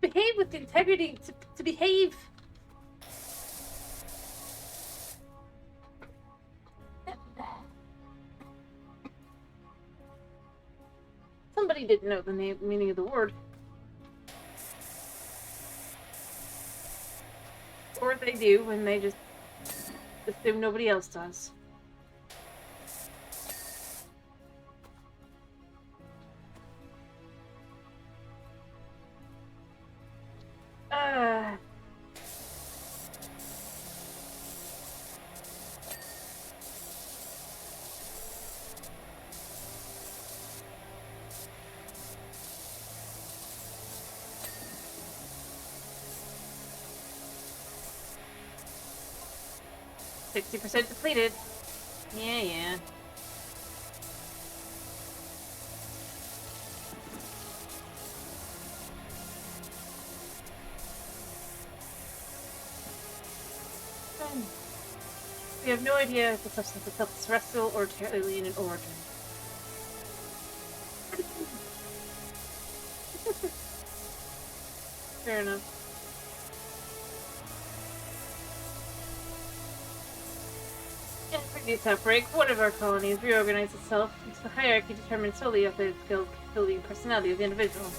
Behave with integrity, to behave. Somebody didn't know the meaning of the word. Or they do, and they just assume nobody else does. Uh... 60% depleted. Yeah. We have no idea if the substance itself is terrestrial or alien in origin. Fair enough. In a previous outbreak, one of our colonies reorganized itself into a hierarchy determined solely after the skill, ability, and personality of the individual.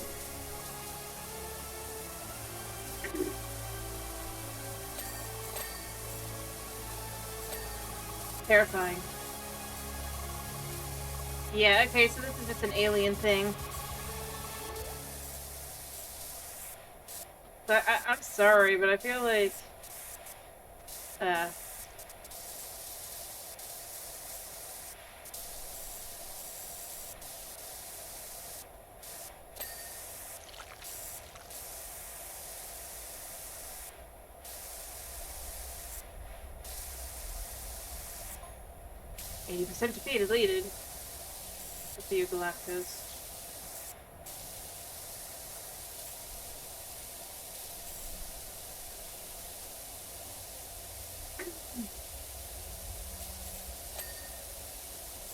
Terrifying. Yeah, okay, so this is just an alien thing. But I'm sorry, but I feel like... 80% defeat deleted. With the Galactus.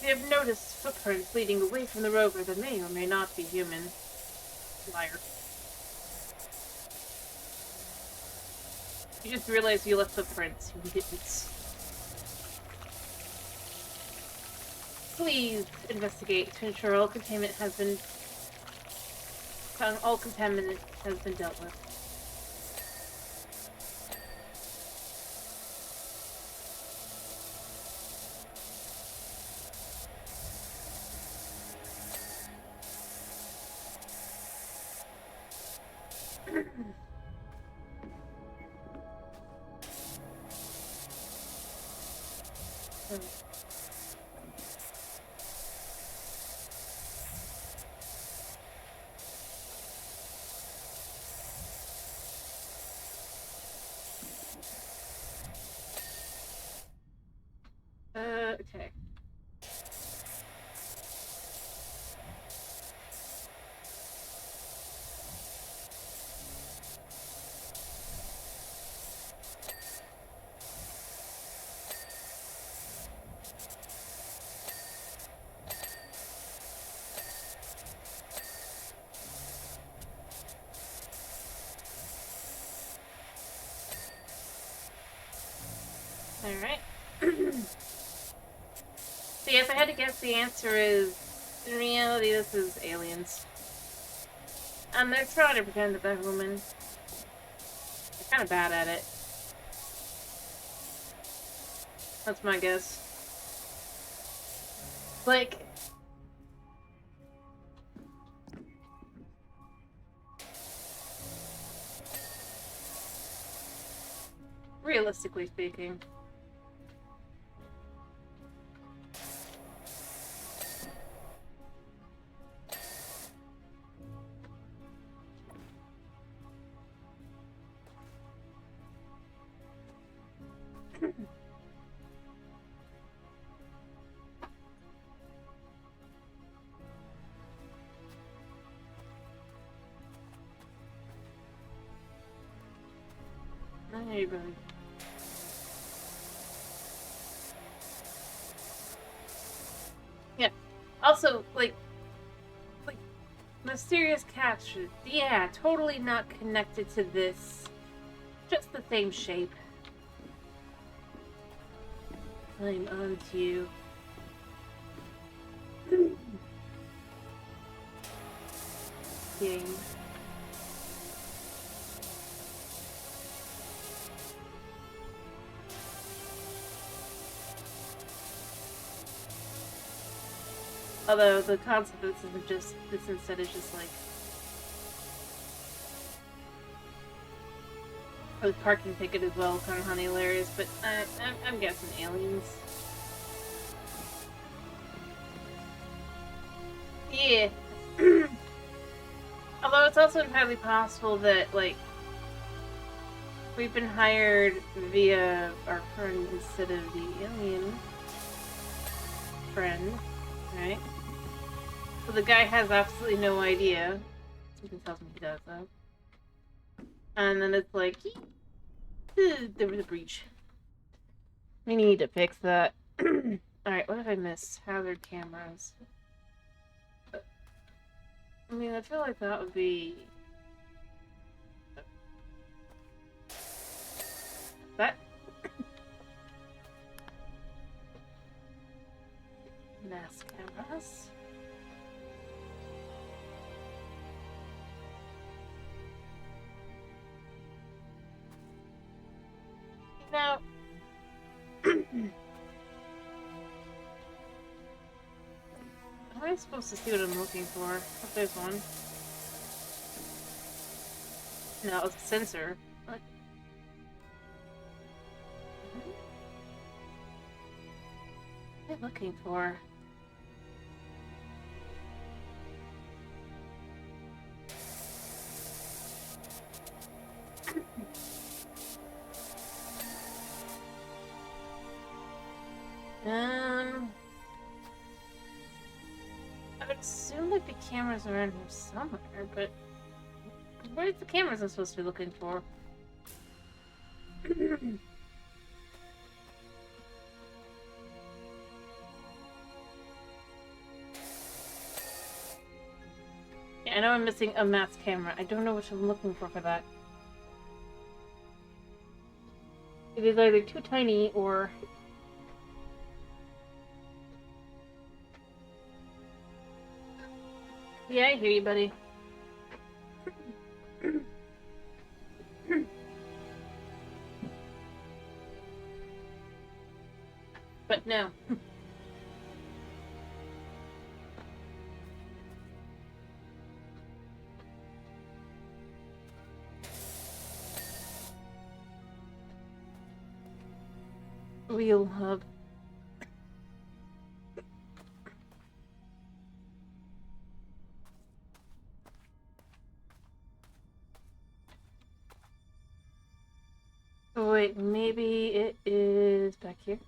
We have noticed footprints leading away from the rover that may or may not be human. Liar. You just realized you left footprints. You didn't. Please investigate to ensure all contaminant has been dealt with. Okay. Alright. See, if I had to guess, the answer is, in reality, this is aliens. And they're trying to pretend that they're human. They're kind of bad at it. That's my guess. Like... realistically speaking. Hey, buddy. Yeah. Also, like, mysterious capture. Yeah, totally not connected to this. Just the same shape. I'm on to you. Game. Although the concept of this instead is just like a parking ticket as well, kind of hilarious. But I'm guessing aliens. Yeah. Although it's also entirely possible that like we've been hired via our friend instead of the alien friend, right? So the guy has absolutely no idea. Something tells me he does, though. And then it's like, there was a breach. We need to fix that. Alright, what have I missed? Hazard cameras. I mean, I feel like that would be... that? Mass cameras. Now, how am I supposed to see what I'm looking for? If there's one. No, it's a sensor. What? What am I looking for? would assume there'd be cameras around here somewhere, but where's the cameras I'm supposed to be looking for? Yeah, I know I'm missing a mass camera. I don't know what I'm looking for that. It is either too tiny or... Yeah, I hear you, buddy. But no. Wheel hub. Oh, wait, maybe it is back here.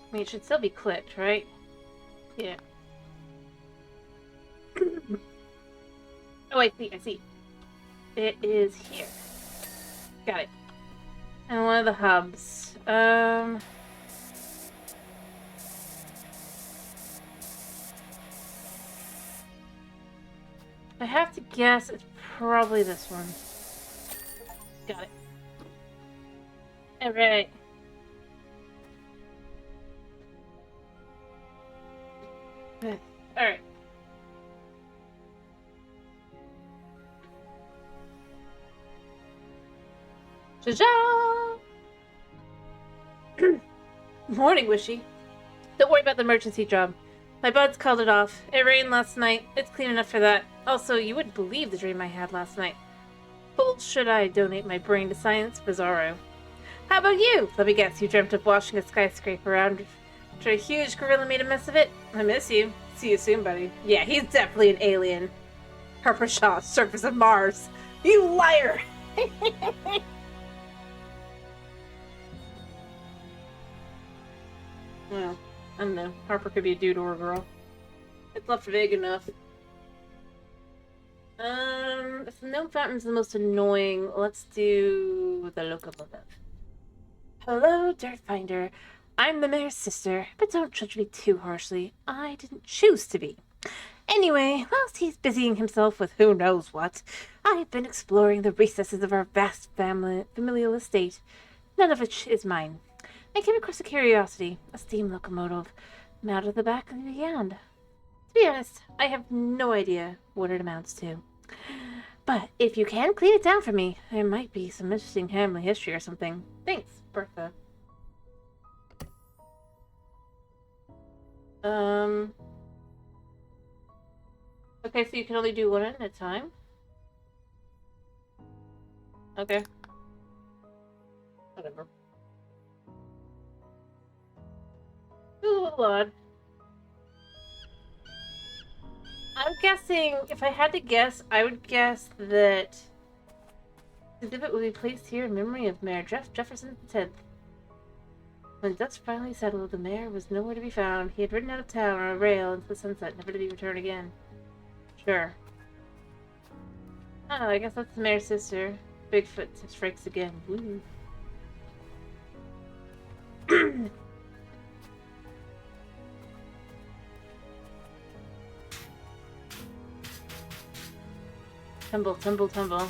I mean, it should still be clicked, right? Yeah. Oh, I see. It is here. Got it. And one of the hubs. I have to guess it's probably this one. Got it. Alright. Alright. Cha-cha! Morning, Wishy. Don't worry about the emergency job. My buds called it off. It rained last night. It's clean enough for that. Also, you wouldn't believe the dream I had last night. Full should I donate my brain to Science Bizarro. How about you? Let me guess, you dreamt of washing a skyscraper around after a huge gorilla made a mess of it? I miss you. See you soon, buddy. Yeah, he's definitely an alien. Harper Shaw, surface of Mars. You liar! Well, I don't know. Harper could be a dude or a girl. It's left vague enough. If the gnome fountain's the most annoying, let's do the locomotive. Hello, Dirt Finder. I'm the mayor's sister, but don't judge me too harshly. I didn't choose to be. Anyway, whilst he's busying himself with who knows what, I've been exploring the recesses of our vast familial estate, none of which is mine. I came across a curiosity, a steam locomotive, out of the back of the yard. To be honest, I have no idea what it amounts to. But if you can clean it down for me, there might be some interesting family history or something. Thanks, Bertha. Okay, so you can only do one at a time? Okay. Whatever. A little odd. I'm guessing, if I had to guess, I would guess that the exhibit would be placed here in memory of Mayor Jefferson X. When dust finally settled, the mayor was nowhere to be found. He had ridden out of town on a rail into the sunset, never to be returned again. Sure. Oh, I guess that's the mayor's sister. Bigfoot strikes again. Woo. Tumble, tumble, tumble.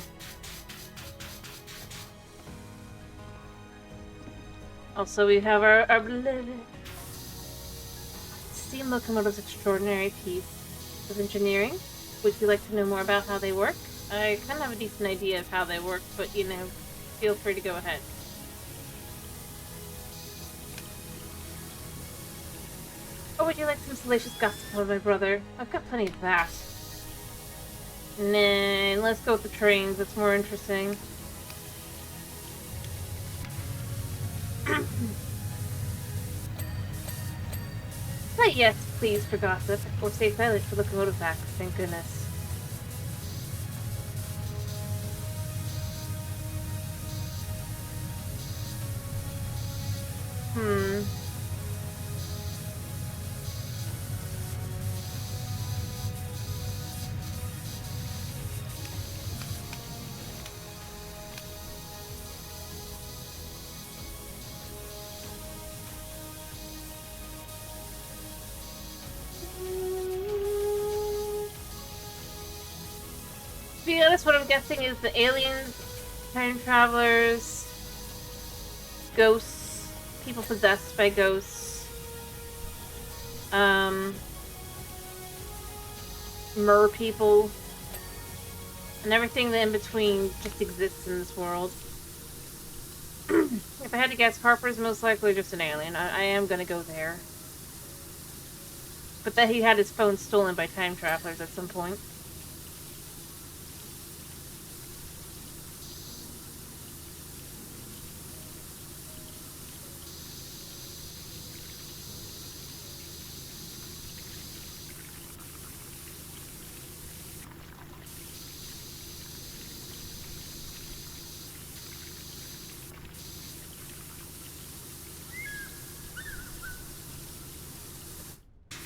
Also, we have our steam locomotive's extraordinary piece of engineering. Would you like to know more about how they work? I kind of have a decent idea of how they work, but you know, feel free to go ahead. Or would you like some salacious gossip about my brother? I've got plenty of that. Nah, let's go with the trains. It's more interesting. Not yes, please, for gossip, or stay silent for locomotive facts, thank goodness. guess what I'm guessing is the aliens, time travelers, ghosts, people possessed by ghosts, mer people, and everything that in between just exists in this world. If I had to guess, Harper's most likely just an alien. I am gonna go there. But that he had his phone stolen by time travelers at some point.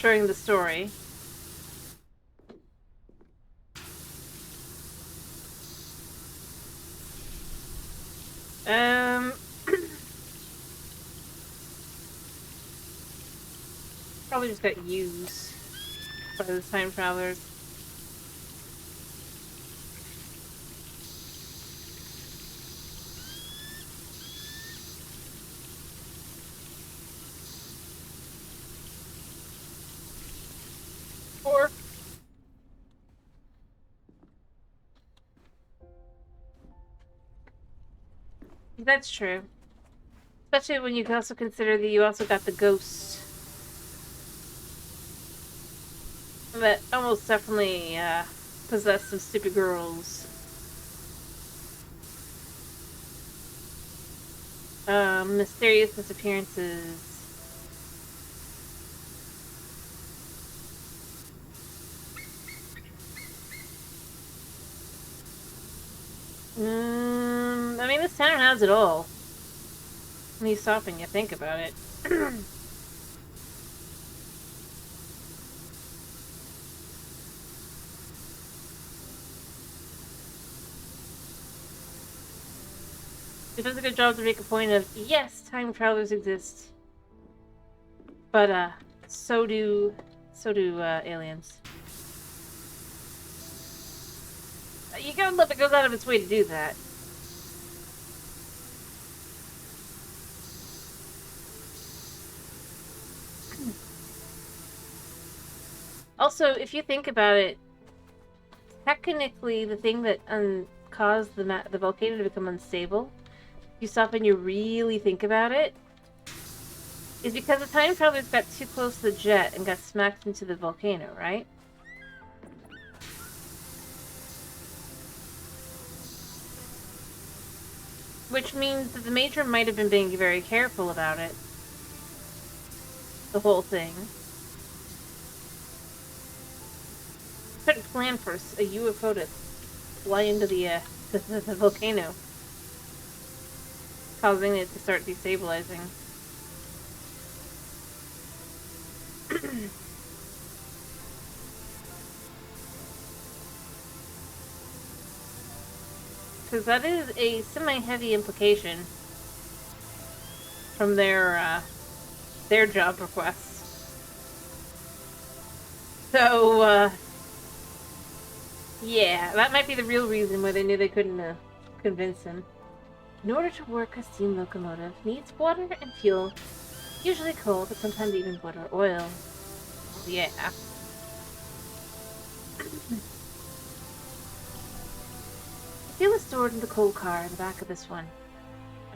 During the story. Probably just got used by the time travelers. Or that's true. Especially when you can also consider that you also got the ghosts. That almost definitely possess some stupid girls. Mysterious disappearances. I mean, this town has it all. When you stop and you think about it. It does a good job to make a point of, yes, time travelers exist. But, so do aliens. You gotta love it goes out of its way to do that. Also, if you think about it, technically the thing that caused the volcano to become unstable, if you stop and you really think about it, is because the time travelers got too close to the jet and got smacked into the volcano, right? Which means that the Major might have been being very careful about it. The whole thing. Couldn't plan for a UFO to fly into the volcano. Causing it to start destabilizing. Because that is a semi-heavy implication from their job requests. So, yeah, that might be the real reason why they knew they couldn't convince him. In order to work a steam locomotive, needs water and fuel, usually coal, but sometimes even wood or oil. Yeah. Fuel is stored in the coal car in the back of this one.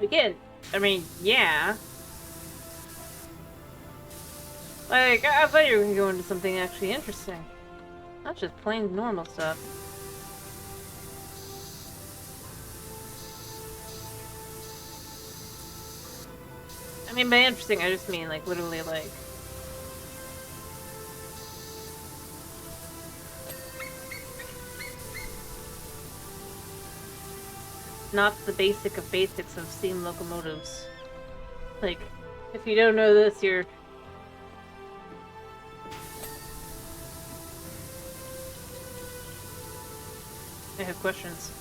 Again, I mean, yeah. Like, I thought you were gonna go into something actually interesting. Not just plain normal stuff. I mean, by interesting, I just mean, like, literally, like... not the basic of basics of steam locomotives. Like, if you don't know this, you're... I have questions.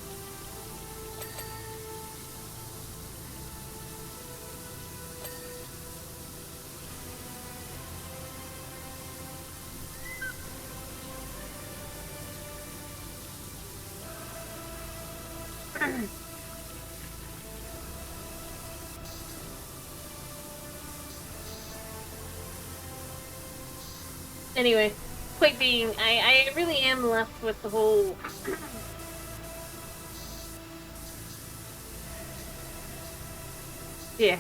Anyway, point being, I really am left with the whole... yeah.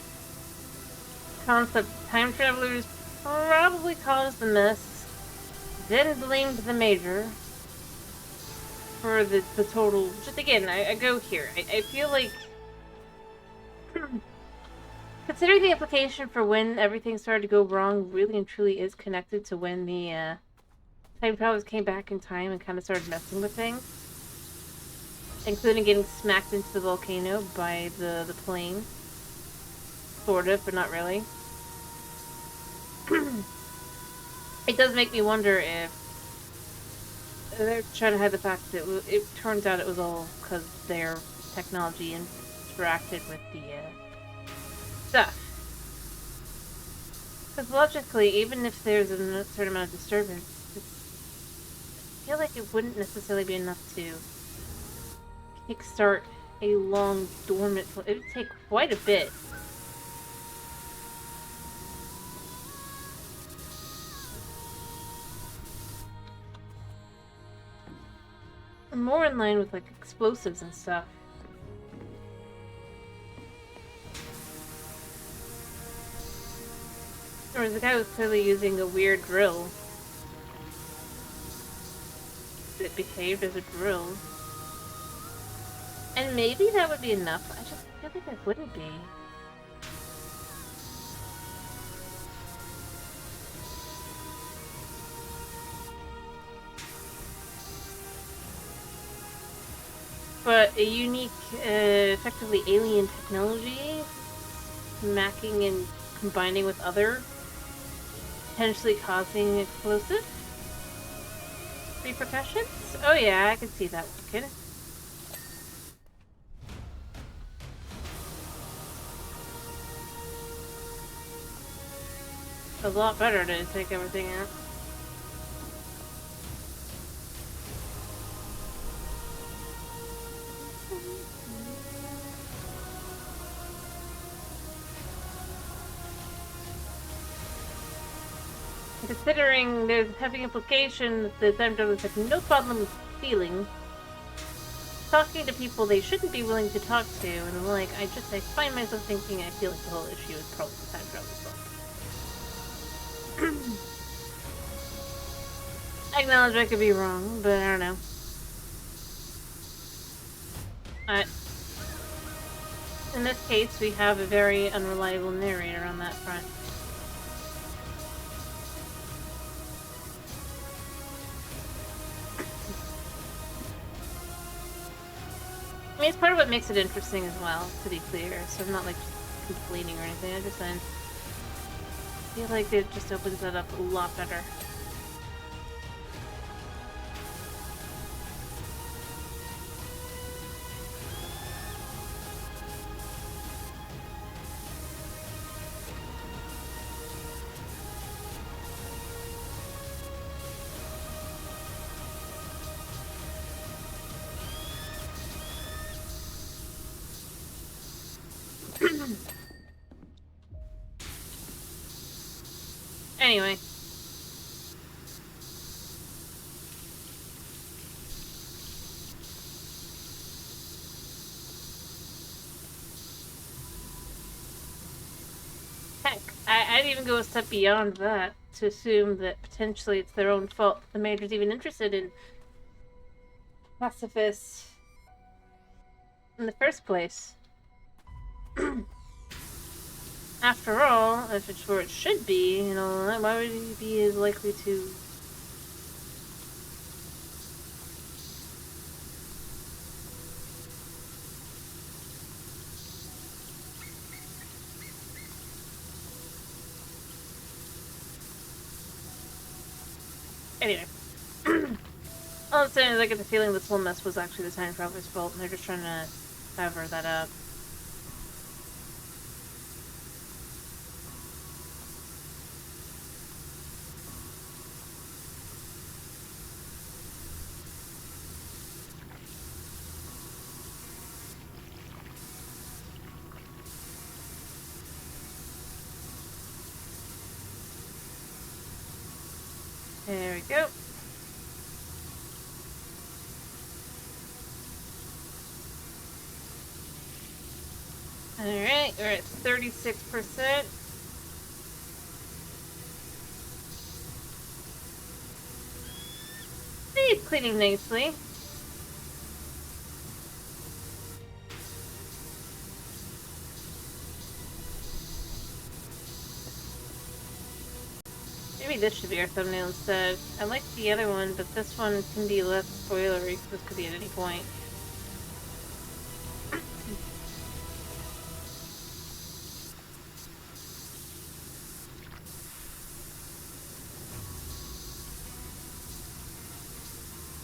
Concept time travelers probably caused the mess, then blamed the Major for the total... Just again, I go here. I feel like... Considering the implication for when everything started to go wrong really and truly is connected to when the time travelers came back in time and kind of started messing with things, including getting smacked into the volcano by the plane. Sort of, but not really. It does make me wonder if they're trying to hide the fact that it turns out it was all because their technology interacted with the stuff. Because logically, even if there's a certain amount of disturbance, I feel like it wouldn't necessarily be enough to kickstart a long dormant... It would take quite a bit. More in line with, like, explosives and stuff. Or the guy was clearly using a weird drill. It behaved as a drill. And maybe that would be enough. I just feel like it wouldn't be. But a unique, effectively alien technology, smacking and combining with other, potentially causing explosive repercussions? Oh yeah, I can see that working. A lot better to take everything out. Considering there's a heavy implication that the time travelers have no problem with stealing, talking to people they shouldn't be willing to talk to, and like, I find myself thinking, I feel like the whole issue is probably the time travelers' fault. I acknowledge I could be wrong, but I don't know. In this case, we have a very unreliable narrator on that front. I mean, it's part of what makes it interesting as well, to be clear, so I'm not, like, complaining or anything, I just feel like it just opens that up a lot better. Anyway. Heck, I'd even go a step beyond that to assume that potentially it's their own fault the Major's even interested in pacifists in the first place. After all, if it's where it should be, you know, why would he be as likely to... Anyway. All I'm saying is I get the feeling this whole mess was actually the time traveler's fault, and they're just trying to cover that up. There we go. Alright, we're at 36%. It's cleaning nicely. Maybe this should be our thumbnail instead. I like the other one, but this one can be less spoilery, because this could be at any point.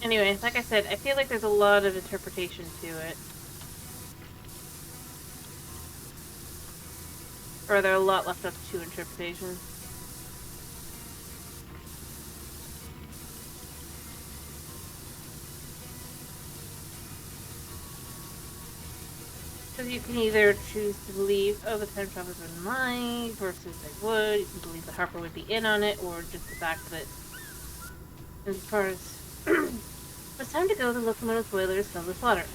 Anyway, like I said, I feel like there's a lot of interpretation to it. Or there are a lot left up to interpretation. Because you can either choose to believe, oh, the time travelers wouldn't lie, versus they would. You can believe that Harper would be in on it, or just the fact that, as far as it's time to go, the locomotive boiler is filled with water.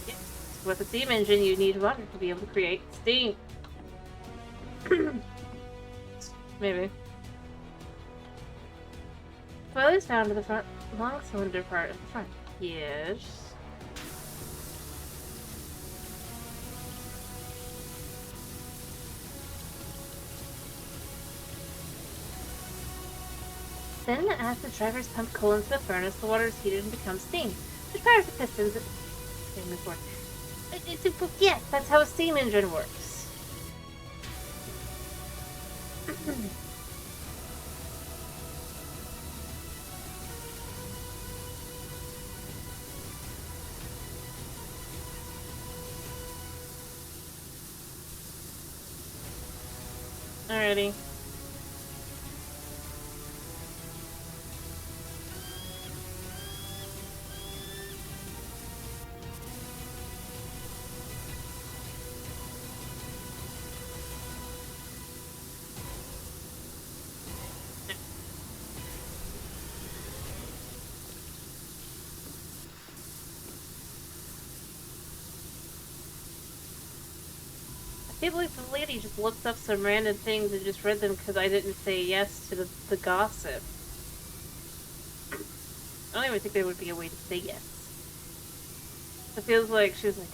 Yes. With a steam engine, you need water to be able to create steam. Maybe. Boilers found to the front, long cylinder part of the front. Yes. Then, as the drivers pump coal into the furnace, the water is heated and becomes steam, which powers the pistons. Yes, that's how a steam engine works. Alrighty. I can't believe the lady just looked up some random things and just read them because I didn't say yes to the gossip. I don't even think there would be a way to say yes. It feels like she was like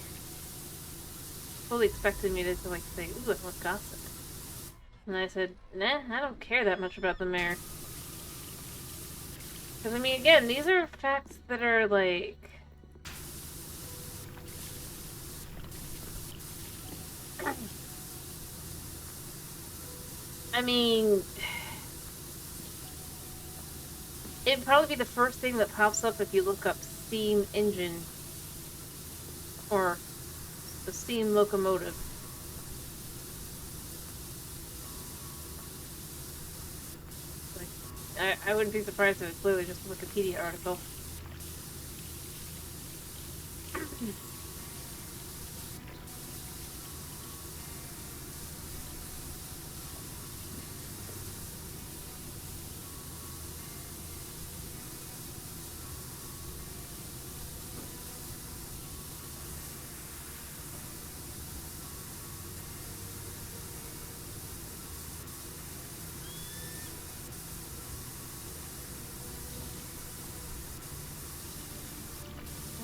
fully expecting me to like say, ooh, I want gossip. And I said, nah, I don't care that much about the mayor. Because I mean, again, these are facts that are like I mean, it'd probably be the first thing that pops up if you look up steam engine or the steam locomotive. Like, I wouldn't be surprised if it's literally just a Wikipedia article.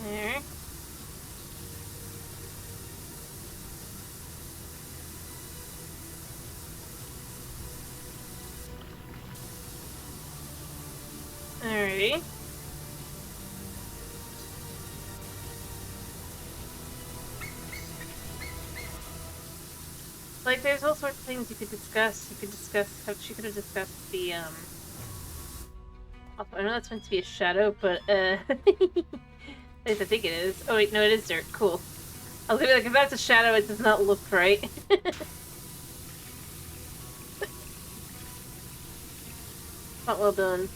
There. Alrighty. Like, there's all sorts of things you could discuss. You could discuss how she could have discussed the, I know that's meant to be a shadow, but, at least I think it is. Oh wait, no, it is dirt. Cool. I was gonna be like, if that's a shadow, it does not look right. Not well done.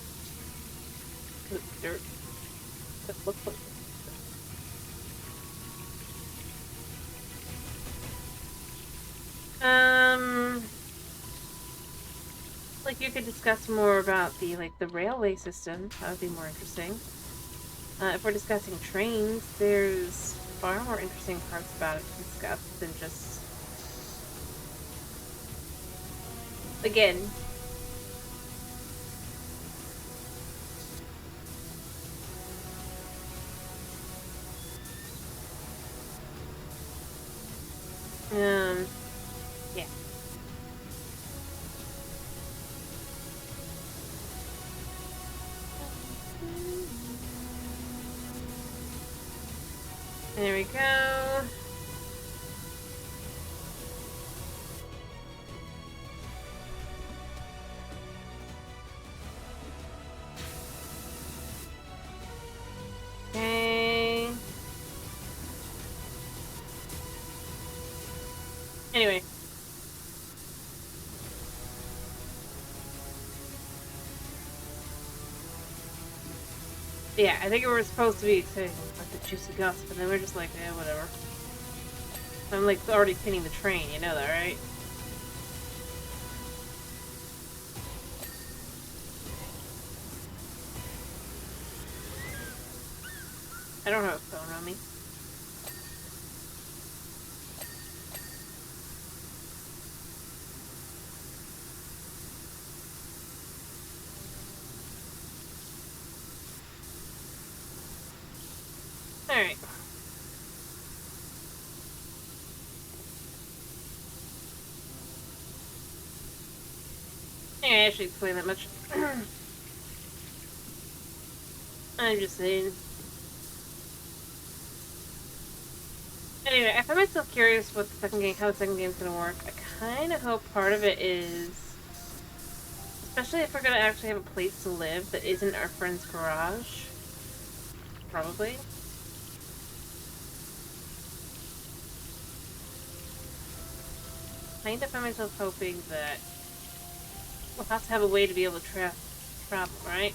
It's dirt. It looks like like you could discuss more about the railway system. That would be more interesting. If we're discussing trains, there's far more interesting parts about it to discuss than just... Again. Yeah. There we go. Okay. Anyway. Yeah, I think we were supposed to be saying like the juicy gossip, and then we're just like, eh, whatever. I'm like already pinning the train, you know that, right? I don't have a phone on me. Alright. Yeah, I actually explain that much. I'm just saying. Anyway, I find myself curious what the second game, how the second game's gonna work. I kind of hope part of it is, especially if we're gonna actually have a place to live that isn't our friend's garage. Probably. I kind of find myself hoping that we'll have to have a way to be able to travel, right?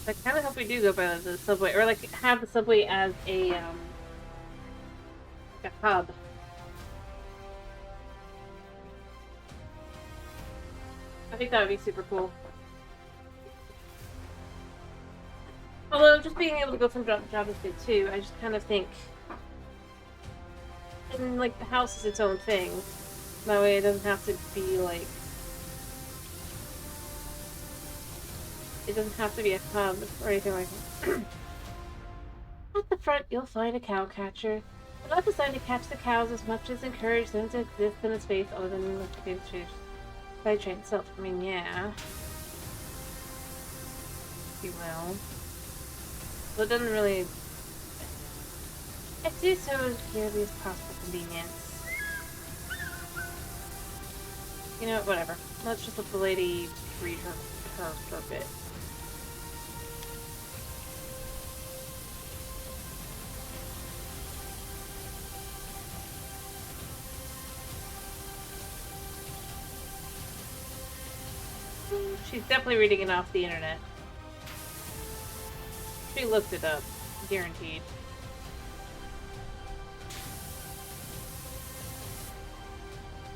I kind of hope we do go by the subway, or like have the subway as a like a hub. I think that would be super cool. Although just being able to go from job to job is good too. I just kind of think, and like the house is its own thing. That way it doesn't have to be like. It doesn't have to be a hub or anything like that. At the front, you'll find a cow catcher. We're not designed to catch the cows as much as encourage them to exist in a space other than the supply chain itself. I mean, yeah. If you will. Well, it doesn't really... I do so as purely as possible convenience. You know what, whatever. Let's just let the lady read her bit. She's definitely reading it off the internet. She looked it up. Guaranteed.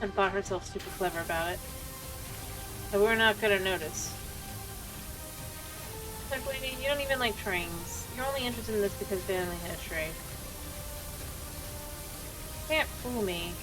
And thought herself super clever about it. So we're not gonna notice. Like, lady, you don't even like trains. You're only interested in this because they only had a tray. You can't fool me.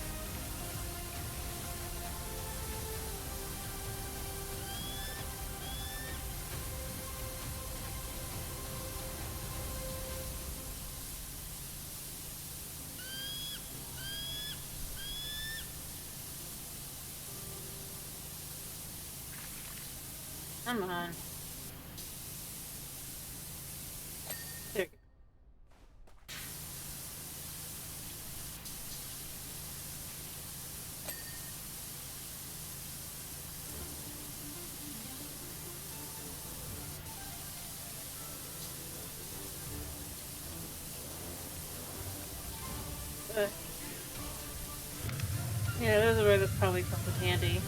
Come on. There you go. Yeah, those are where this probably comes in handy.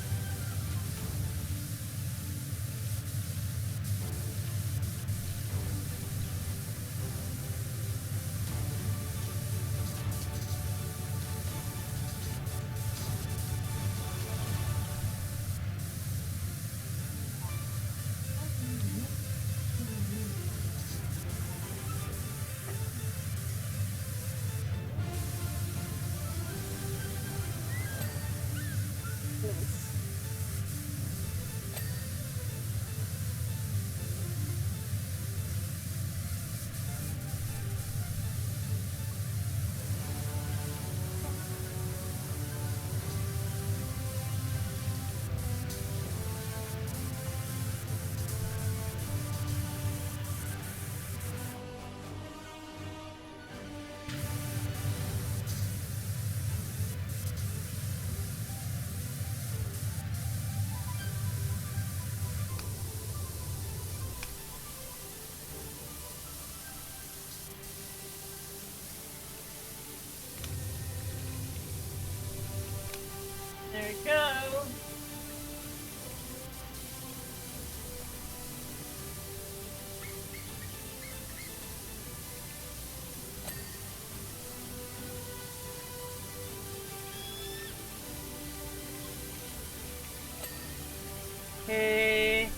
Okay.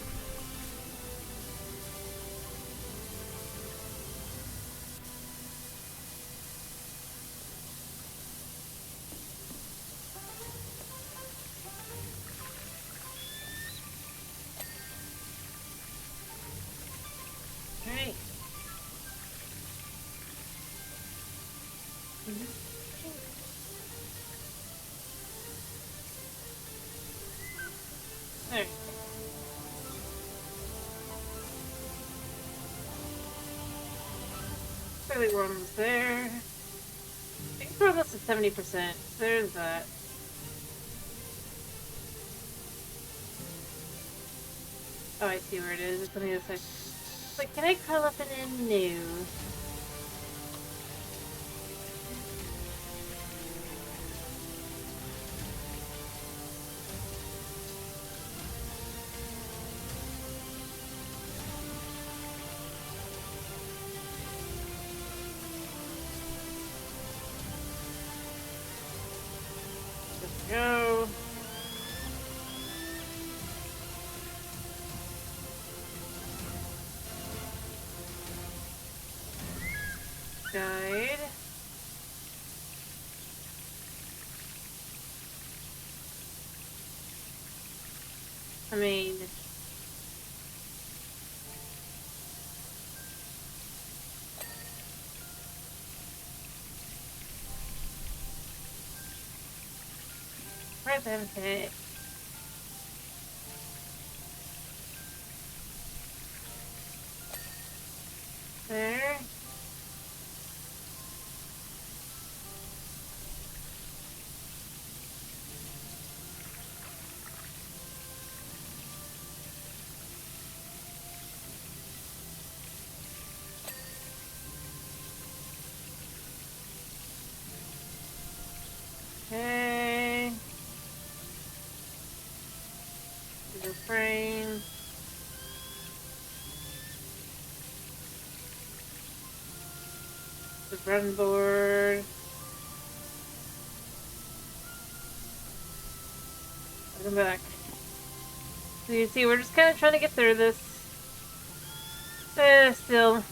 Alright. Alright. Clearly we're almost there. I can throw this to 70%. There's that. Oh, I see where it is. It's on the other side. But can I curl up and in? No. Let's go. Guide. I mean... Where's everything? There. Okay. The frame. The run board. Welcome back. So you see, we're just kind of trying to get through this. Still.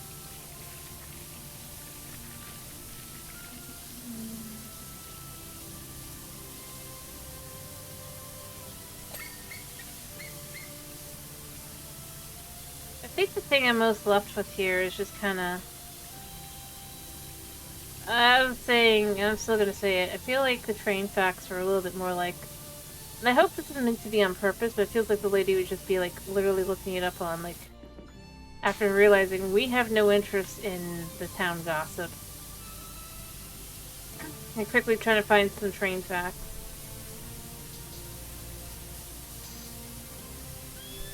I think the thing I'm most left with here is just kind of... I'm still gonna say it. I feel like the train facts are a little bit more like... And I hope this isn't meant to be on purpose, but it feels like the lady would just be, like, literally looking it up on, like... After realizing we have no interest in the town gossip. And quickly trying to find some train facts.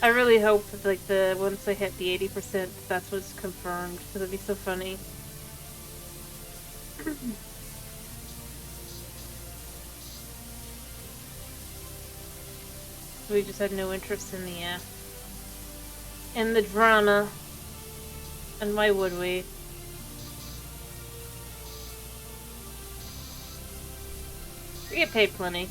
I really hope that, like, once I hit the 80%, that's what's confirmed, because it'd be so funny. We just had no interest in the drama. And why would we? We get paid plenty.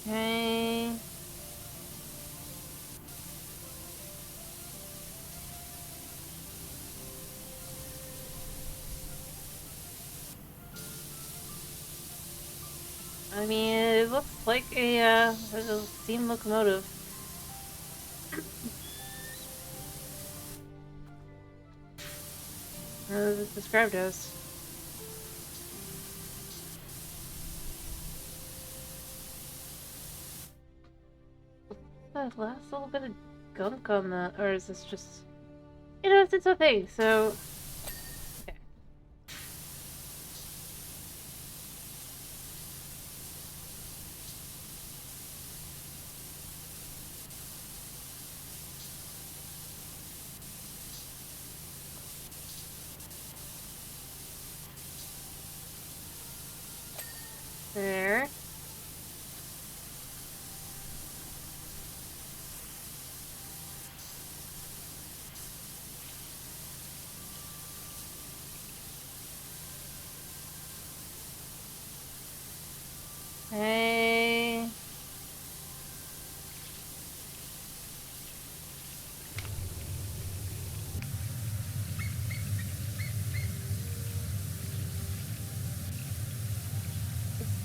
Okay. I mean, it looks like a steam locomotive. As it's described as. That last little bit of gunk on the... Or is this just... You know, it's its own thing, so... Okay.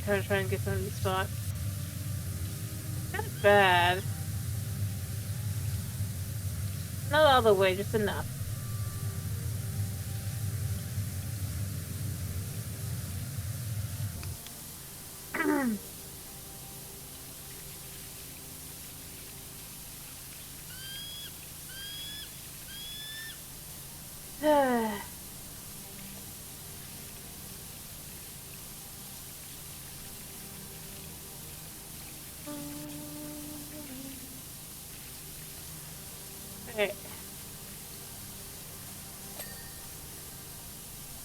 try and get some of these spots. Not bad. Not all the way, just enough. Okay.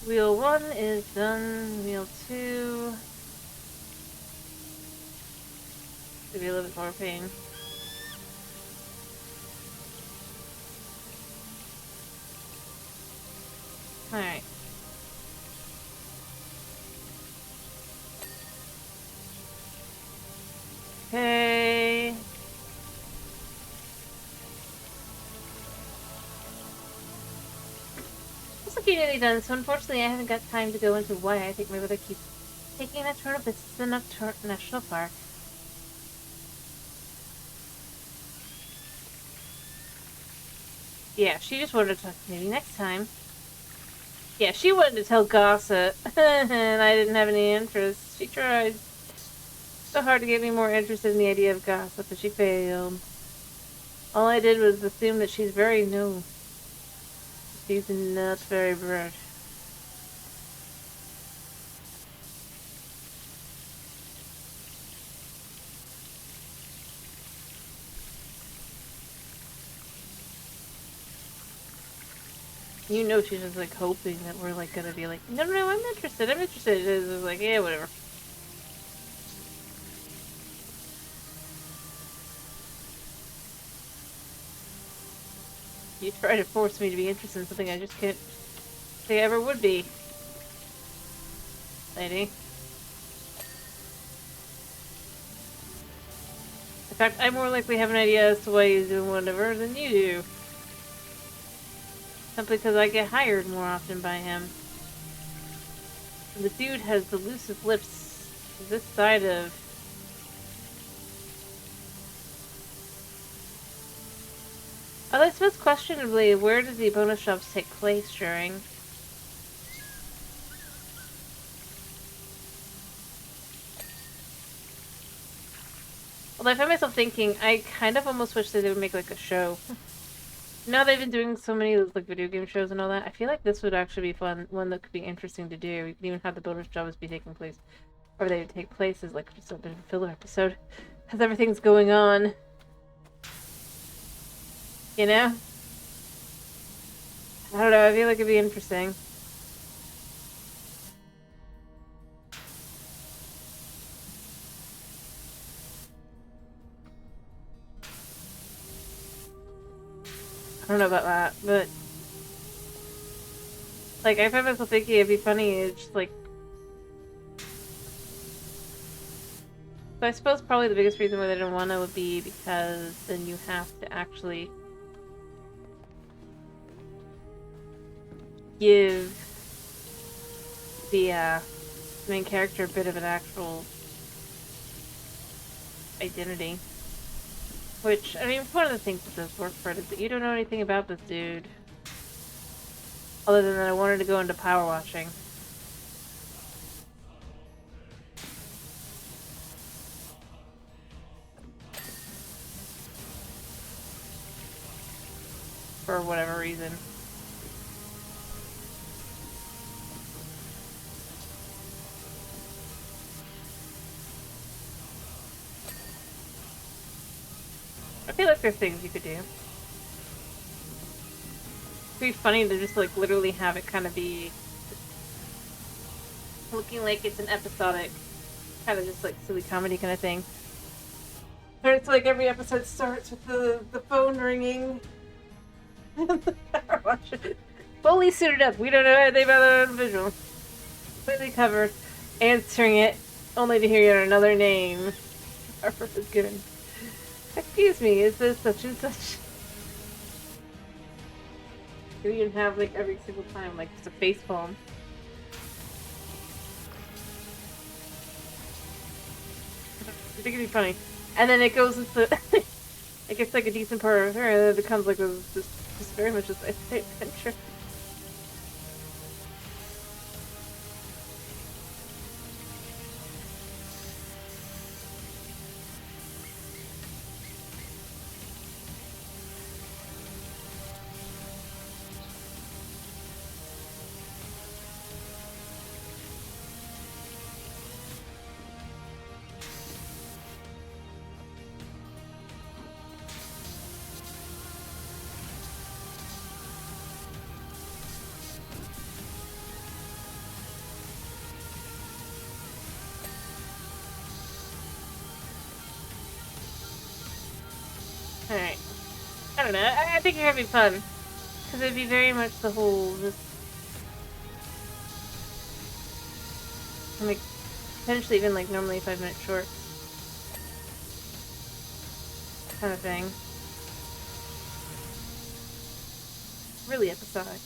Wheel 1 is done. Wheel 2. Maybe a little bit more pain. Alright. Okay. Looks like you're nearly done, so unfortunately I haven't got time to go into why I think my brother keeps taking that turn of this is the Nocturne National Park. Yeah, she just wanted to talk to me next time. Yeah, she wanted to tell gossip, and I didn't have any interest. She tried so hard to get me more interested in the idea of gossip, but she failed. All I did was assume that she's not very bright. You know she's just like hoping that we're like gonna be like, no, I'm interested. It's like, yeah, whatever. You try to force me to be interested in something I just can't say I ever would be. Lady. In fact, I more likely have an idea as to why he's doing whatever than you do. Simply because I get hired more often by him. And the dude has the loosest lips this side of... Although I suppose questionably, where does the bonus jobs take place during? Although I find myself thinking, I kind of almost wish that they would make like a show. Now they've been doing so many like video game shows and all that, I feel like this would actually be fun, one that could be interesting to do. You could even have the bonus jobs be taking place, or they would take place as like just a bit of a filler episode, as everything's going on. You know? I don't know, I feel like it'd be interesting. I don't know about that, but like I find myself thinking it'd be funny. It's just like, so I suppose probably the biggest reason why they don't want to would be because then you have to actually give the main character a bit of an actual identity. Which, I mean, one of the things that does work for it is that you don't know anything about this dude. Other than that I wanted to go into power washing. For whatever reason. I feel like there's things you could do. It'd be funny to just like literally have it kind of be looking like it's an episodic, kind of just like silly comedy kind of thing. Or it's like every episode starts with the phone ringing. Fully suited up. We don't know anything about that individual. Completely covered. Answering it, only to hear yet another name. Harper is given. Excuse me, is this such and such? You even have like every single time, like just a face palm. I think it'd be funny. And then it goes into it gets like a decent part of her, and then it becomes like this very much just adventure. Alright. I don't know. I think it would be fun. Because it'd be very much the whole, just... like, potentially even, like, normally 5-minute short. Kind of thing. Really episodic.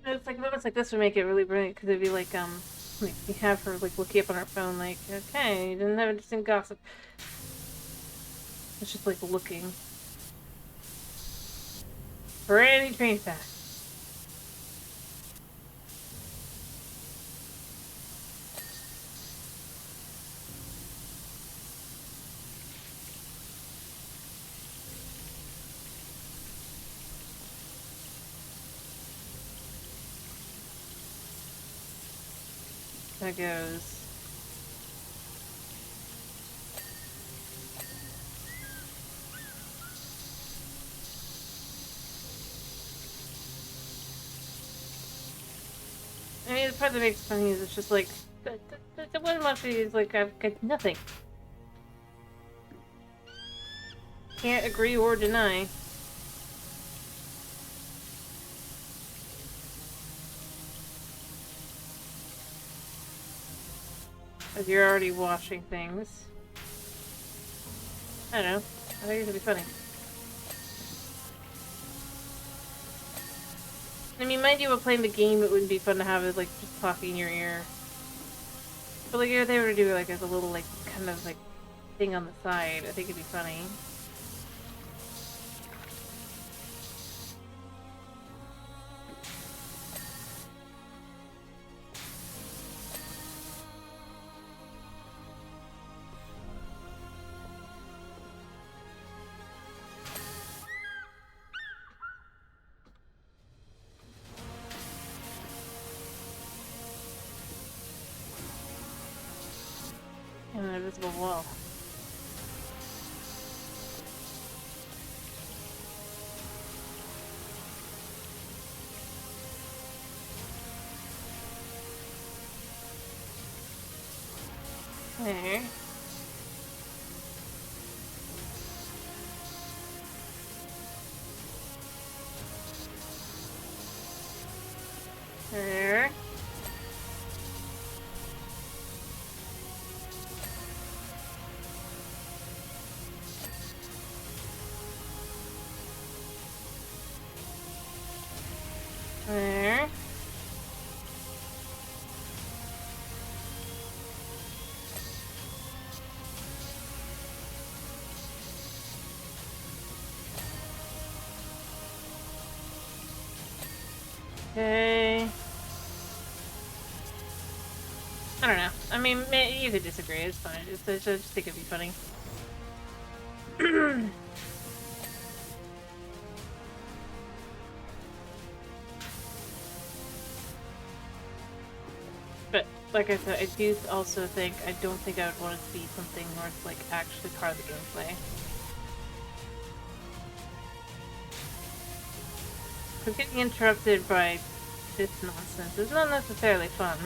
It's like moments like this would make it really brilliant because it'd be like you have her like looking up on her phone like, okay, you didn't have interesting gossip. It's just like looking for any train fact. That goes. I mean, the part that makes it funny is it's just like the one monthly is like I've got nothing. Can't agree or deny. As you're already washing things. I don't know. I think it'd be funny. I mean, mind you, while playing the game, it wouldn't be fun to have it, like, just talking in your ear. But, like, if they were to do, like, as a little, like, kind of, like, thing on the side, I think it'd be funny. An invisible wall. There. There. There. Okay. I don't know. I mean, you could disagree. It's fine. I just think it'd be funny. But, like I said, I do also think, I don't think I would want it to be something where it's, like, actually part of the gameplay. Because getting interrupted by this nonsense is not necessarily fun.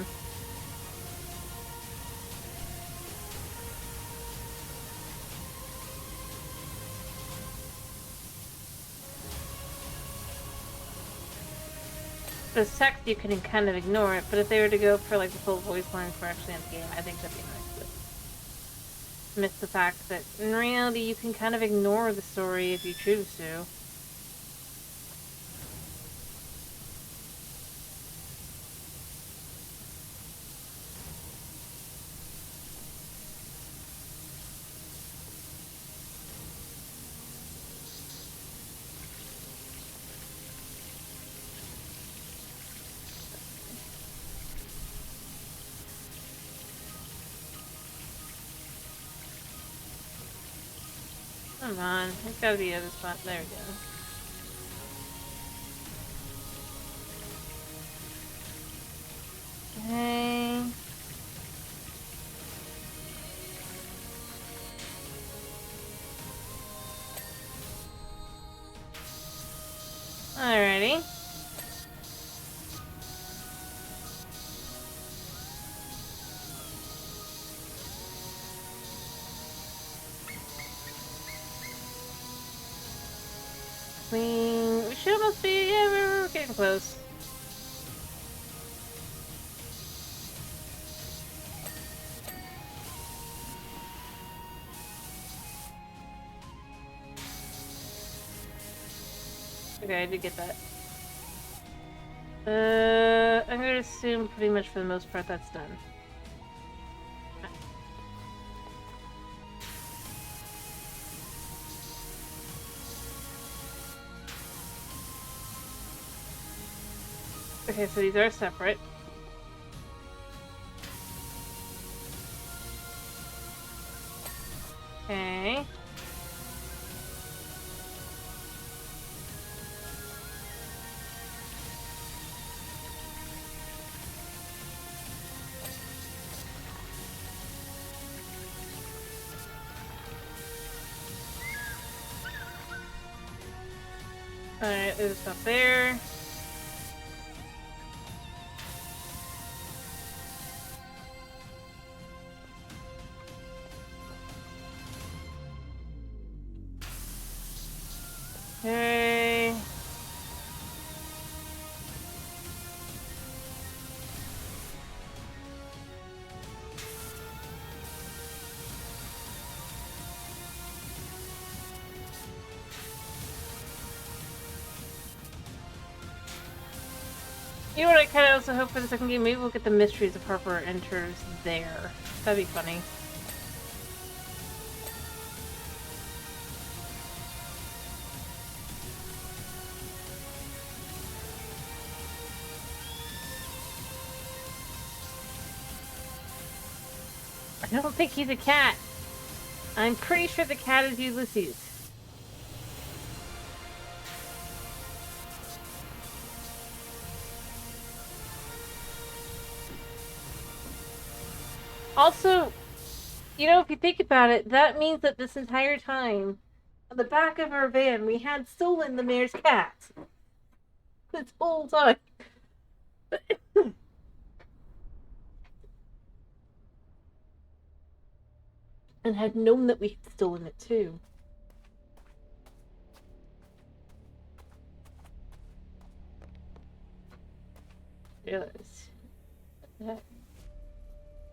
it's text, you can kind of ignore it, but if they were to go for like the full voice lines for actually in the game, I think that'd be nice. But miss the fact that in reality you can kind of ignore the story if you choose to. Come on, there's gotta be other spot. There we go. Okay. Alrighty. We should almost be, yeah, we're getting close. Okay, I did get that. I'm gonna assume pretty much for the most part that's done. Okay, so these are separate. Okay. Alright, there's stuff there. Okay. You know what I kind of also hope for the second game? Maybe we'll get the Mysteries of Harper Enters there. That'd be funny. I don't think he's a cat. I'm pretty sure the cat is Ulysses. Also, you know, if you think about it, that means that this entire time, on the back of our van, we had stolen the mayor's cat. This whole time. And had known that we had stolen it too. Realize.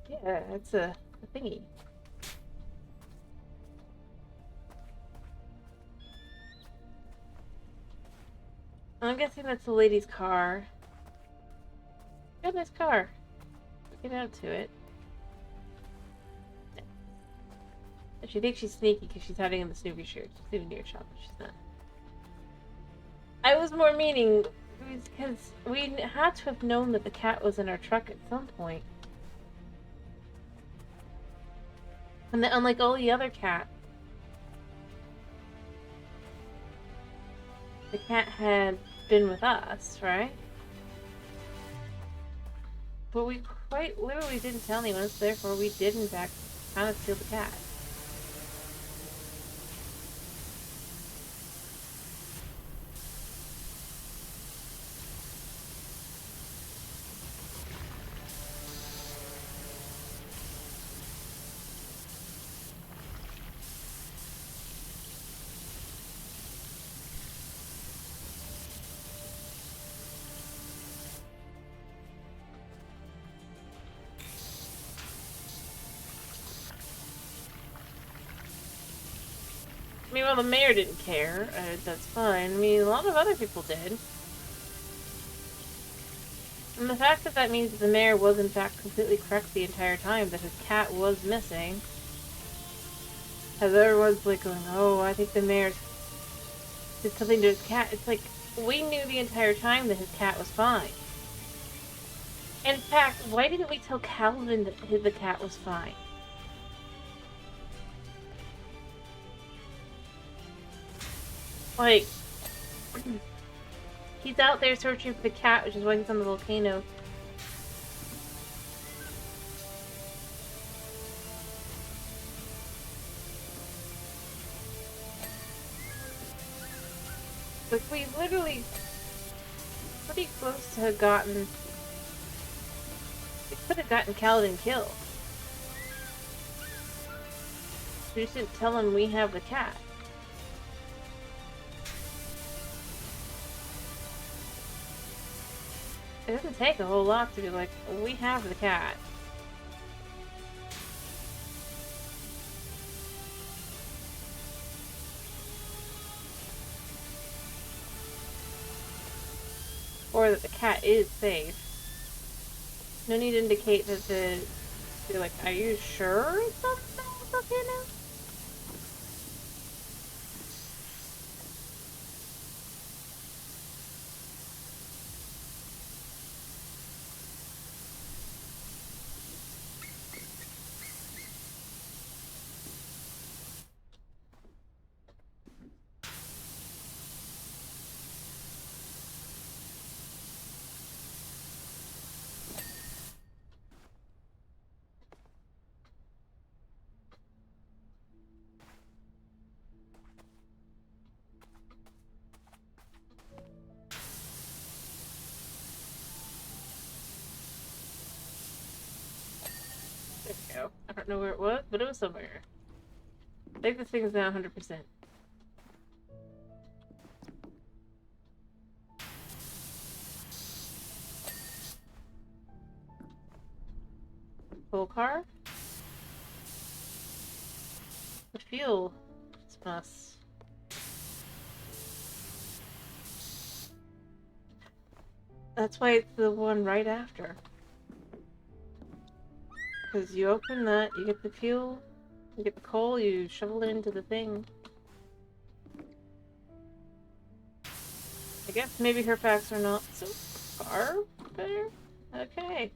Yeah, it's a thingy. I'm guessing that's the lady's car. Got a nice car. Get out to it. She thinks she's sneaky because she's hiding in the Snoopy shirt. She's even near shop, but she's not. I was more meaning because we had to have known that the cat was in our truck at some point. And that, unlike all the other cats, the cat had been with us, right? But we quite literally didn't tell anyone, so therefore we did in fact kind of steal the cat. Meanwhile, the mayor didn't care. That's fine. I mean, a lot of other people did. And the fact that that means that the mayor was in fact completely correct the entire time, that his cat was missing, has everyone's like going, oh, I think the mayor did something to his cat. It's like, we knew the entire time that his cat was fine. In fact, why didn't we tell Calvin that the cat was fine? Like, he's out there searching for the cat, which is why he's on the volcano. Like, we literally pretty close to have gotten... We could have gotten Calvin killed. We just didn't tell him we have the cat. It doesn't take a whole lot to be like, we have the cat. Or that the cat is safe. No need to indicate that you're like, are you sure it's okay now? There we go. I don't know where it was, but it was somewhere. I think this thing is now 100%. Full car? The fuel smells. That's why it's the one right after. Because you open that, you get the fuel, you get the coal, you shovel it into the thing. I guess maybe her facts are not so far better? Okay.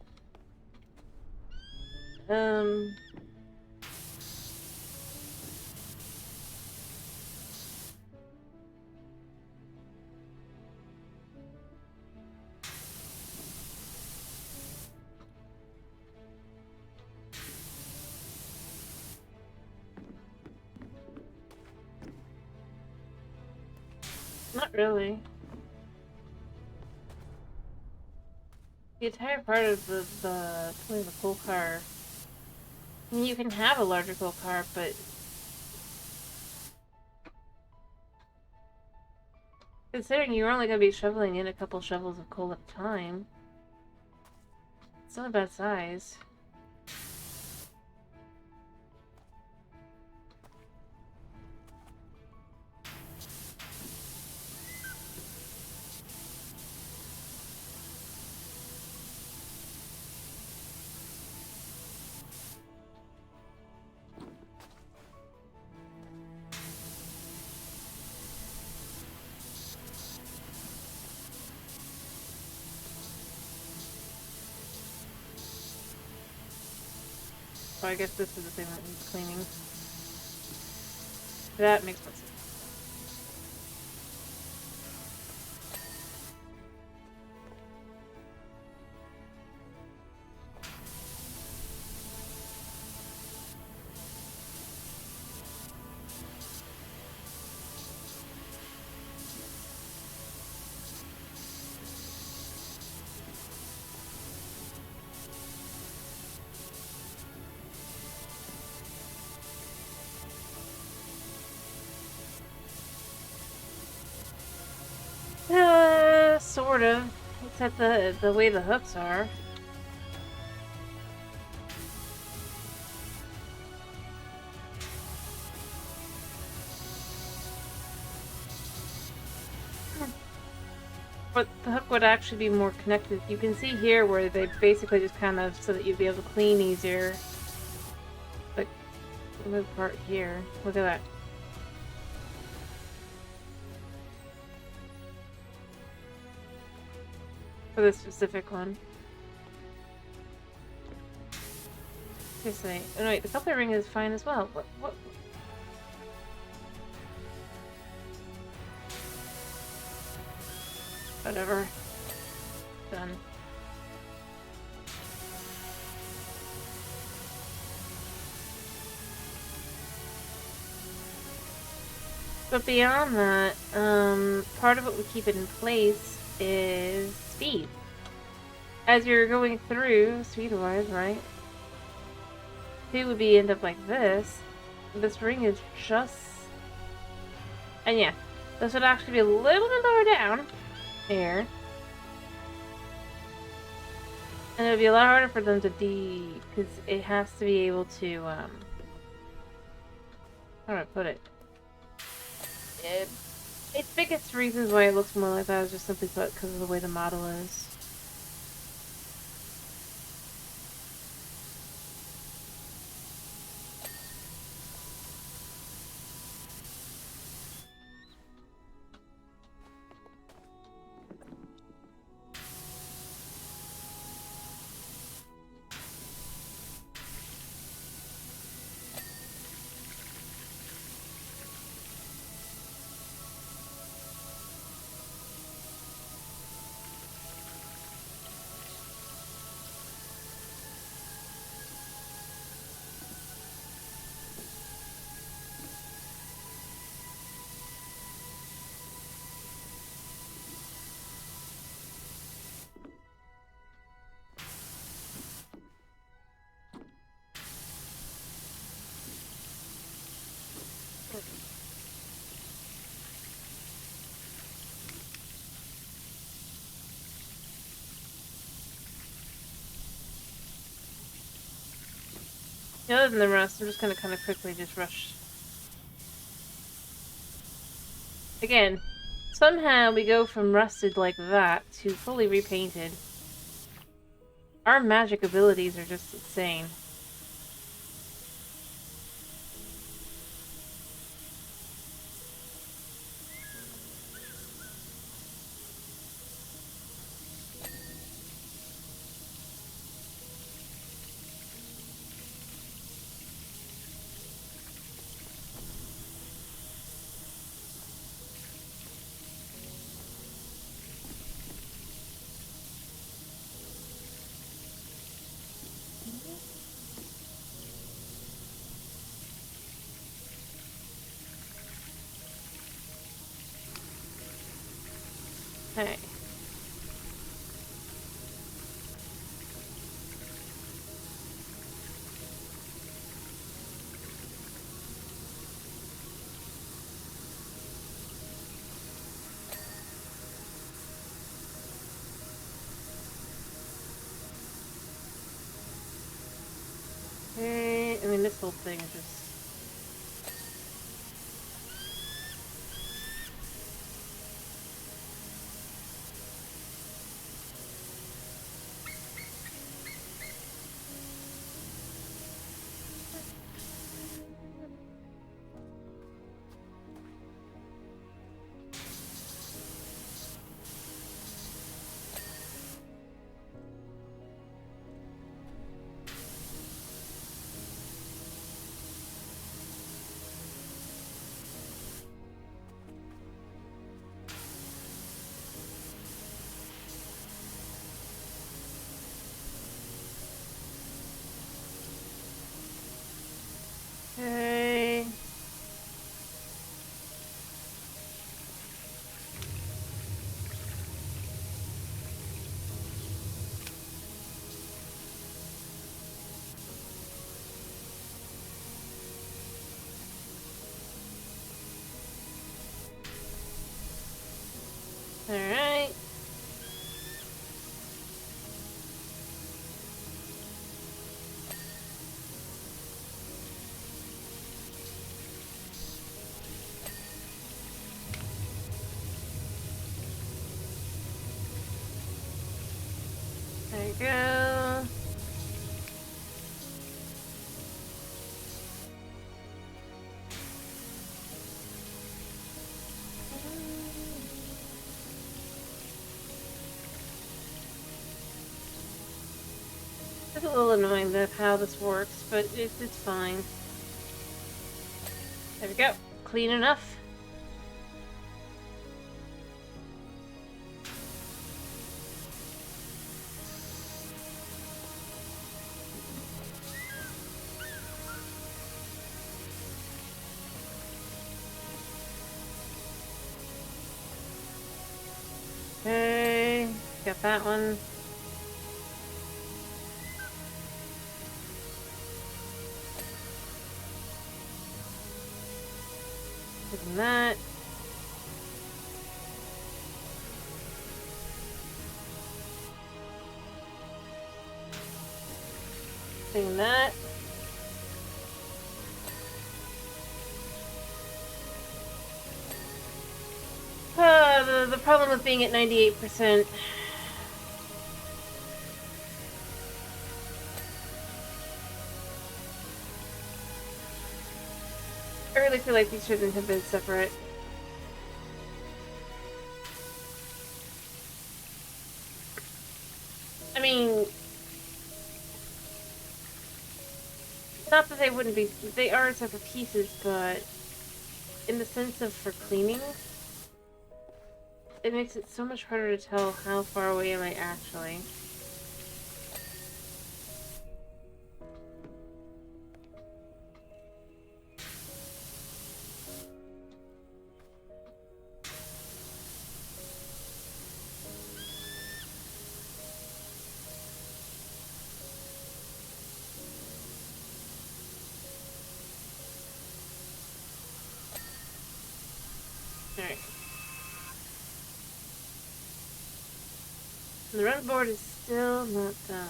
Not really. The entire part of the pulling the coal car. I mean, you can have a larger coal car, but considering you're only going to be shoveling in a couple shovels of coal at a time, it's not a bad size. Oh, I guess this is the thing that needs cleaning. That makes more sense. Sort of. Except the way the hooks are. but the hook would actually be more connected. You can see here where they basically just kind of so that you'd be able to clean easier. Like, the part here. Look at that. For this specific one. Seriously. Oh, no, wait, the coupler ring is fine as well. What? Whatever. Done. But beyond that, part of what would keep it in place is speed. As you're going through, speed-wise, right? It would be end up like this. This ring is just... And yeah, this would actually be a little bit lower down. Here. And it would be a lot harder for them to because it has to be able to, how do I put it? Its biggest reasons why it looks more like that is just simply put because of the way the model is. Other than the rust, I'm just gonna kind of quickly just rush. Again, somehow we go from rusted like that to fully repainted. Our magic abilities are just insane. Okay. I mean, this whole thing is just... we go. It's a little annoying that how this works, but it's fine. There we go. Clean enough. Okay, got that one. Taking that. Taking that. The problem with being at 98%. I really feel like these shouldn't have been separate. I mean, not that they wouldn't be, they are separate pieces, but in the sense of for cleaning, it makes it so much harder to tell how far away am I actually. Alright. The run board is still not done.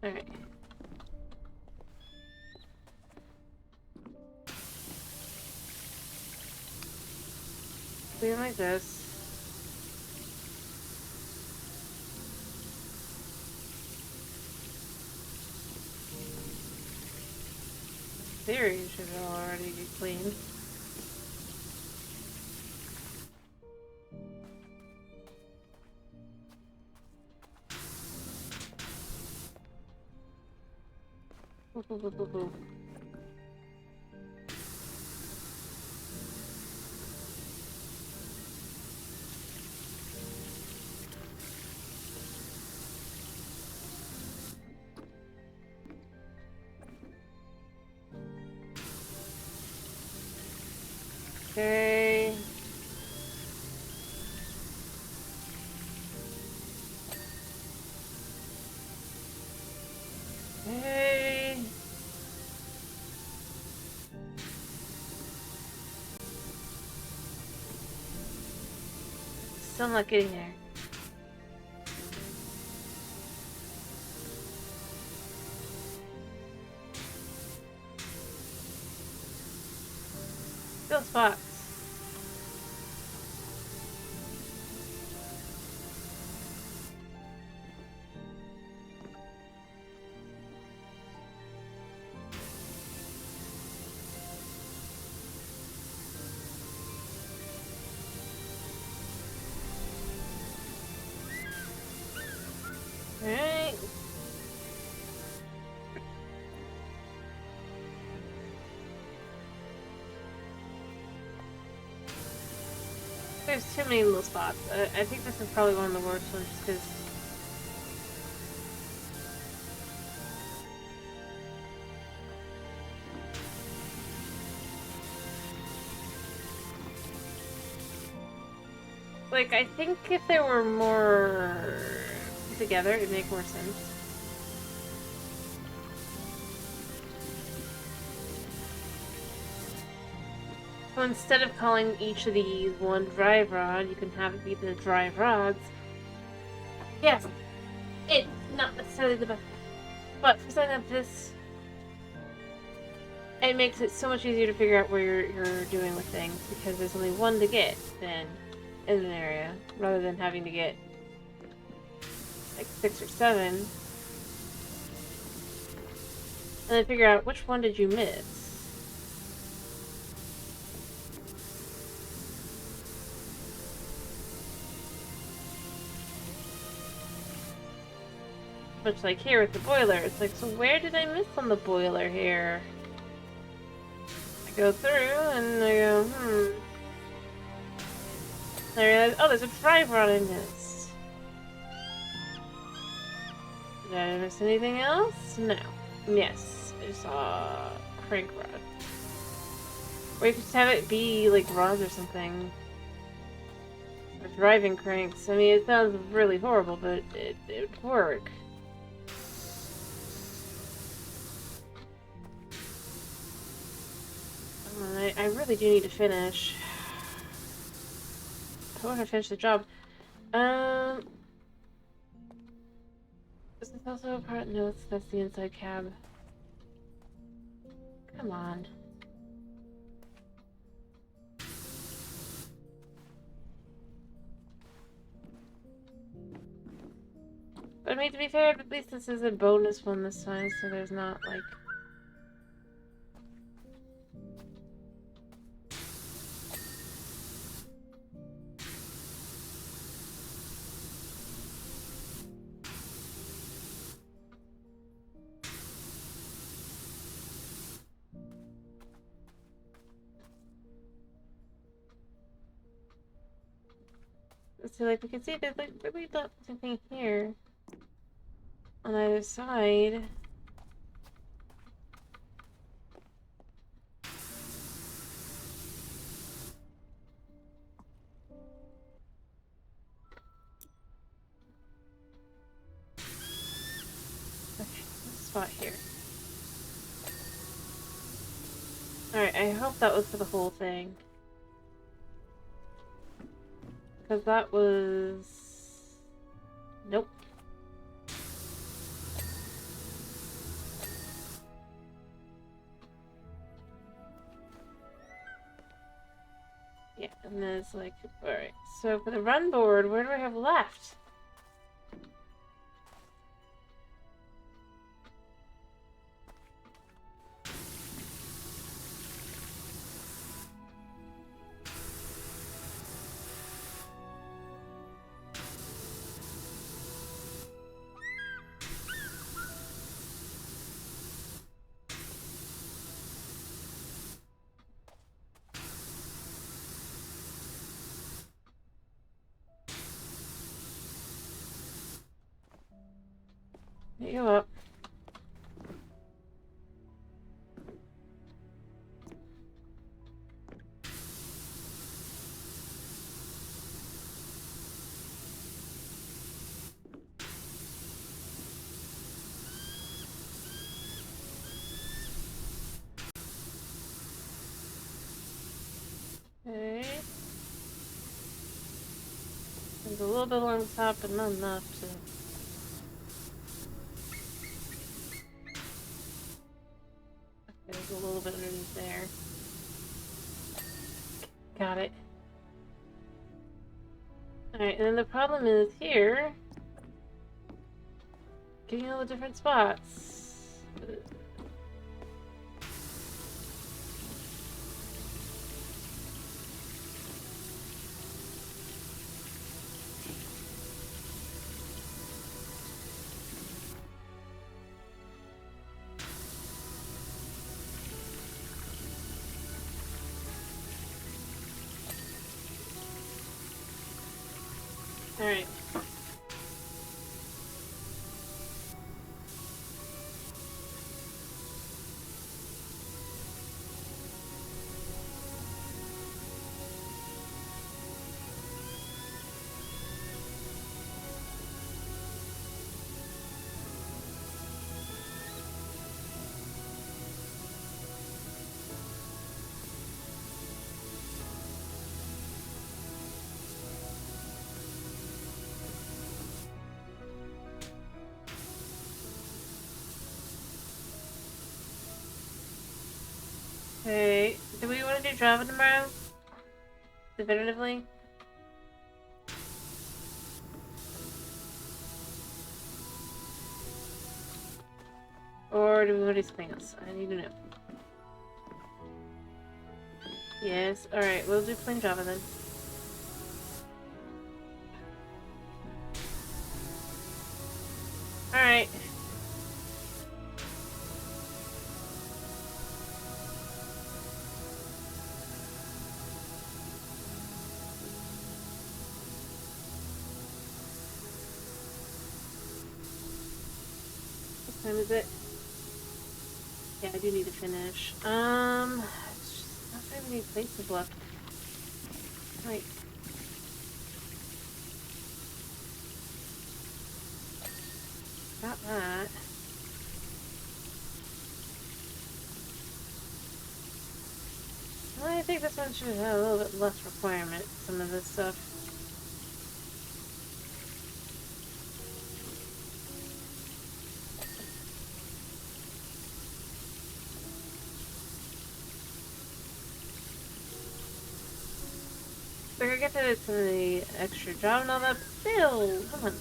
Alright. Clean like this. Theory should already be clean. Okay. Okay. Still not getting there. Still spots. Alright. There's too many little spots. I think this is probably one of the worst ones just because like, I think if there were more together, it'd make more sense. So instead of calling each of these one drive rod, you can have it be the drive rods. Yes, it's not necessarily the best, but for something like this, it makes it so much easier to figure out where you're doing with things, because there's only one to get then in an area, rather than having to get like 6 or 7. And then figure out which one did you miss. Much like here with the boiler. It's like, so where did I miss on the boiler here? I go through and I go, I realize, oh, there's a drive rod I missed. Did I miss anything else? No. Yes, I just saw crank rod. Or you could just have it be like rods or something. Or driving cranks. I mean, it sounds really horrible, but it would work. I really do need to finish. I want to finish the job. Is this also a part? No, that's the inside cab. Come on. But I mean, to be fair, at least this is a bonus one this time, so there's not, like... So, like, we can see there's, like, really not something here on either side. Okay, this spot here. Alright, I hope that was for the whole thing. Because that was... Nope. Yeah, and then it's like, alright. So for the run board, where do I have left? You up. Okay. There's a little bit along the top, but not enough to... There's a little bit underneath there. Got it. Alright, and then the problem is here... Getting all the different spots. Alright. Okay, do we want to do Java tomorrow? Definitively? or do we want to do something else? I need to know. Yes, alright, we'll do plain Java then. Alright. What time is it? Yeah, I do need to finish. It's just not very many places left. Like, got that. Well, I think this one should have a little bit less requirement, some of this stuff. Like, I get that it's in the extra job and all that, but still, come on.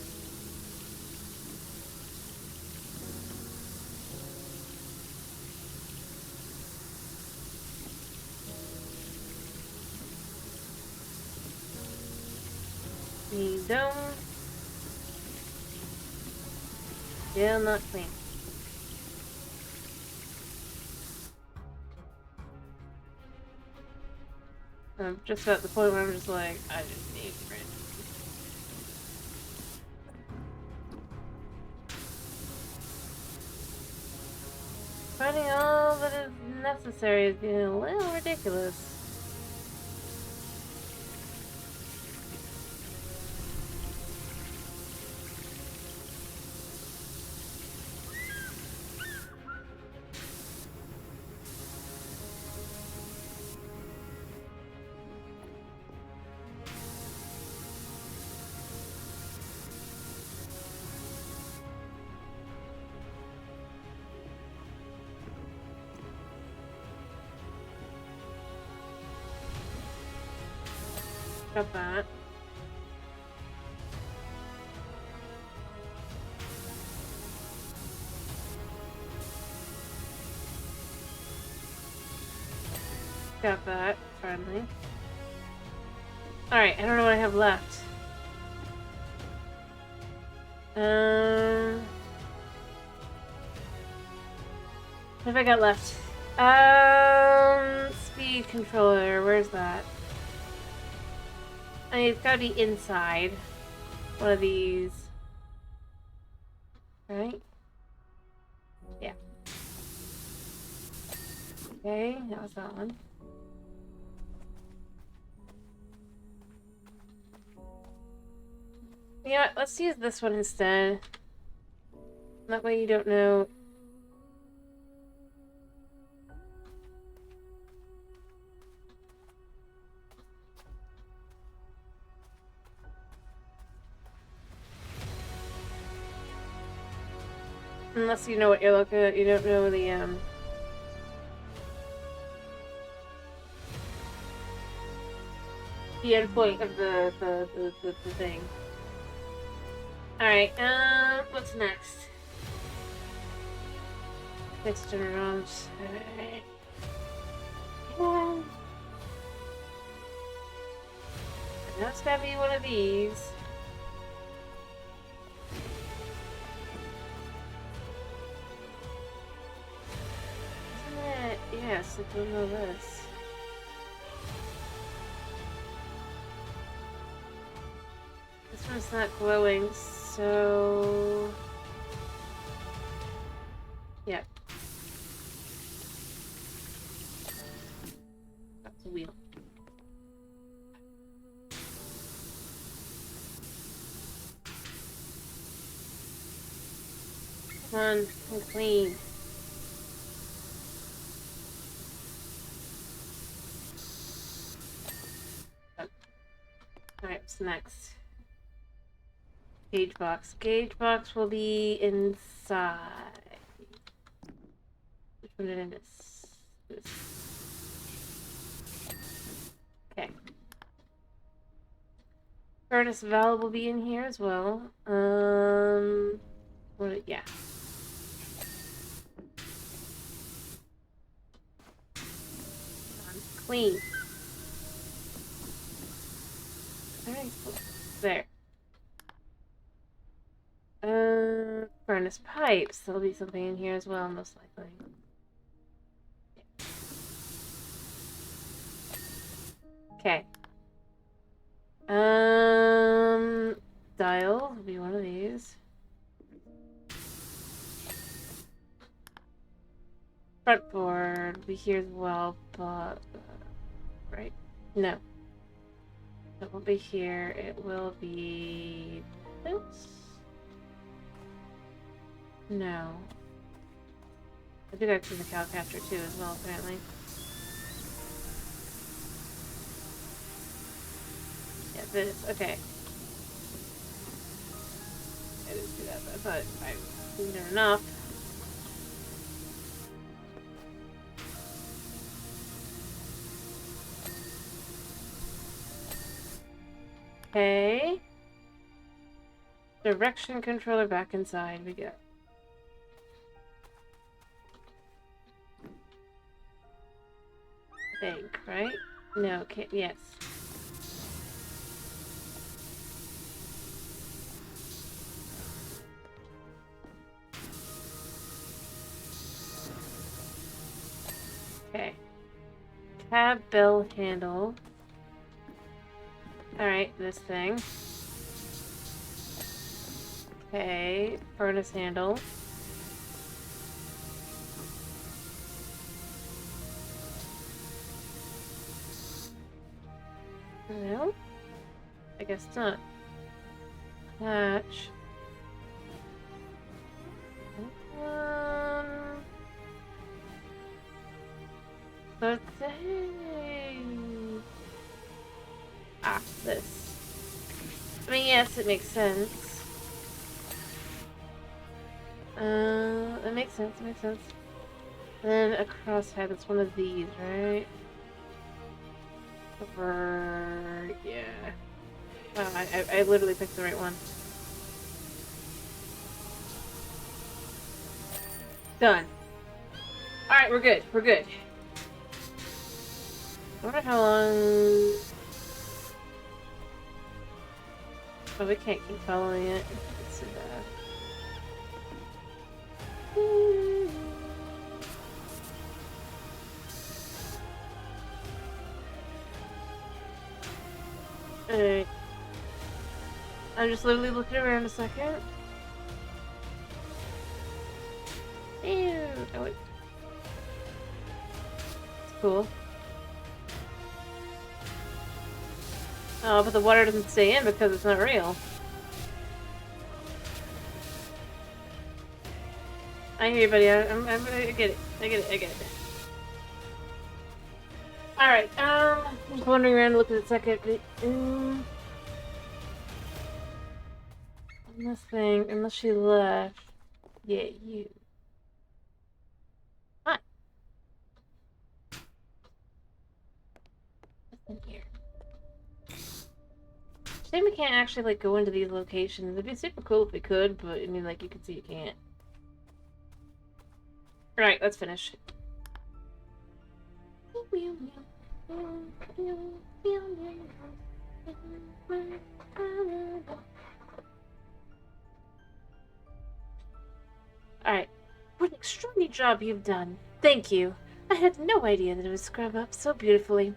You don't. Yeah, not clean. I'm just at the point where I'm just like, I just need print. Finding all that is necessary is getting a little ridiculous. Got that. Got that, finally. Alright, I don't know what I have left. What have I got left? Speed controller, where's that? I mean, it's gotta be inside one of these. Right? Yeah. Okay, that was that one. You know what? Let's use this one instead. That way you don't know. Unless you know what you're looking at, you don't know the endpoint of the thing. Alright, what's next? Next turnarounds. Alright. Yeah. Now it's gotta be one of these. Isn't it? Yes, I don't know this. This one's not glowing, so... Yep. That's a wheel. Come on, I'm clean. Alright, what's next? Gauge box. Gauge box will be inside. Which one did I miss? This. Okay. Furnace valve will be in here as well. What? Yeah. clean. Alright, there. Furnace pipes. There'll be something in here as well, most likely. Okay. Dial will be one of these. Frontboard will be here as well, but right? No. It won't be here. It will be this. No. I do gotta clean the cow pasture too as well, apparently. Yeah, this. Okay. I didn't do that, but I thought I cleaned it enough. Okay. Direction controller back inside we go. Bank, right? No, okay, yes. Okay. Cab bell handle. Alright, this thing. Okay, furnace handle. No? I guess not. Hatch. The thing. Ah, this. I mean, yes, it makes sense. It makes sense, it makes sense. Then a crosshead, that's one of these, right? Yeah. Oh, I literally picked the right one. Done. Alright, we're good. We're good. I wonder how long... Oh, we can't keep following it. It's so bad. Alright. I'm just literally looking around a second. Ew. Oh, wait. It's cool. Oh, but the water doesn't stay in because it's not real. I hear you, buddy. I get it. I get it. I get it. Alright, just wandering around looking at a second. Unless she left. Yeah, you. Hi. What's in here? Shame we can't actually, like, go into these locations. It'd be super cool if we could, but, I mean, like, you can see you can't. Alright, let's finish. Alright. What an extraordinary job you've done. Thank you. I had no idea that it would scrub up so beautifully.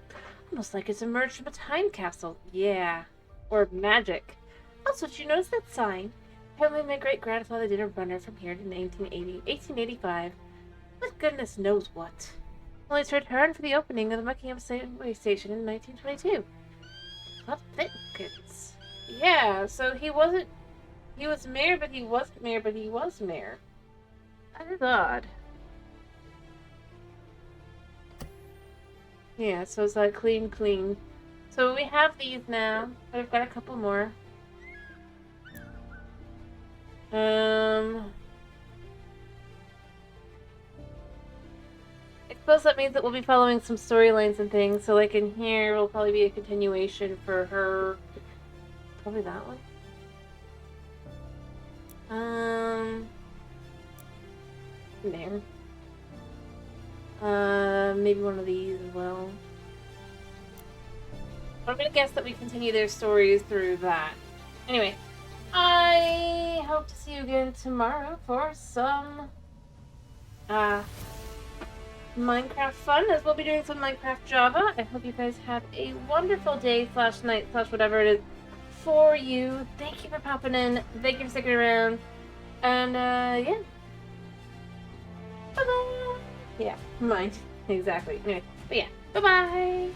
Almost like it's emerged from a time capsule. Yeah. Or magic. Also, did you notice that sign? Apparently my great-grandfather did a runner from here to 1885. With goodness knows what. Only to return for the opening of the Buckingham Subway Station in 1922. What thickens? Yeah, so he wasn't... He was mayor, but he wasn't mayor, but he was mayor. That is odd. Yeah, so it's like clean. So we have these now. We've got a couple more. I suppose that means that we'll be following some storylines and things. So like in here will probably be a continuation for her. Probably that one. There. Maybe one of these as well. I'm gonna guess that we continue their stories through that. Anyway, I hope to see you again tomorrow for some Minecraft fun, as we'll be doing some Minecraft Java. I hope you guys have a wonderful day / night / whatever it is for you. Thank you for popping in. Thank you for sticking around. And yeah. Bye-bye. Yeah, mind. Exactly. Anyway, but yeah. Bye-bye.